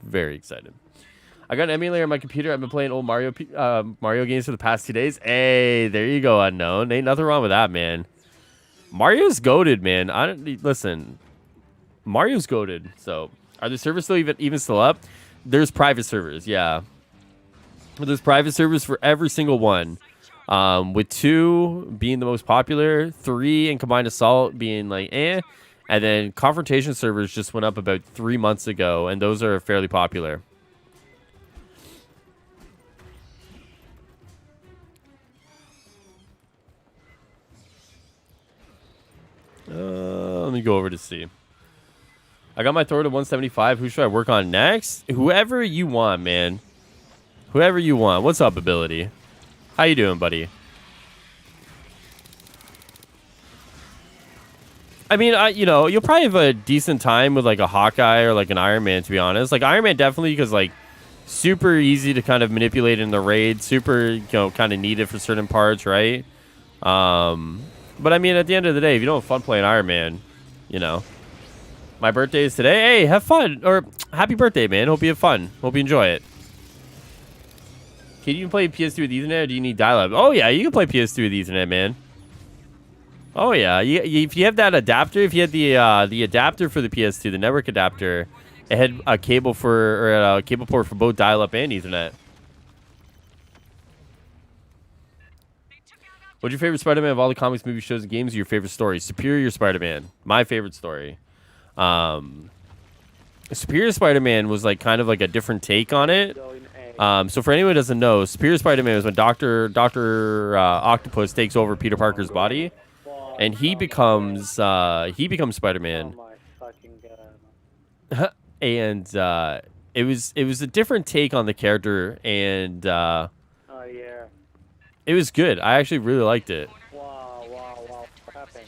Very excited. I got an emulator on my computer. I've been playing old Mario games for the past 2 days. Hey, there you go, Unknown. Ain't nothing wrong with that, man. Mario's goated, man. Listen. Mario's goated. So, are the servers still even still up? There's private servers, yeah. There's private servers for every single one. With 2 being the most popular, 3 and Combined Assault being like and then Confrontation servers just went up about 3 months ago, and those are fairly popular. Let me go over to see. I got my Thor to 175. Who should I work on next? Whoever you want, man. Whoever you want. What's up, Ability? How you doing, buddy? I mean, you'll probably have a decent time with like a Hawkeye or like an Iron Man, to be honest. Like Iron Man definitely, because like super easy to kind of manipulate in the raid, super, kind of needed for certain parts, right? But I mean, at the end of the day, if you don't have fun playing Iron Man, my birthday is today. Hey, have fun, or happy birthday, man. Hope you have fun. Hope you enjoy it. Can you even play PS2 with Ethernet, or do you need dial-up? Oh yeah, you can play PS2 with Ethernet, man. Oh yeah, if you have that adapter, if you had the adapter for the PS2, the network adapter, it had a cable a cable port for both dial-up and Ethernet. What's your favorite Spider-Man of all the comics, movies, shows, and games? Or your favorite story? Superior Spider-Man, my favorite story. Superior Spider-Man was like kind of like a different take on it. So for anyone who doesn't know, Superior Spider-Man was when Doctor Octopus takes over Peter Parker's body, and he becomes Spider-Man. Oh my fucking god. And it was a different take on the character, and Oh yeah. it was good. I actually really liked it. Wow. What happened?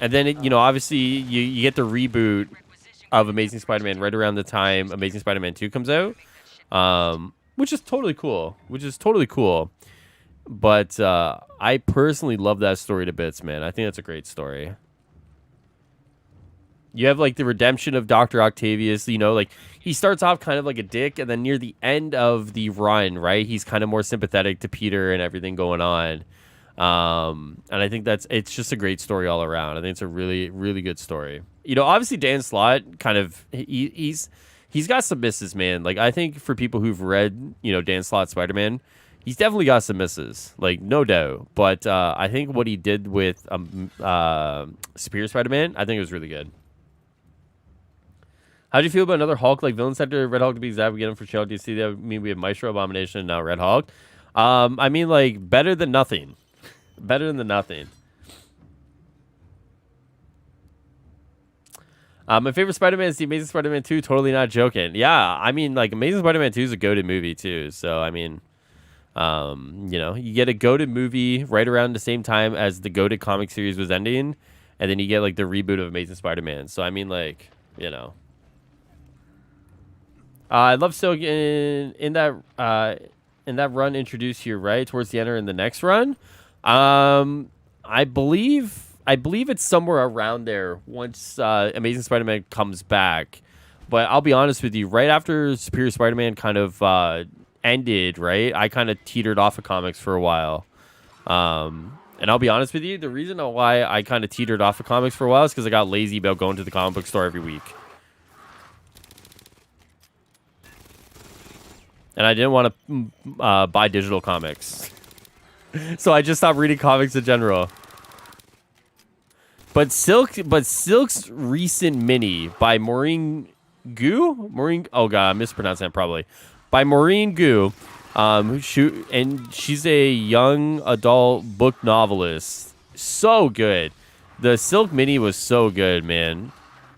And then obviously you get the reboot of Amazing Spider-Man right around the time Amazing Spider-Man 2 comes out, which is totally cool. But I personally love that story to bits, man. I think that's a great story. You have like the redemption of Dr. Octavius, like he starts off kind of like a dick, and then near the end of the run, right, he's kind of more sympathetic to Peter and everything going on. And I think it's just a great story all around. I think it's a really, really good story. Obviously Dan Slott kind of, he's got some misses, man. Like I think for people who've read, Dan Slott Spider-Man, he's definitely got some misses, like no doubt. But I think what he did with Superior Spider-Man, I think it was really good. How do you feel about another Hulk like villain sector? Red Hulk to be exact. We get him for show. Do you see that? I mean, we have Maestro, Abomination, and now Red Hulk. I mean, like better than nothing. Better than nothing. My favorite Spider-Man is the Amazing Spider-Man 2. Totally not joking. Yeah, I mean, like Amazing Spider-Man 2 is a goated movie too. So I mean, you get a goated movie right around the same time as the goated comic series was ending, and then you get like the reboot of Amazing Spider-Man. So I mean, like, I love Silk in that run introduced here, right towards the end or in the next run. I believe it's somewhere around there once Amazing Spider-Man comes back. But I'll be honest with you, right after Superior Spider-Man kind of ended, right, I kind of teetered off of comics for a while. And I'll be honest with you, the reason why I kind of teetered off of comics for a while is because I got lazy about going to the comic book store every week. And I didn't want to buy digital comics. So I just stopped reading comics in general. But Silk's recent mini by Maureen Gu? Oh god, I'm mispronouncing that probably. By Maureen Gu. And she's a young adult book novelist. So good. The Silk mini was so good, man.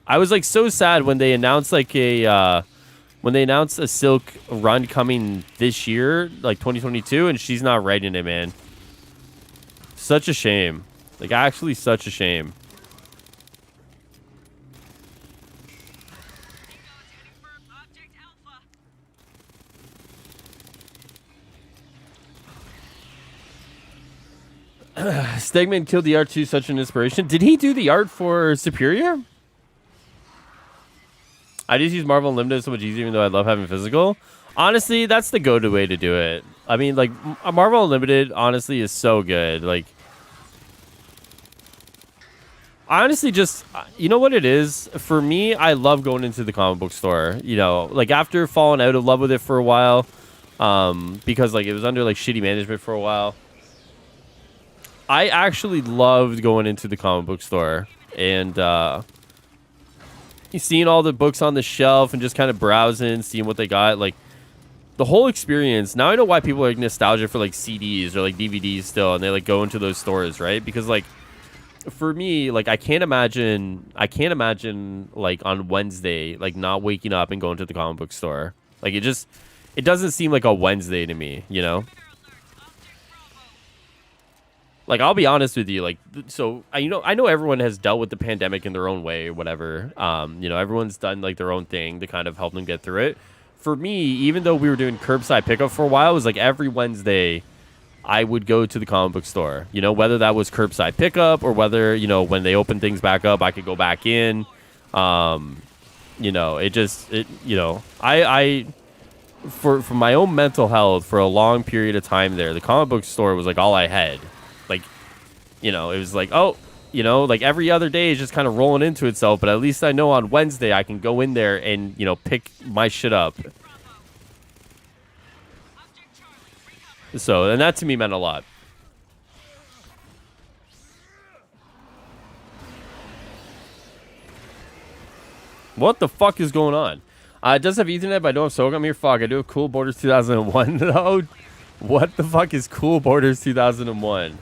I was like so sad when they announced like a Silk run coming this year, like 2022, and she's not writing it, man. Such a shame. Like, actually such a shame. Stegman killed the art too, such an inspiration. Did he do the art for Superior? I just use Marvel Unlimited so much easier, even though I love having physical. Honestly, that's the go-to way to do it. I mean, like, Marvel Unlimited, honestly, is so good. Like, I honestly just, you know what it is? For me, I love going into the comic book store. You know, like, after falling out of love with it for a while, because, like, it was under, like, shitty management for a while, I actually loved going into the comic book store. And, seeing all the books on the shelf and just kind of browsing, seeing what they got, like, the whole experience. Now I know why people are like nostalgic for like CDs or like DVDs still, and they like go into those stores, right? Because like for me, like I can't imagine like on Wednesday like not waking up and going to the comic book store. Like it doesn't seem like a Wednesday to me, you know? Like, I'll be honest with you, like, so I know everyone has dealt with the pandemic in their own way or whatever. You know, everyone's done like their own thing to kind of help them get through it. For me, even though we were doing curbside pickup for a while, it was like every Wednesday I would go to the comic book store, you know, whether that was curbside pickup or whether, you know, when they open things back up, I could go back in. You know, you know, I for my own mental health for a long period of time there, the comic book store was like all I had. Like, you know, it was like, oh, you know, like every other day is just kind of rolling into itself. But at least I know on Wednesday I can go in there and, you know, pick my shit up. So, and that to me meant a lot. What the fuck is going on? It does have Ethernet, but I don't have SOCOM here. Fuck, I do have Cool Borders 2001 though. What the fuck is Cool Borders 2001?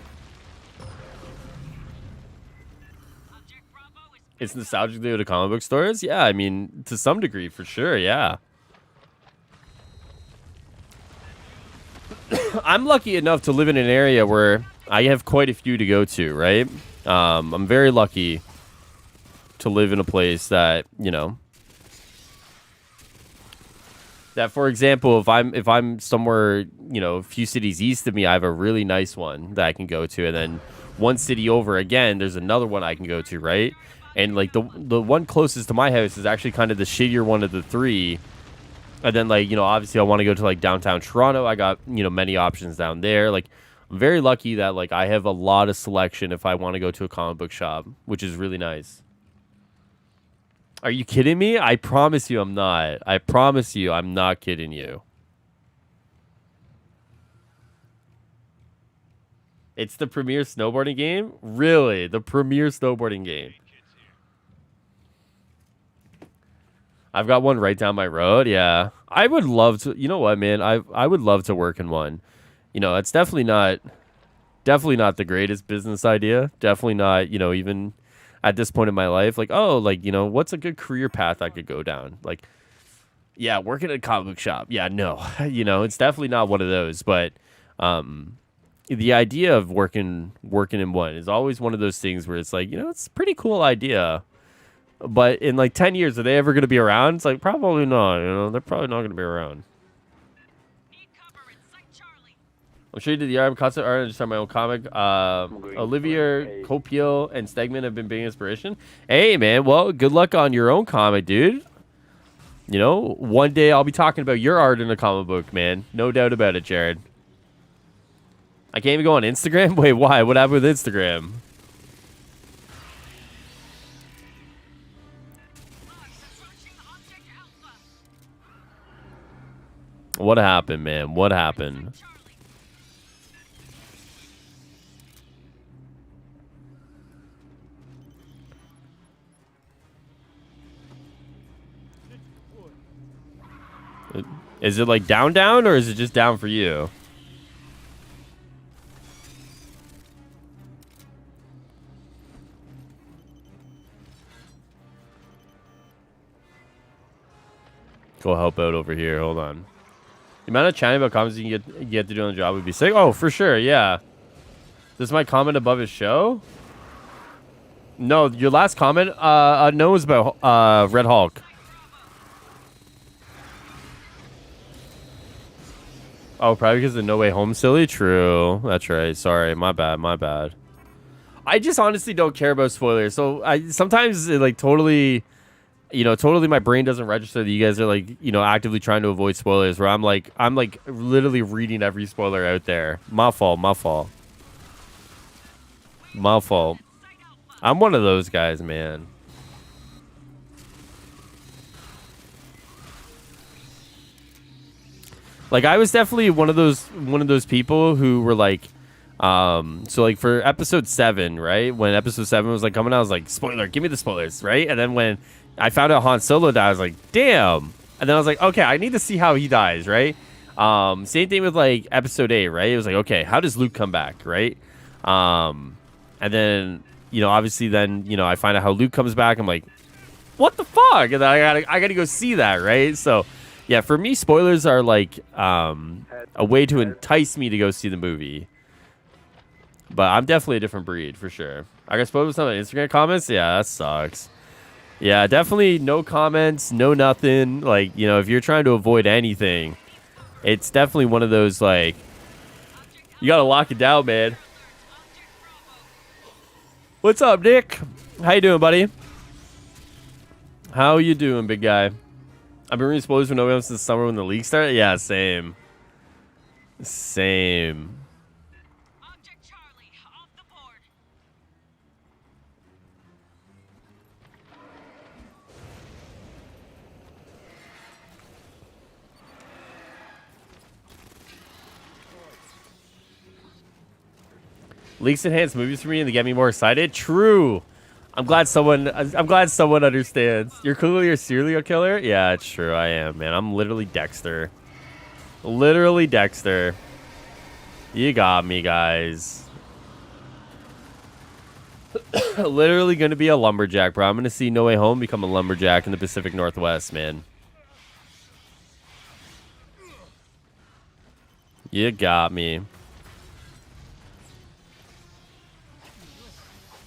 It's nostalgic to go to comic book stores? Yeah, I mean, to some degree, for sure, yeah. I'm lucky enough to live in an area where I have quite a few to go to, right? I'm very lucky to live in a place that, you know, that, for example, if I'm somewhere, you know, a few cities east of me, I have a really nice one that I can go to. And then one city over again, there's another one I can go to, right? And, like, the one closest to my house is actually kind of the shittier one of the three. And then, like, you know, obviously I want to go to, like, downtown Toronto. I got, you know, many options down there. Like, I'm very lucky that, like, I have a lot of selection if I want to go to a comic book shop, which is really nice. Are you kidding me? I promise you I'm not. I promise you I'm not kidding you. It's the premier snowboarding game? Really? The premier snowboarding game? I've got one right down my road. Yeah. I would love to. You know what, man? I would love to work in one. You know, it's definitely not the greatest business idea. Definitely not, you know, even at this point in my life. Like, oh, like, you know, what's a good career path I could go down? Like, yeah, working at a comic book shop. Yeah, no. You know, it's definitely not one of those. But the idea of working in one is always one of those things where it's like, you know, it's a pretty cool idea. But in like 10 years, are they ever going to be around? It's like, probably not. You know, they're probably not going to be around. I'm sure you did the art, concept art, and just start my own comic. Olivier Copiel and Stegman have been big inspiration. Hey, man. Well, good luck on your own comic, dude. You know, one day I'll be talking about your art in a comic book, man. No doubt about it, Jared. I can't even go on Instagram? Wait, why? What happened with Instagram? What happened, man? What happened? Is it like down, or is it just down for you? Go help out over here. Hold on. The amount of chatting about comments you can get to do on the job would be sick. Oh, for sure. Yeah. This is my comment above his show? No, your last comment, no, was about Red Hulk. Oh, probably because of No Way Home, silly? True. That's right. Sorry. My bad. My bad. I just honestly don't care about spoilers. So I sometimes it, like totally, totally my brain doesn't register that you guys are like, actively trying to avoid spoilers where I'm like literally reading every spoiler out there. My fault. My fault. My fault. I'm one of those guys, man. Like I was definitely one of those people who were like, so like for episode 7, right? When episode 7 was like coming out, I was like, spoiler, give me the spoilers, right? And then when I found out Han Solo died, I was like, damn. And then I was like, okay, I need to see how he dies, right? Same thing with like episode 8, right? It was like, okay, how does Luke come back, right? And then, obviously then, I find out how Luke comes back. I'm like, what the fuck? And then I gotta go see that, right? So yeah, for me, spoilers are like a way to entice me to go see the movie. But I'm definitely a different breed, for sure. I got spoiled with some of the Instagram comments? Yeah, that sucks. Yeah, definitely no comments, no nothing. Like, if you're trying to avoid anything, it's definitely one of those, like, you gotta lock it down, man. What's up, Nick? How you doing, buddy? How you doing, big guy? I've been reading spoilers for No Way Home since the summer when the league started. Yeah, same. Same. Object Charlie, off the board. Leaks enhance movies for me and they get me more excited. True. I'm glad someone understands. You're clearly a serial killer? Yeah, it's true. I am, man. I'm literally Dexter. Literally Dexter. You got me, guys. Literally gonna be a lumberjack, bro. I'm gonna see No Way Home become a lumberjack in the Pacific Northwest, man. You got me.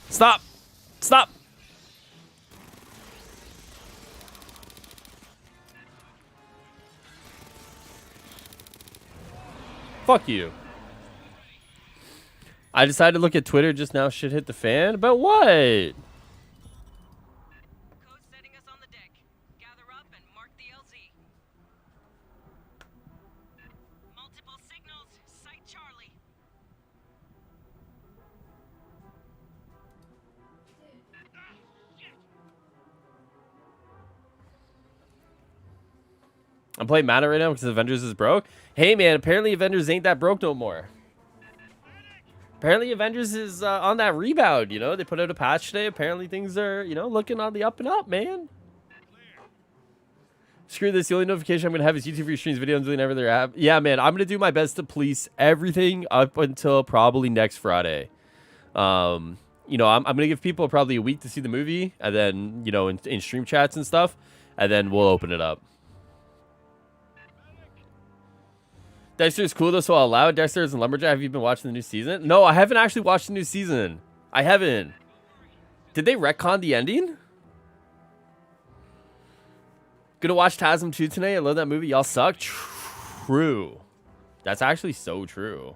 Stop! Stop! Fuck you. I decided to look at Twitter just now. Shit hit the fan. About what? Code setting us on the deck. Gather up and mark the LZ. Multiple signals. Sight Charlie. I'm playing Mana right now because Avengers is broke. Hey, man, apparently Avengers ain't that broke no more. Apparently Avengers is on that rebound, They put out a patch today. Apparently things are, looking on the up and up, man. Screw this. The only notification I'm going to have is YouTube for your streams, videos, and everything app. Yeah, man, I'm going to do my best to police everything up until probably next Friday. I'm going to give people probably a week to see the movie, and then, in stream chats and stuff, and then we'll open it up. Dexter is cool though, so I'll allow it. Dexter is in Lumberjack. Have you been watching the new season? No, I haven't actually watched the new season. I haven't. Did they retcon the ending? Gonna watch TASM 2 tonight. I love that movie. Y'all suck. True. That's actually so true.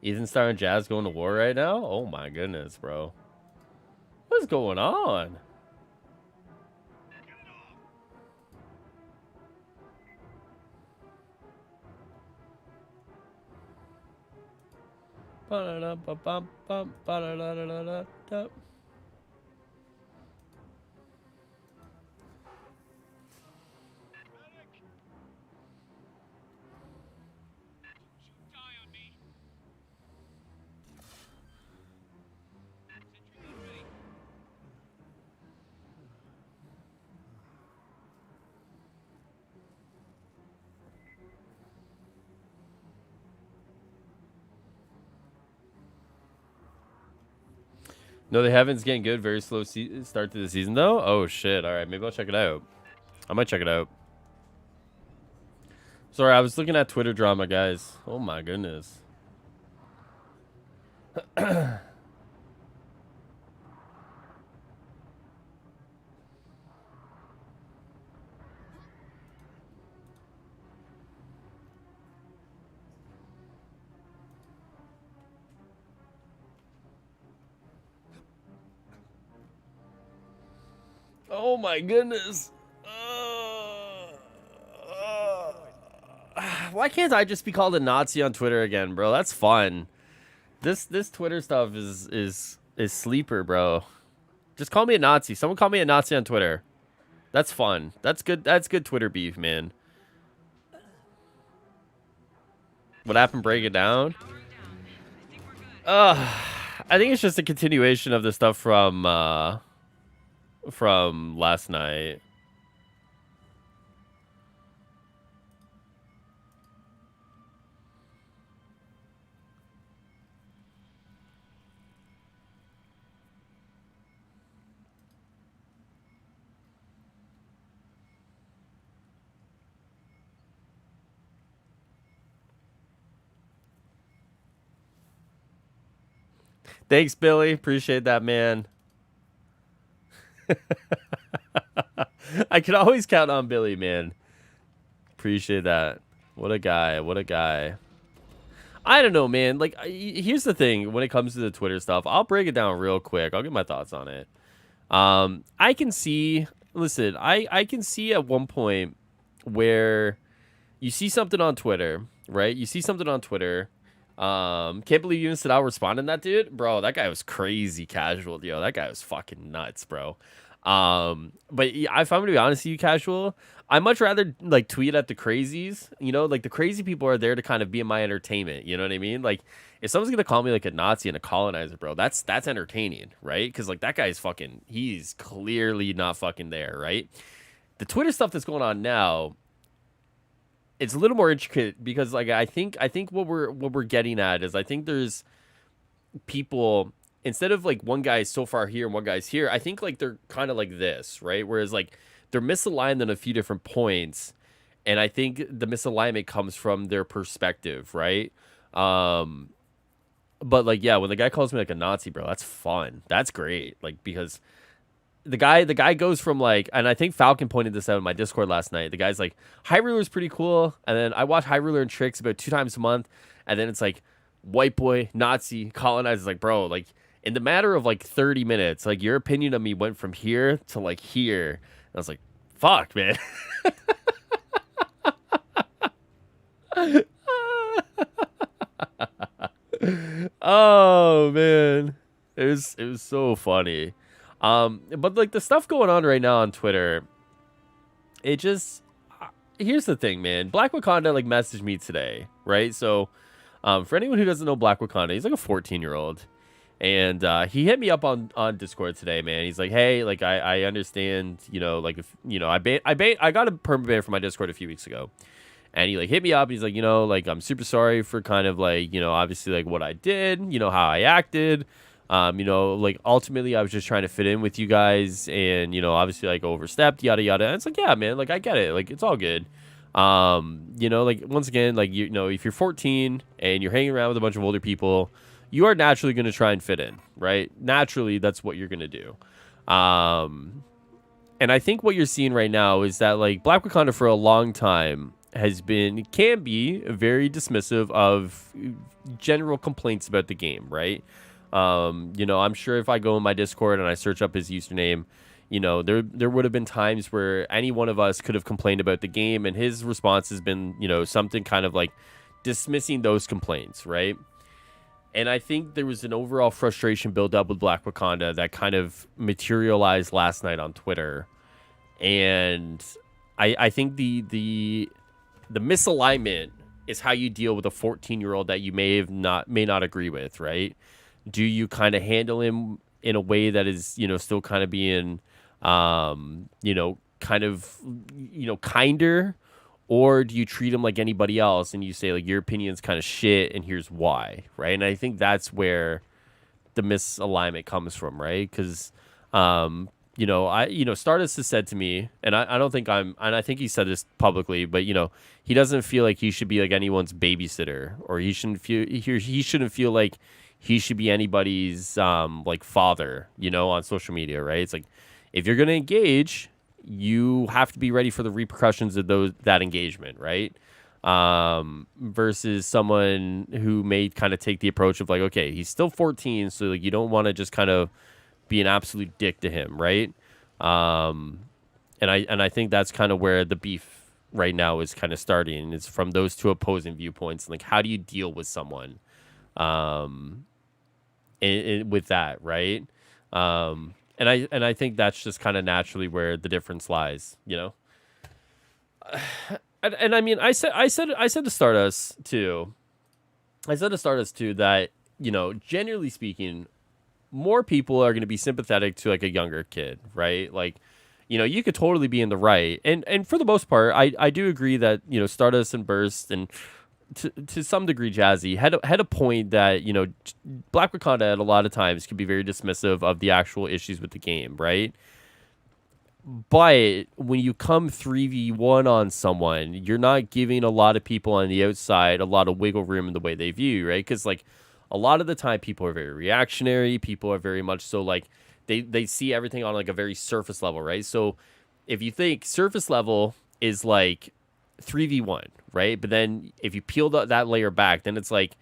Ethan Star and Jazz going to war right now? Oh my goodness, bro. What's going on? No, they haven't. It's getting good. Very slow start to the season, though. Oh, shit. All right, maybe I'll check it out. I might check it out. Sorry, I was looking at Twitter drama, guys. Oh, my goodness. Oh, my goodness. Why can't I just be called a Nazi on Twitter again, bro? That's fun. This Twitter stuff is sleeper, bro. Just call me a Nazi. Someone call me a Nazi on Twitter. That's fun. That's good. That's good Twitter beef, man. What happened? Break it down. I think it's just a continuation of the stuff from last night. Thanks, Billy. Appreciate that, man. I can always count on Billy, man. Appreciate that. What a guy. What a guy. I don't know, man. Like, here's the thing when it comes to the Twitter stuff. I'll break it down real quick. I'll get my thoughts on it. I can see, listen, I can see at one point where you see something on Twitter, right? You see something on Twitter. Can't believe you even said I'll respond to that, dude. Bro, that guy was crazy casual, yo. That guy was fucking nuts, bro. But if I'm gonna be honest with you, casual, I much rather like tweet at the crazies. You know, like the crazy people are there to kind of be in my entertainment. You know what I mean? Like if someone's gonna call me like a Nazi and a colonizer, bro, that's entertaining, right? Because like that guy's fucking, he's clearly not fucking there, right? The Twitter stuff that's going on now, it's a little more intricate because like I think what we're getting at is I think there's people, instead of like one guy is so far here and one guy's here, I think like they're kind of like this, right? Whereas like they're misaligned on a few different points, and I think the misalignment comes from their perspective, right? But like yeah, when the guy calls me like a Nazi, bro, that's fun. That's great. Like because the guy goes from like, and I think Falcon pointed this out in my Discord last night. The guy's like, Highruler's pretty cool, and then I watch Highruler and Tricks about 2 times a month, and then it's like white boy, Nazi, colonizers. Like, bro, like in the matter of like 30 minutes, like your opinion of me went from here to like here. And I was like, fuck, man. Oh man, it was so funny. But like the stuff going on right now on Twitter, it just, here's the thing, man. Black Wakanda like messaged me today, right? So, for anyone who doesn't know Black Wakanda, he's like a 14-year-old, and he hit me up on Discord today, man. He's like, hey, like I understand, you know, like if you know, I got a perma ban from my Discord a few weeks ago. And he like hit me up. He's like, you know, like I'm super sorry for kind of like, you know, obviously like what I did, you know, how I acted. You know, like ultimately I was just trying to fit in with you guys, and you know, obviously like overstepped, yada yada. And it's like, yeah, man, like I get it, like it's all good. You know, like once again, like you know, if you're 14 and you're hanging around with a bunch of older people, you are naturally going to try and fit in, right? Naturally, that's what you're going to do. And I think what you're seeing right now is that like Black Wakanda for a long time can be very dismissive of general complaints about the game, right? You know, I'm sure if I go in my Discord and I search up his username, you know, there would have been times where any one of us could have complained about the game, and his response has been, you know, something kind of like dismissing those complaints, right? And I think there was an overall frustration built up with Black Wakanda that kind of materialized last night on Twitter. And I think the misalignment is how you deal with a 14-year-old that you may not agree with, right? Do you kind of handle him in a way that is, you know, still kind of being, you know, kind of, you know, kinder, or do you treat him like anybody else and you say like your opinion's kind of shit and here's why, right? And I think that's where the misalignment comes from, right? Because Stardust has said to me, and I don't think and I think he said this publicly, but he doesn't feel like he should be like anyone's babysitter, or he shouldn't feel like he should be anybody's like father, on social media, right? It's like, if you're gonna engage, you have to be ready for the repercussions of that engagement, right? Versus someone who may kind of take the approach of like, okay, he's still 14, so like you don't want to just kind of be an absolute dick to him, right? And I think that's kind of where the beef right now is kind of starting. It's from those two opposing viewpoints. Like, how do you deal with someone, with that, right? And I think that's just kind of naturally where the difference lies, And I mean, I said to Stardust too. I said to Stardust too that generally speaking, more people are going to be sympathetic to like a younger kid, right? Like, you could totally be in the right, and for the most part, I do agree that Stardust and Burst and to some degree Jazzy had a point that Black Wakanda at a lot of times can be very dismissive of the actual issues with the game, right? But when you come 3v1 on someone, you're not giving a lot of people on the outside a lot of wiggle room in the way they view, right? Because like a lot of the time people are very reactionary. People are very much so like they see everything on like a very surface level, right? So if you think surface level is like 3v1, right? But then if you peel that layer back, then it's like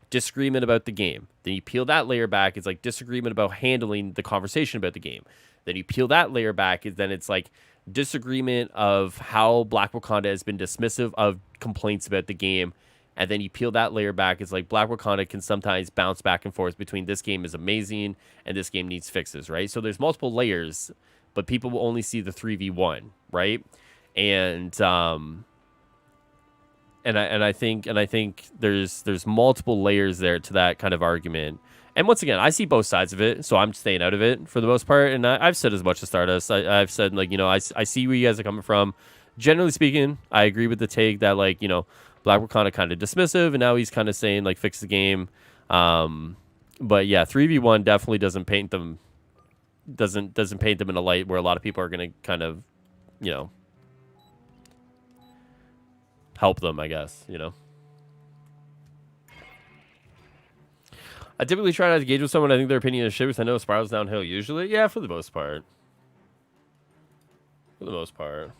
disagreement about the game. Then you peel that layer back, it's like disagreement about handling the conversation about the game. Then you peel that layer back, then it's like disagreement of how Black Wakanda has been dismissive of complaints about the game. And then you peel that layer back, it's like Black Wakanda can sometimes bounce back and forth between this game is amazing and this game needs fixes, right? So there's multiple layers, but people will only see the 3v1, right? And I think there's multiple layers there to that kind of argument. And once again, I see both sides of it, so I'm staying out of it for the most part. And I've said as much as Stardust. I've said, like, I see where you guys are coming from. Generally speaking, I agree with the take that, like, Black Wakanda kind of dismissive, and now he's kind of saying, like, fix the game. But yeah, 3v1 definitely doesn't paint them in a light where a lot of people are going to kind of, help them, I guess, I typically try not to engage with someone I think their opinion is shit because I know it spirals downhill usually. Yeah, for the most part. For the most part.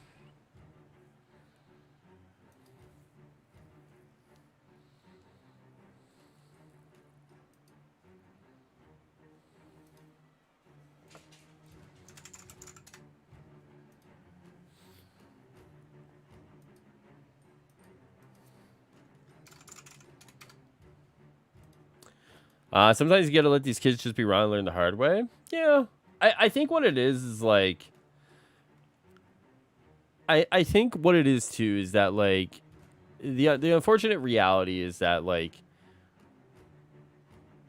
Sometimes you gotta let these kids just be wrong and learn the hard way. Yeah. I think what it is like... I think what it is, too, is that, like... The unfortunate reality is that, like...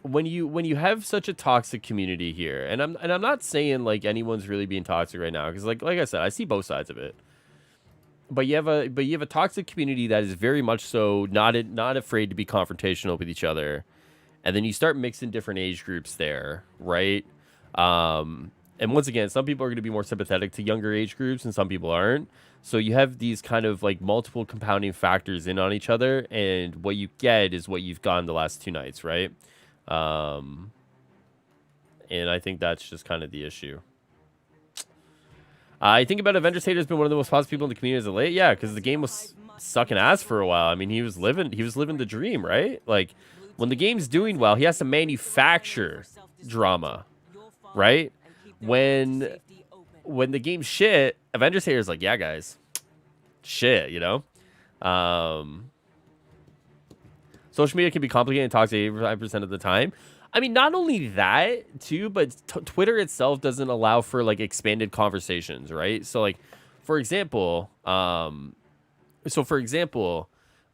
When you have such a toxic community here, and I'm not saying, like, anyone's really being toxic right now, because, like I said, I see both sides of it. But you have a toxic community that is very much so not afraid to be confrontational with each other. And then you start mixing different age groups there, right? And once again, some people are going to be more sympathetic to younger age groups and some people aren't. So you have these kind of like multiple compounding factors in on each other. And what you get is what you've gotten the last 2 nights, right? And I think that's just kind of the issue. I think about Avengers Hater has been one of the most positive people in the community as of late. Yeah, because the game was sucking ass for a while. I mean, he was living the dream, right? Like, when the game's doing well, he has to manufacture drama, right? When the game's shit, Avengers Hater's like, yeah, guys, shit, Social media can be complicated and toxic 85% of the time. I mean, not only that, too, but Twitter itself doesn't allow for, like, expanded conversations, right? So, like, for example,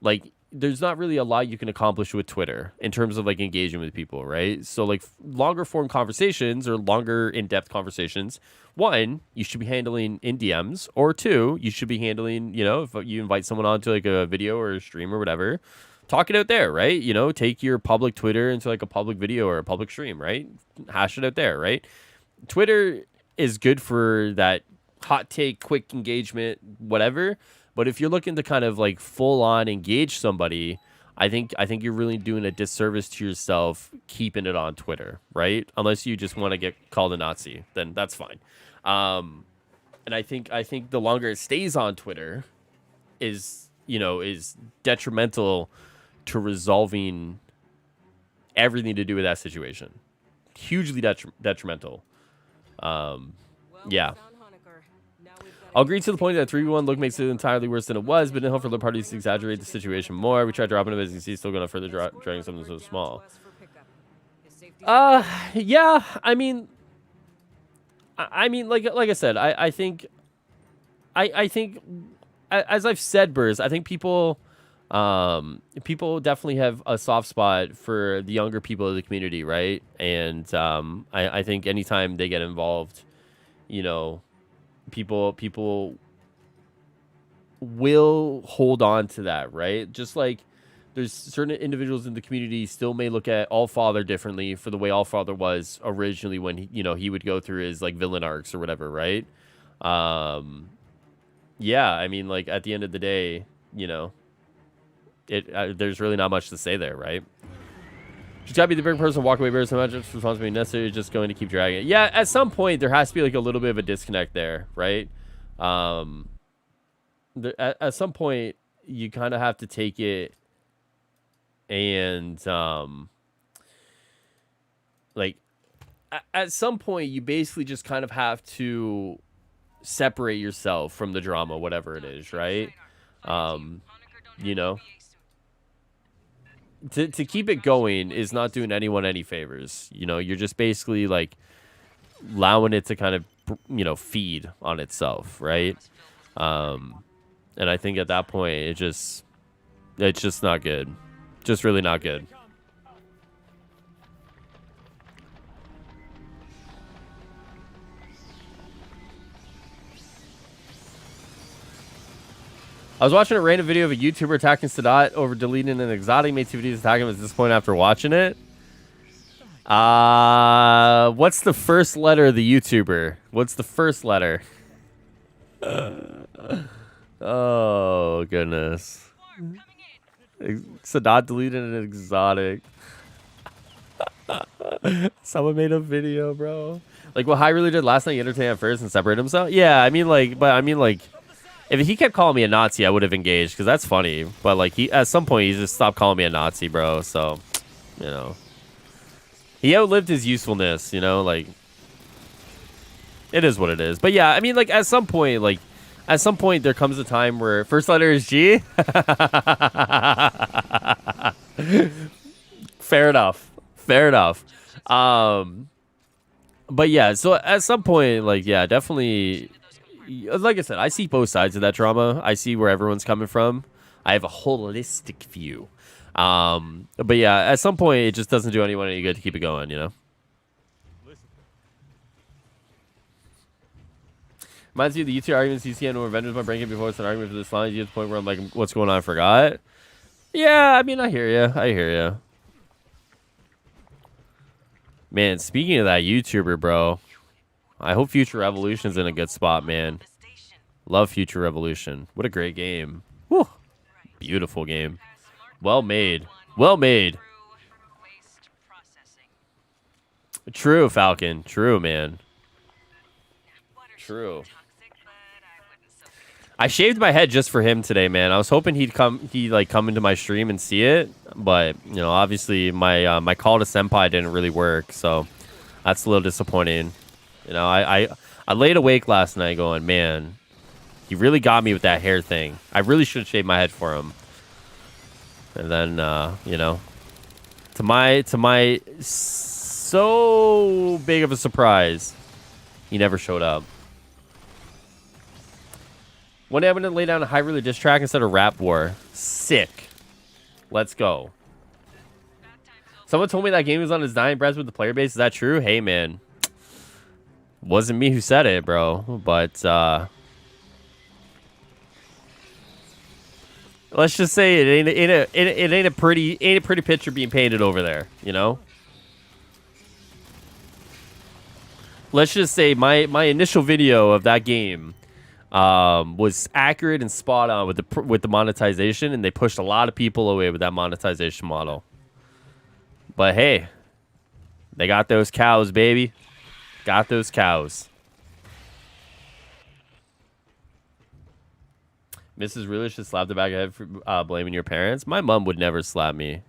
like, there's not really a lot you can accomplish with Twitter in terms of like engaging with people, right? So like longer form conversations or longer in-depth conversations, 1, you should be handling in DMs, or 2, you should be handling, if you invite someone onto like a video or a stream or whatever, talk it out there, right? You know, take your public Twitter into like a public video or a public stream, right? Hash it out there, right? Twitter is good for that hot take, quick engagement, whatever. But if you're looking to kind of like full on engage somebody, I think you're really doing a disservice to yourself keeping it on Twitter, right? Unless you just want to get called a Nazi, then that's fine. And I think the longer it stays on Twitter is detrimental to resolving everything to do with that situation. Hugely detrimental. Yeah. I'll agree to the point that 3v1 look makes it entirely worse than it was, but in hope for the parties to exaggerate the situation more. We tried dropping him, as you see, still going to further dragging something so small. Yeah, I mean, like I said, I think, as I've said, Burrs, I think people definitely have a soft spot for the younger people of the community, right? And I think anytime they get involved, you know, people will hold on to that, right? Just like there's certain individuals in the community still may look at Allfather differently for the way Allfather was originally when he would go through his like villain arcs or whatever, right? Yeah, I mean, like at the end of the day, you know, there's really not much to say there, right? Just gotta be the big person, walk away very so much responsibility necessary, just going to keep dragging it. Yeah, at some point there has to be like a little bit of a disconnect there, right? At some point you kind of have to take it and like at some point you basically just kind of have to separate yourself from the drama, whatever it is, right? You know, to keep it going is not doing anyone any favors. You know, you're just basically like allowing it to kind of, feed on itself, right? And I think at that point it's just not good. Just really not good. I was watching a random video of a YouTuber attacking Sadat over deleting an exotic. Made two videos attacking him at this point after watching it. What's the first letter of the YouTuber? What's the first letter? Oh, goodness. Sadat deleted an exotic. Someone made a video, bro. Like what Highruler did last night, he entertained at first and separated himself? Yeah, I mean, like, if he kept calling me a Nazi, I would have engaged because that's funny. But like at some point, he just stopped calling me a Nazi, bro. So, you know, he outlived his usefulness. You know, like it is what it is. But yeah, I mean, like at some point, there comes a time where first letter is G. Fair enough. But yeah, so at some point, like, yeah, definitely. Like I said, I see both sides of that drama. I see where everyone's coming from. I have a holistic view. But yeah, at some point, it just doesn't do anyone any good to keep it going, you know? Reminds me of the YouTube arguments you see on Revenge my brain before it's an argument for this line. You get to the point where I'm like, what's going on? I forgot. Yeah, I mean, I hear you. Man, speaking of that YouTuber, bro, I hope Future Revolution's in a good spot, man. Love Future Revolution. What a great game. Whew. Beautiful game. Well made. True, Falcon. True, man. True. I shaved my head just for him today, man. I was hoping he'd come into my stream and see it, but you know, obviously my call to Senpai didn't really work, so that's a little disappointing. You know, I laid awake last night going, man, he really got me with that hair thing. I really should have shaved my head for him. And then, you know, to my so big of a surprise, he never showed up. One day I'm going to lay down a Highruler diss track instead of Rap War. Sick. Let's go. Someone told me that game was on his dying breath with the player base. Is that true? Hey, man. Wasn't me who said it, bro. But, Let's just say it ain't a pretty picture being painted over there, you know. Let's just say my initial video of that game was accurate and spot on with the monetization, and they pushed a lot of people away with that monetization model. But hey, they got those cows, baby. Got those cows. Mrs. Ruler should slap the back of the head for blaming your parents. My mom would never slap me.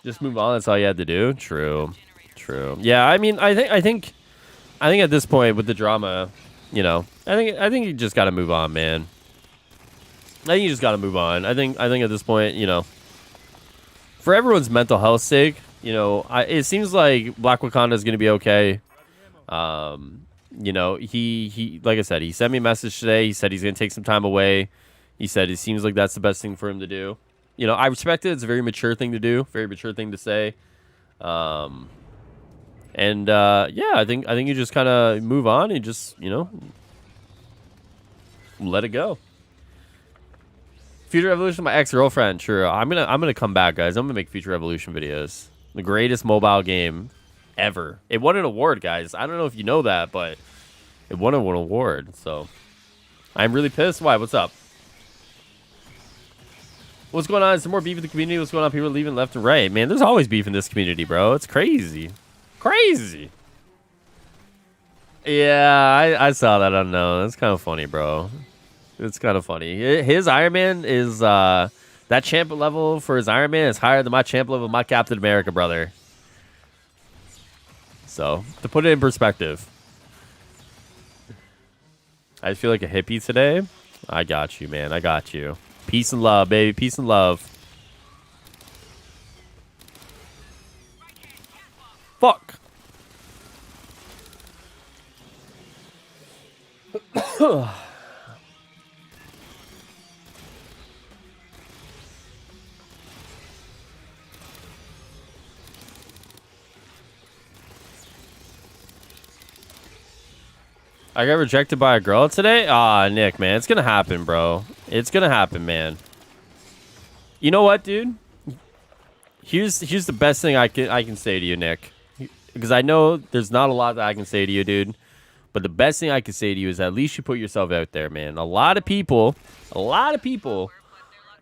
Just move on. That's all you had to do. True. True. Yeah, I mean, I think at this point with the drama, you know, I think you just got to move on, man. I think you just got to move on. I think at this point, you know, for everyone's mental health sake, you know, it seems like Black Wakanda is going to be okay. You know, he like I said, he sent me a message today. He said he's going to take some time away. He said it seems like that's the best thing for him to do. You know, I respect it. It's a very mature thing to do, very mature thing to say. Yeah, I think you just kind of move on and just, you know, let it go. Future Revolution, my ex-girlfriend. Sure, I'm gonna come back, guys. I'm gonna make Future Revolution videos. The greatest mobile game ever. It won an award, guys. I don't know if you know that, but it won an award. So I'm really pissed. Why? What's up? What's going on? Some more beef in the community. What's going on? People are leaving left and right. Man, there's always beef in this community, bro. It's crazy. Crazy. Yeah, I saw that. I don't know. It's kind of funny, bro. It's kind of funny. His Iron Man is, that champ level for his Iron Man is higher than my champ level of my Captain America, brother. So, to put it in perspective. I feel like a hippie today. I got you, man. I got you. Peace and love, baby. Peace and love. Fuck. I got rejected by a girl today? Ah, Nick, man. It's going to happen, bro. It's going to happen, man. You know what, dude? Here's the best thing I can say to you, Nick. Because I know there's not a lot that I can say to you, dude. But the best thing I can say to you is at least you put yourself out there, man. A lot of people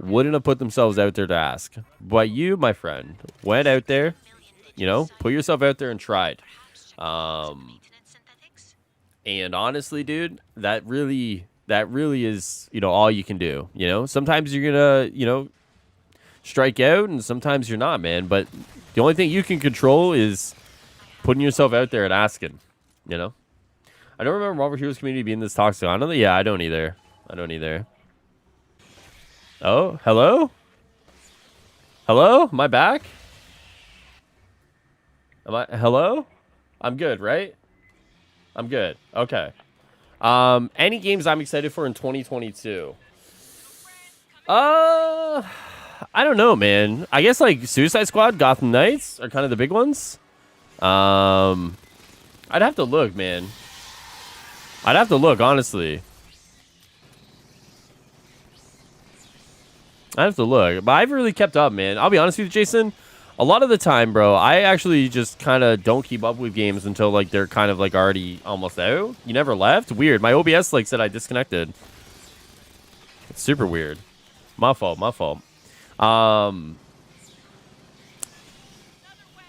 wouldn't have put themselves out there to ask. But you, my friend, went out there, you know, put yourself out there and tried. And honestly, dude, that really is, you know, all you can do. You know, sometimes you're gonna, you know, strike out, and sometimes you're not, man. But the only thing you can control is putting yourself out there and asking. You know, I don't remember Marvel Heroes community being this toxic. I don't. Yeah, I don't either. I don't either. Oh, hello, hello. Am I back? Hello? I'm good, right? I'm good. Okay. Any games I'm excited for in 2022? I don't know, man. I guess like Suicide Squad, Gotham Knights are kind of the big ones. I'd have to look, man. I'd have to look, honestly. I have to look, but I've really kept up, man. I'll be honest with you, Jason. A lot of the time, bro, I actually just kind of don't keep up with games until like they're kind of like already almost out. You never left? Weird. My OBS like said I disconnected. It's super weird. My fault. My fault.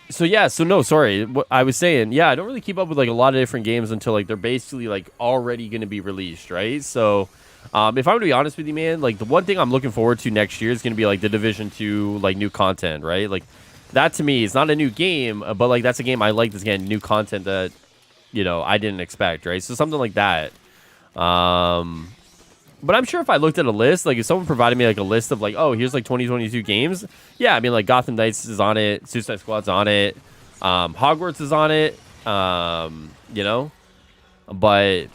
So yeah. So no, sorry. What I was saying, yeah, I don't really keep up with like a lot of different games until like they're basically like already going to be released, right? So. If I'm going to be honest with you, man, like the one thing I'm looking forward to next year is going to be like the Division 2, like new content, right? Like that to me is not a new game, but like that's a game I like that's getting new content that, you know, I didn't expect, right? So something like that. But I'm sure if I looked at a list, like if someone provided me like a list of like, oh, here's like 2022 games. Yeah, I mean like Gotham Knights is on it. Suicide Squad's on it. Hogwarts is on it. You know, but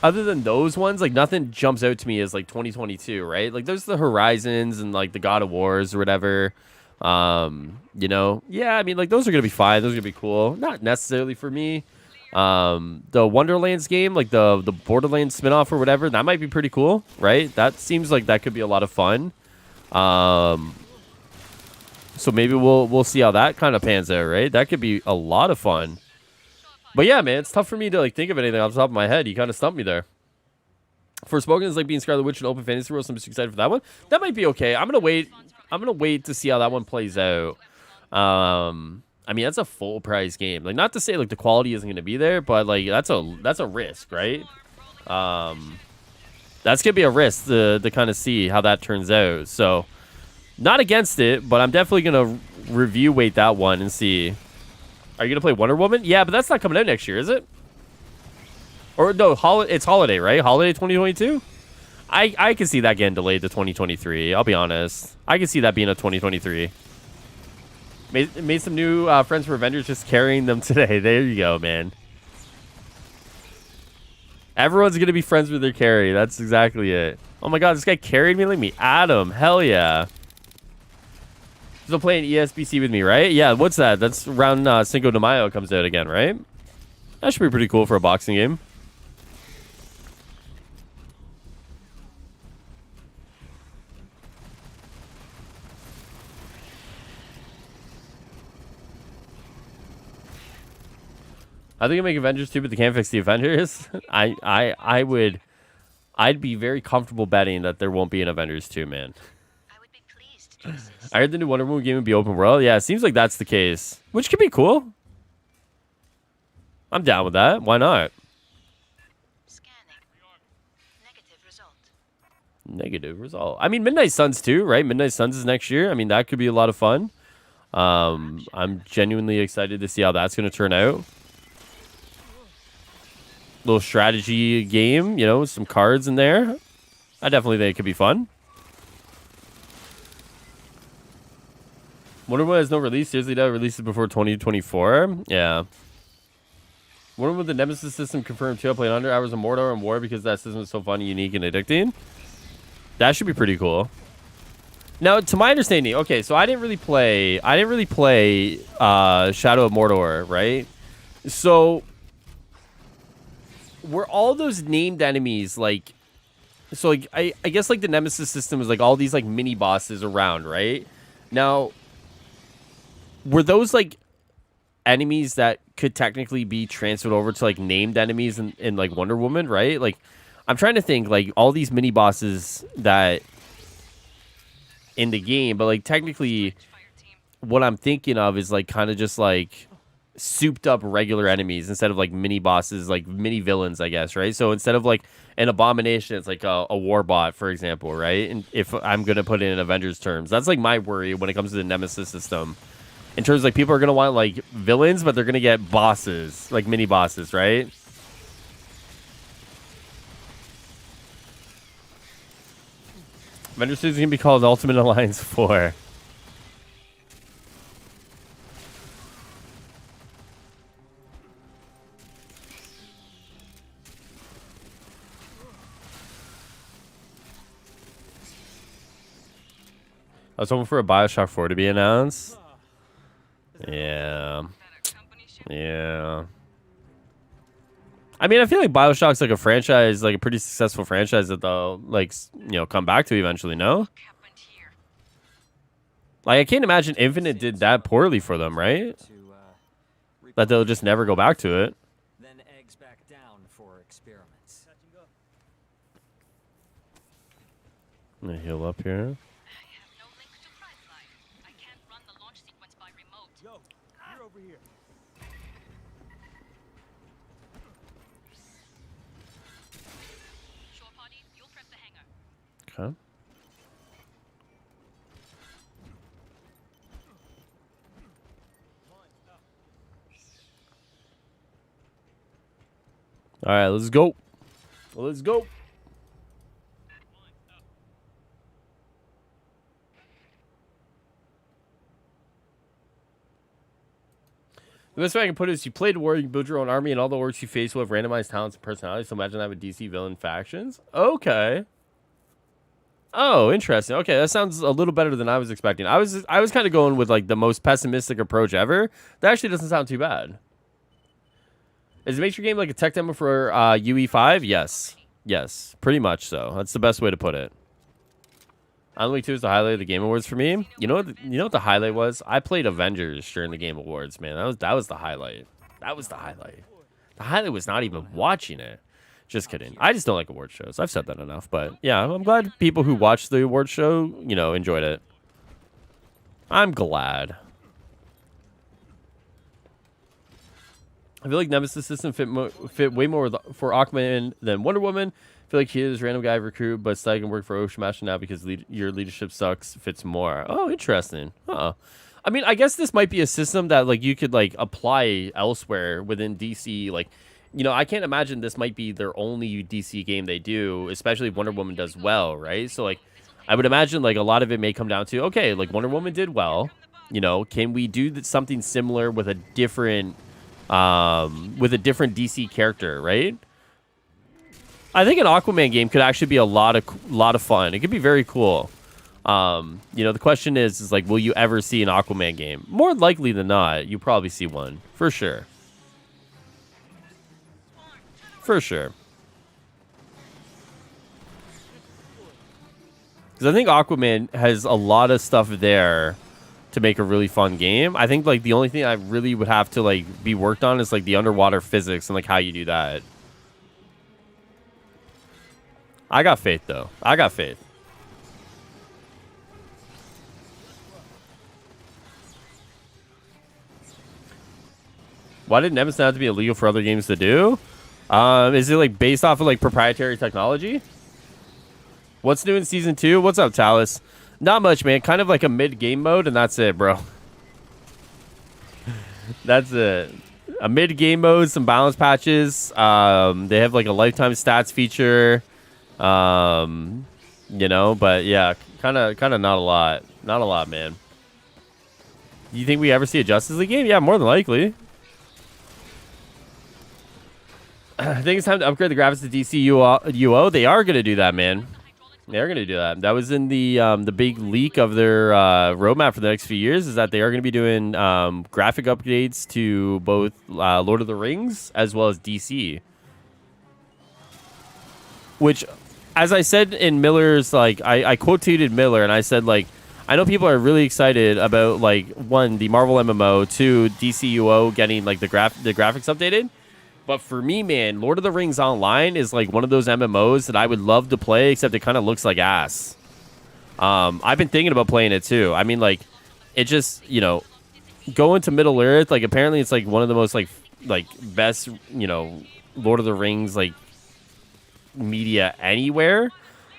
other than those ones, like nothing jumps out to me as like 2022, right? Like there's the Horizons and like the God of Wars or whatever. You know, yeah, I mean like those are gonna be fine. Those are gonna be cool. Not necessarily for me. The Wonderlands game, like the Borderlands spinoff or whatever, that might be pretty cool, right? That seems like that could be a lot of fun. So maybe we'll see how that kind of pans out, right? That could be a lot of fun. But yeah, man, it's tough for me to like think of anything off the top of my head. You kind of stumped me there. Forspoken is like being Scarlet Witch in Open Fantasy World, so I'm just excited for that one. That might be okay. I'm gonna wait to see how that one plays out. I mean, that's a full price game. Like, not to say like the quality isn't gonna be there, but like that's a risk, right? That's gonna be a risk to kind of see how that turns out. So, not against it, but I'm definitely gonna weight that one and see. Are you gonna play Wonder Woman? Yeah, but that's not coming out next year, is it? Or no, it's holiday, right? Holiday 2022. I can see that getting delayed to 2023. I'll be honest. I can see that being a 2023. Made some new friends for Avengers, just carrying them today. There you go, man. Everyone's gonna be friends with their carry. That's exactly it. Oh my god, this guy carried me like me. Adam, hell yeah. Still playing ESBC with me, right? Yeah, what's that? That's around Cinco de Mayo comes out again, right? That should be pretty cool for a boxing game. I think I make Avengers 2, but they can't fix the Avengers. I'd be very comfortable betting that there won't be an Avengers 2, man. I would be pleased to assist. I heard the new Wonder Woman game would be open world. Yeah, it seems like that's the case, which could be cool. I'm down with that. Why not? Scanning. Negative result. Negative result. I mean, Midnight Suns too, right? Midnight Suns is next year. I mean, that could be a lot of fun. I'm genuinely excited to see how that's going to turn out. Little strategy game, you know, with some cards in there. I definitely think it could be fun. Wonder Woman has no release. Seriously, that releases before 2024. Yeah. Wonder Woman, the Nemesis system confirmed too. I played 100 hours of Mordor and War because that system is so fun, unique, and addicting. That should be pretty cool. Now, to my understanding, okay, so I didn't really play Shadow of Mordor, right? So were all those named enemies like, so like I guess like the Nemesis system is like all these like mini bosses around, right? Now, were those like enemies that could technically be transferred over to like named enemies in like Wonder Woman, right? Like, I'm trying to think like all these mini bosses that in the game, but like technically what I'm thinking of is like kind of just like souped up regular enemies instead of like mini bosses, like mini villains, I guess, right? So instead of like an abomination, it's like a war bot, for example, right? And if I'm gonna put it in Avengers terms, that's like my worry when it comes to the Nemesis system. In terms of like people are gonna want like villains, but they're gonna get bosses, like mini bosses, right? Avengers 2 is gonna be called Ultimate Alliance 4. I was hoping for a BioShock 4 to be announced. Yeah. Yeah. I mean, I feel like BioShock's like a franchise, like a pretty successful franchise that they'll like, you know, come back to eventually, no? Like, I can't imagine Infinite did that poorly for them, right? That they'll just never go back to it. Then eggs back down for experiments. I'm gonna heal up here. Okay. All right, let's go. Let's go. The best way I can put it is you play the war, you build your own army, and all the orcs you face will have randomized talents and personalities. So imagine that with DC villain factions. Okay. Oh, interesting. Okay, that sounds a little better than I was expecting. I was kind of going with like the most pessimistic approach ever. That actually doesn't sound too bad. Is the Matrix game like a tech demo for UE5? Yes. Yes. Pretty much so. That's the best way to put it. Alan Wake 2 is the highlight of the Game Awards for me. You know what the highlight was? I played Avengers during the Game Awards, man. That was the highlight. That was the highlight. The highlight was not even watching it. Just kidding. I just don't like award shows. I've said that enough. But yeah, I'm glad people who watched the award show, you know, enjoyed it. I'm glad. I feel like Nemesis system fit way more for Aquaman than Wonder Woman. I feel like he is a random guy recruit, but Stag can work for Ocean Master now because your leadership sucks. Fits more. Oh, interesting. I mean, I guess this might be a system that like you could like apply elsewhere within DC. Like, you know, I can't imagine this might be their only DC game they do, especially if Wonder Woman does well, right? So like, I would imagine like a lot of it may come down to, okay, like Wonder Woman did well. You know, can we do something similar with a different DC character, right? I think an Aquaman game could actually be a lot of fun. It could be very cool. You know, the question is like, will you ever see an Aquaman game? More likely than not, you probably see one for sure. For sure. Because I think Aquaman has a lot of stuff there to make a really fun game. I think like the only thing I really would have to like be worked on is like the underwater physics and like how you do that. I got faith though. I got faith. Why did Nemesis have to be illegal for other games to do? Is it like based off of like proprietary technology? What's new in season 2? What's up, Talus? Not much, man. Kind of like a mid-game mode, and that's it, bro. That's it. A mid-game mode, some balance patches. They have like a lifetime stats feature. You know, but yeah, kind of not a lot. Not a lot, man. You think we ever see a Justice League game? Yeah, more than likely. I think it's time to upgrade the graphics to DC UO. They are going to do that, man. They're going to do that. That was in the big leak of their roadmap for the next few years, is that they are going to be doing graphic updates to both Lord of the Rings as well as DC. Which, as I said in Miller's, like, I quote-tweeted Miller, and I said, like, I know people are really excited about, like, one, the Marvel MMO, two, DCUO getting, like, the graphics updated. But for me, man, Lord of the Rings Online is like one of those MMOs that I would love to play, except it kind of looks like ass. I've been thinking about playing it too. I mean, like, it just, you know, going to Middle Earth, like, apparently it's like one of the most like best, you know, Lord of the Rings like media anywhere.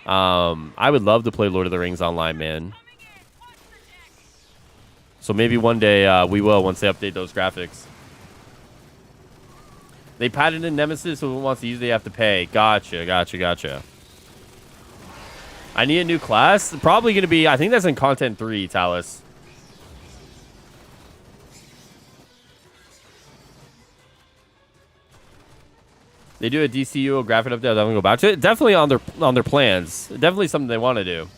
I would love to play Lord of the Rings Online, man. So maybe one day we will, once they update those graphics. They patented Nemesis, so who wants to use it, they have to pay. Gotcha. I need a new class. Probably going to be, I think that's in Content 3, Talus. They do a DCU graphic update. I'm going to go back to it. Definitely on their plans. Definitely something they want to do.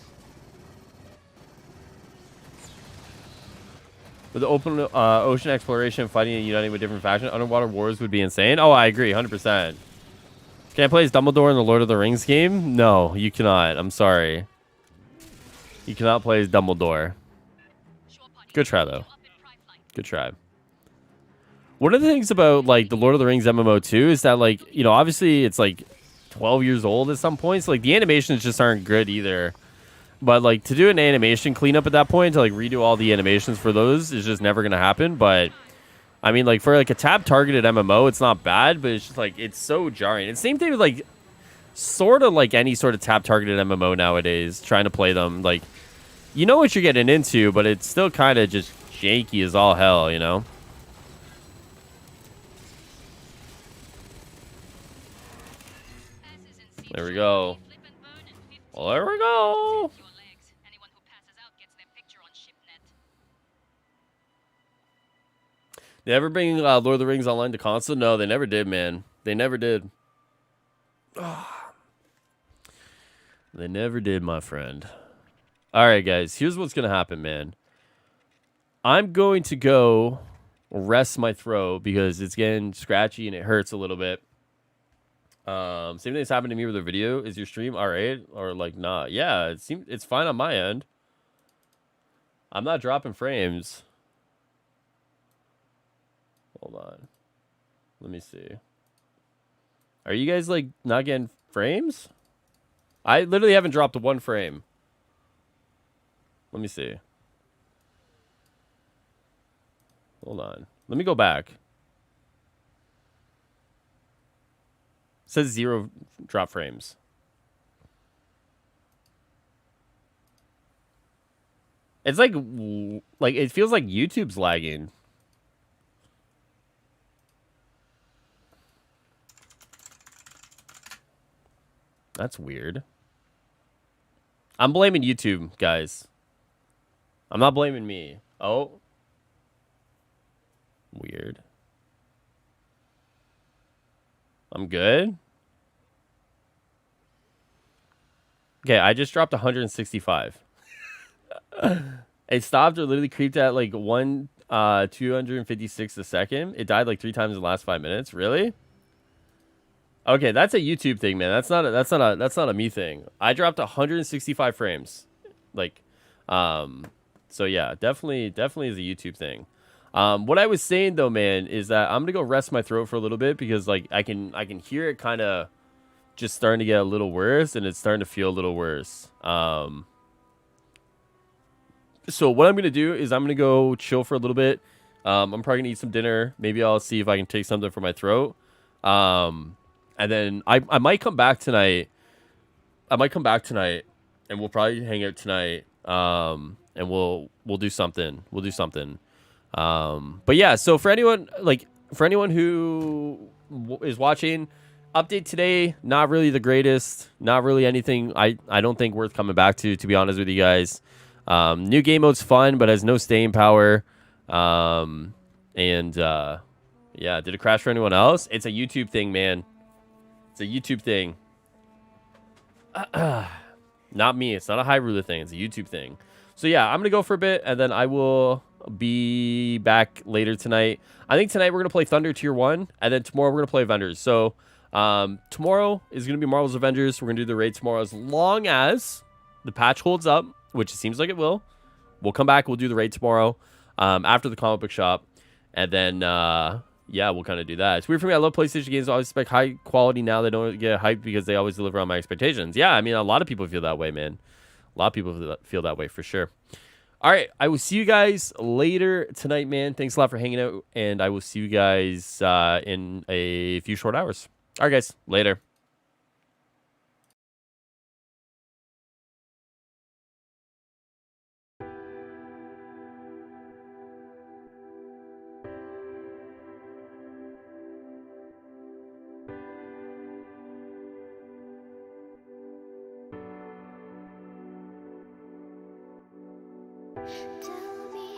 With the open ocean exploration, fighting and uniting with different factions, underwater wars would be insane. Oh, I agree, 100%. Can I play as Dumbledore in the Lord of the Rings game? No, you cannot. I'm sorry. You cannot play as Dumbledore. Good try, though. Good try. One of the things about, like, the Lord of the Rings MMO, too, is that, like, you know, obviously it's, like, 12 years old at some points. Like, the animations just aren't good either. But, like, to do an animation cleanup at that point, to, like, redo all the animations for those is just never going to happen. But, I mean, like, for, like, a tab-targeted MMO, it's not bad, but it's just, like, it's so jarring. And same thing with, like, sort of like any sort of tab-targeted MMO nowadays, trying to play them. Like, you know what you're getting into, but it's still kind of just janky as all hell, you know? There we go. Well, there we go. They ever bring Lord of the Rings Online to console? No, they never did, man. They never did. They never did, my friend. All right, guys. Here's what's going to happen, man. I'm going to go rest my throat because it's getting scratchy and it hurts a little bit. Same thing that's happened to me with the video. Is your stream all right or like not? Yeah, it's fine on my end. I'm not dropping frames. Hold on. Let me see. Are you guys like not getting frames? I literally haven't dropped one frame. Let me see. Hold on. Let me go back. It says 0 drop frames. It's like it feels like YouTube's lagging. That's weird. I'm blaming YouTube, guys. I'm not blaming me. Oh. Weird. I'm good. Okay, I just dropped 165. It stopped or literally creeped at like 256 a second. It died like 3 times in the last 5 minutes. Really? Okay, that's a YouTube thing, man. That's not a me thing. I dropped 165 frames. Like so yeah, definitely is a YouTube thing. What I was saying though, man, is that I'm gonna go rest my throat for a little bit because like I can hear it kind of just starting to get a little worse, and it's starting to feel a little worse. So what I'm gonna do is I'm gonna go chill for a little bit. I'm probably gonna eat some dinner. Maybe I'll see if I can take something for my throat. And then I might come back tonight. And we'll probably hang out tonight. And we'll do something. But yeah, so for anyone who is watching, update today, not really the greatest, not really anything I don't think worth coming back to be honest with you guys. New game mode's fun, but has no staying power. Yeah, did it crash for anyone else? It's a YouTube thing, man. It's a YouTube thing. Not me. It's not a Highruler thing. It's a YouTube thing. So yeah, I'm gonna go for a bit, and then I will be back later tonight. I think tonight we're gonna play Thunder Tier 1, and then tomorrow we're gonna play Avengers. So tomorrow is gonna be Marvel's Avengers. We're gonna do the raid tomorrow as long as the patch holds up, which it seems like it will. We'll come back. We'll do the raid tomorrow after the comic book shop, and then yeah, we'll kind of do that. It's weird for me. I love PlayStation games. I always expect high quality now. They don't get hyped because they always deliver on my expectations. Yeah, I mean, a lot of people feel that way, man. A lot of people feel that way for sure. All right, I will see you guys later tonight, man. Thanks a lot for hanging out, and I will see you guys in a few short hours. All right, guys, later. Tell me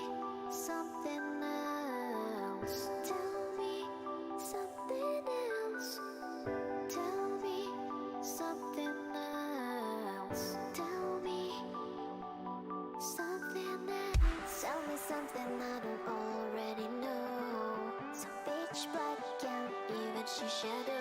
something else. Tell me something else. Tell me something else. Tell me something else. Tell me something I don't already know. Some bitch, but can't even she shadow.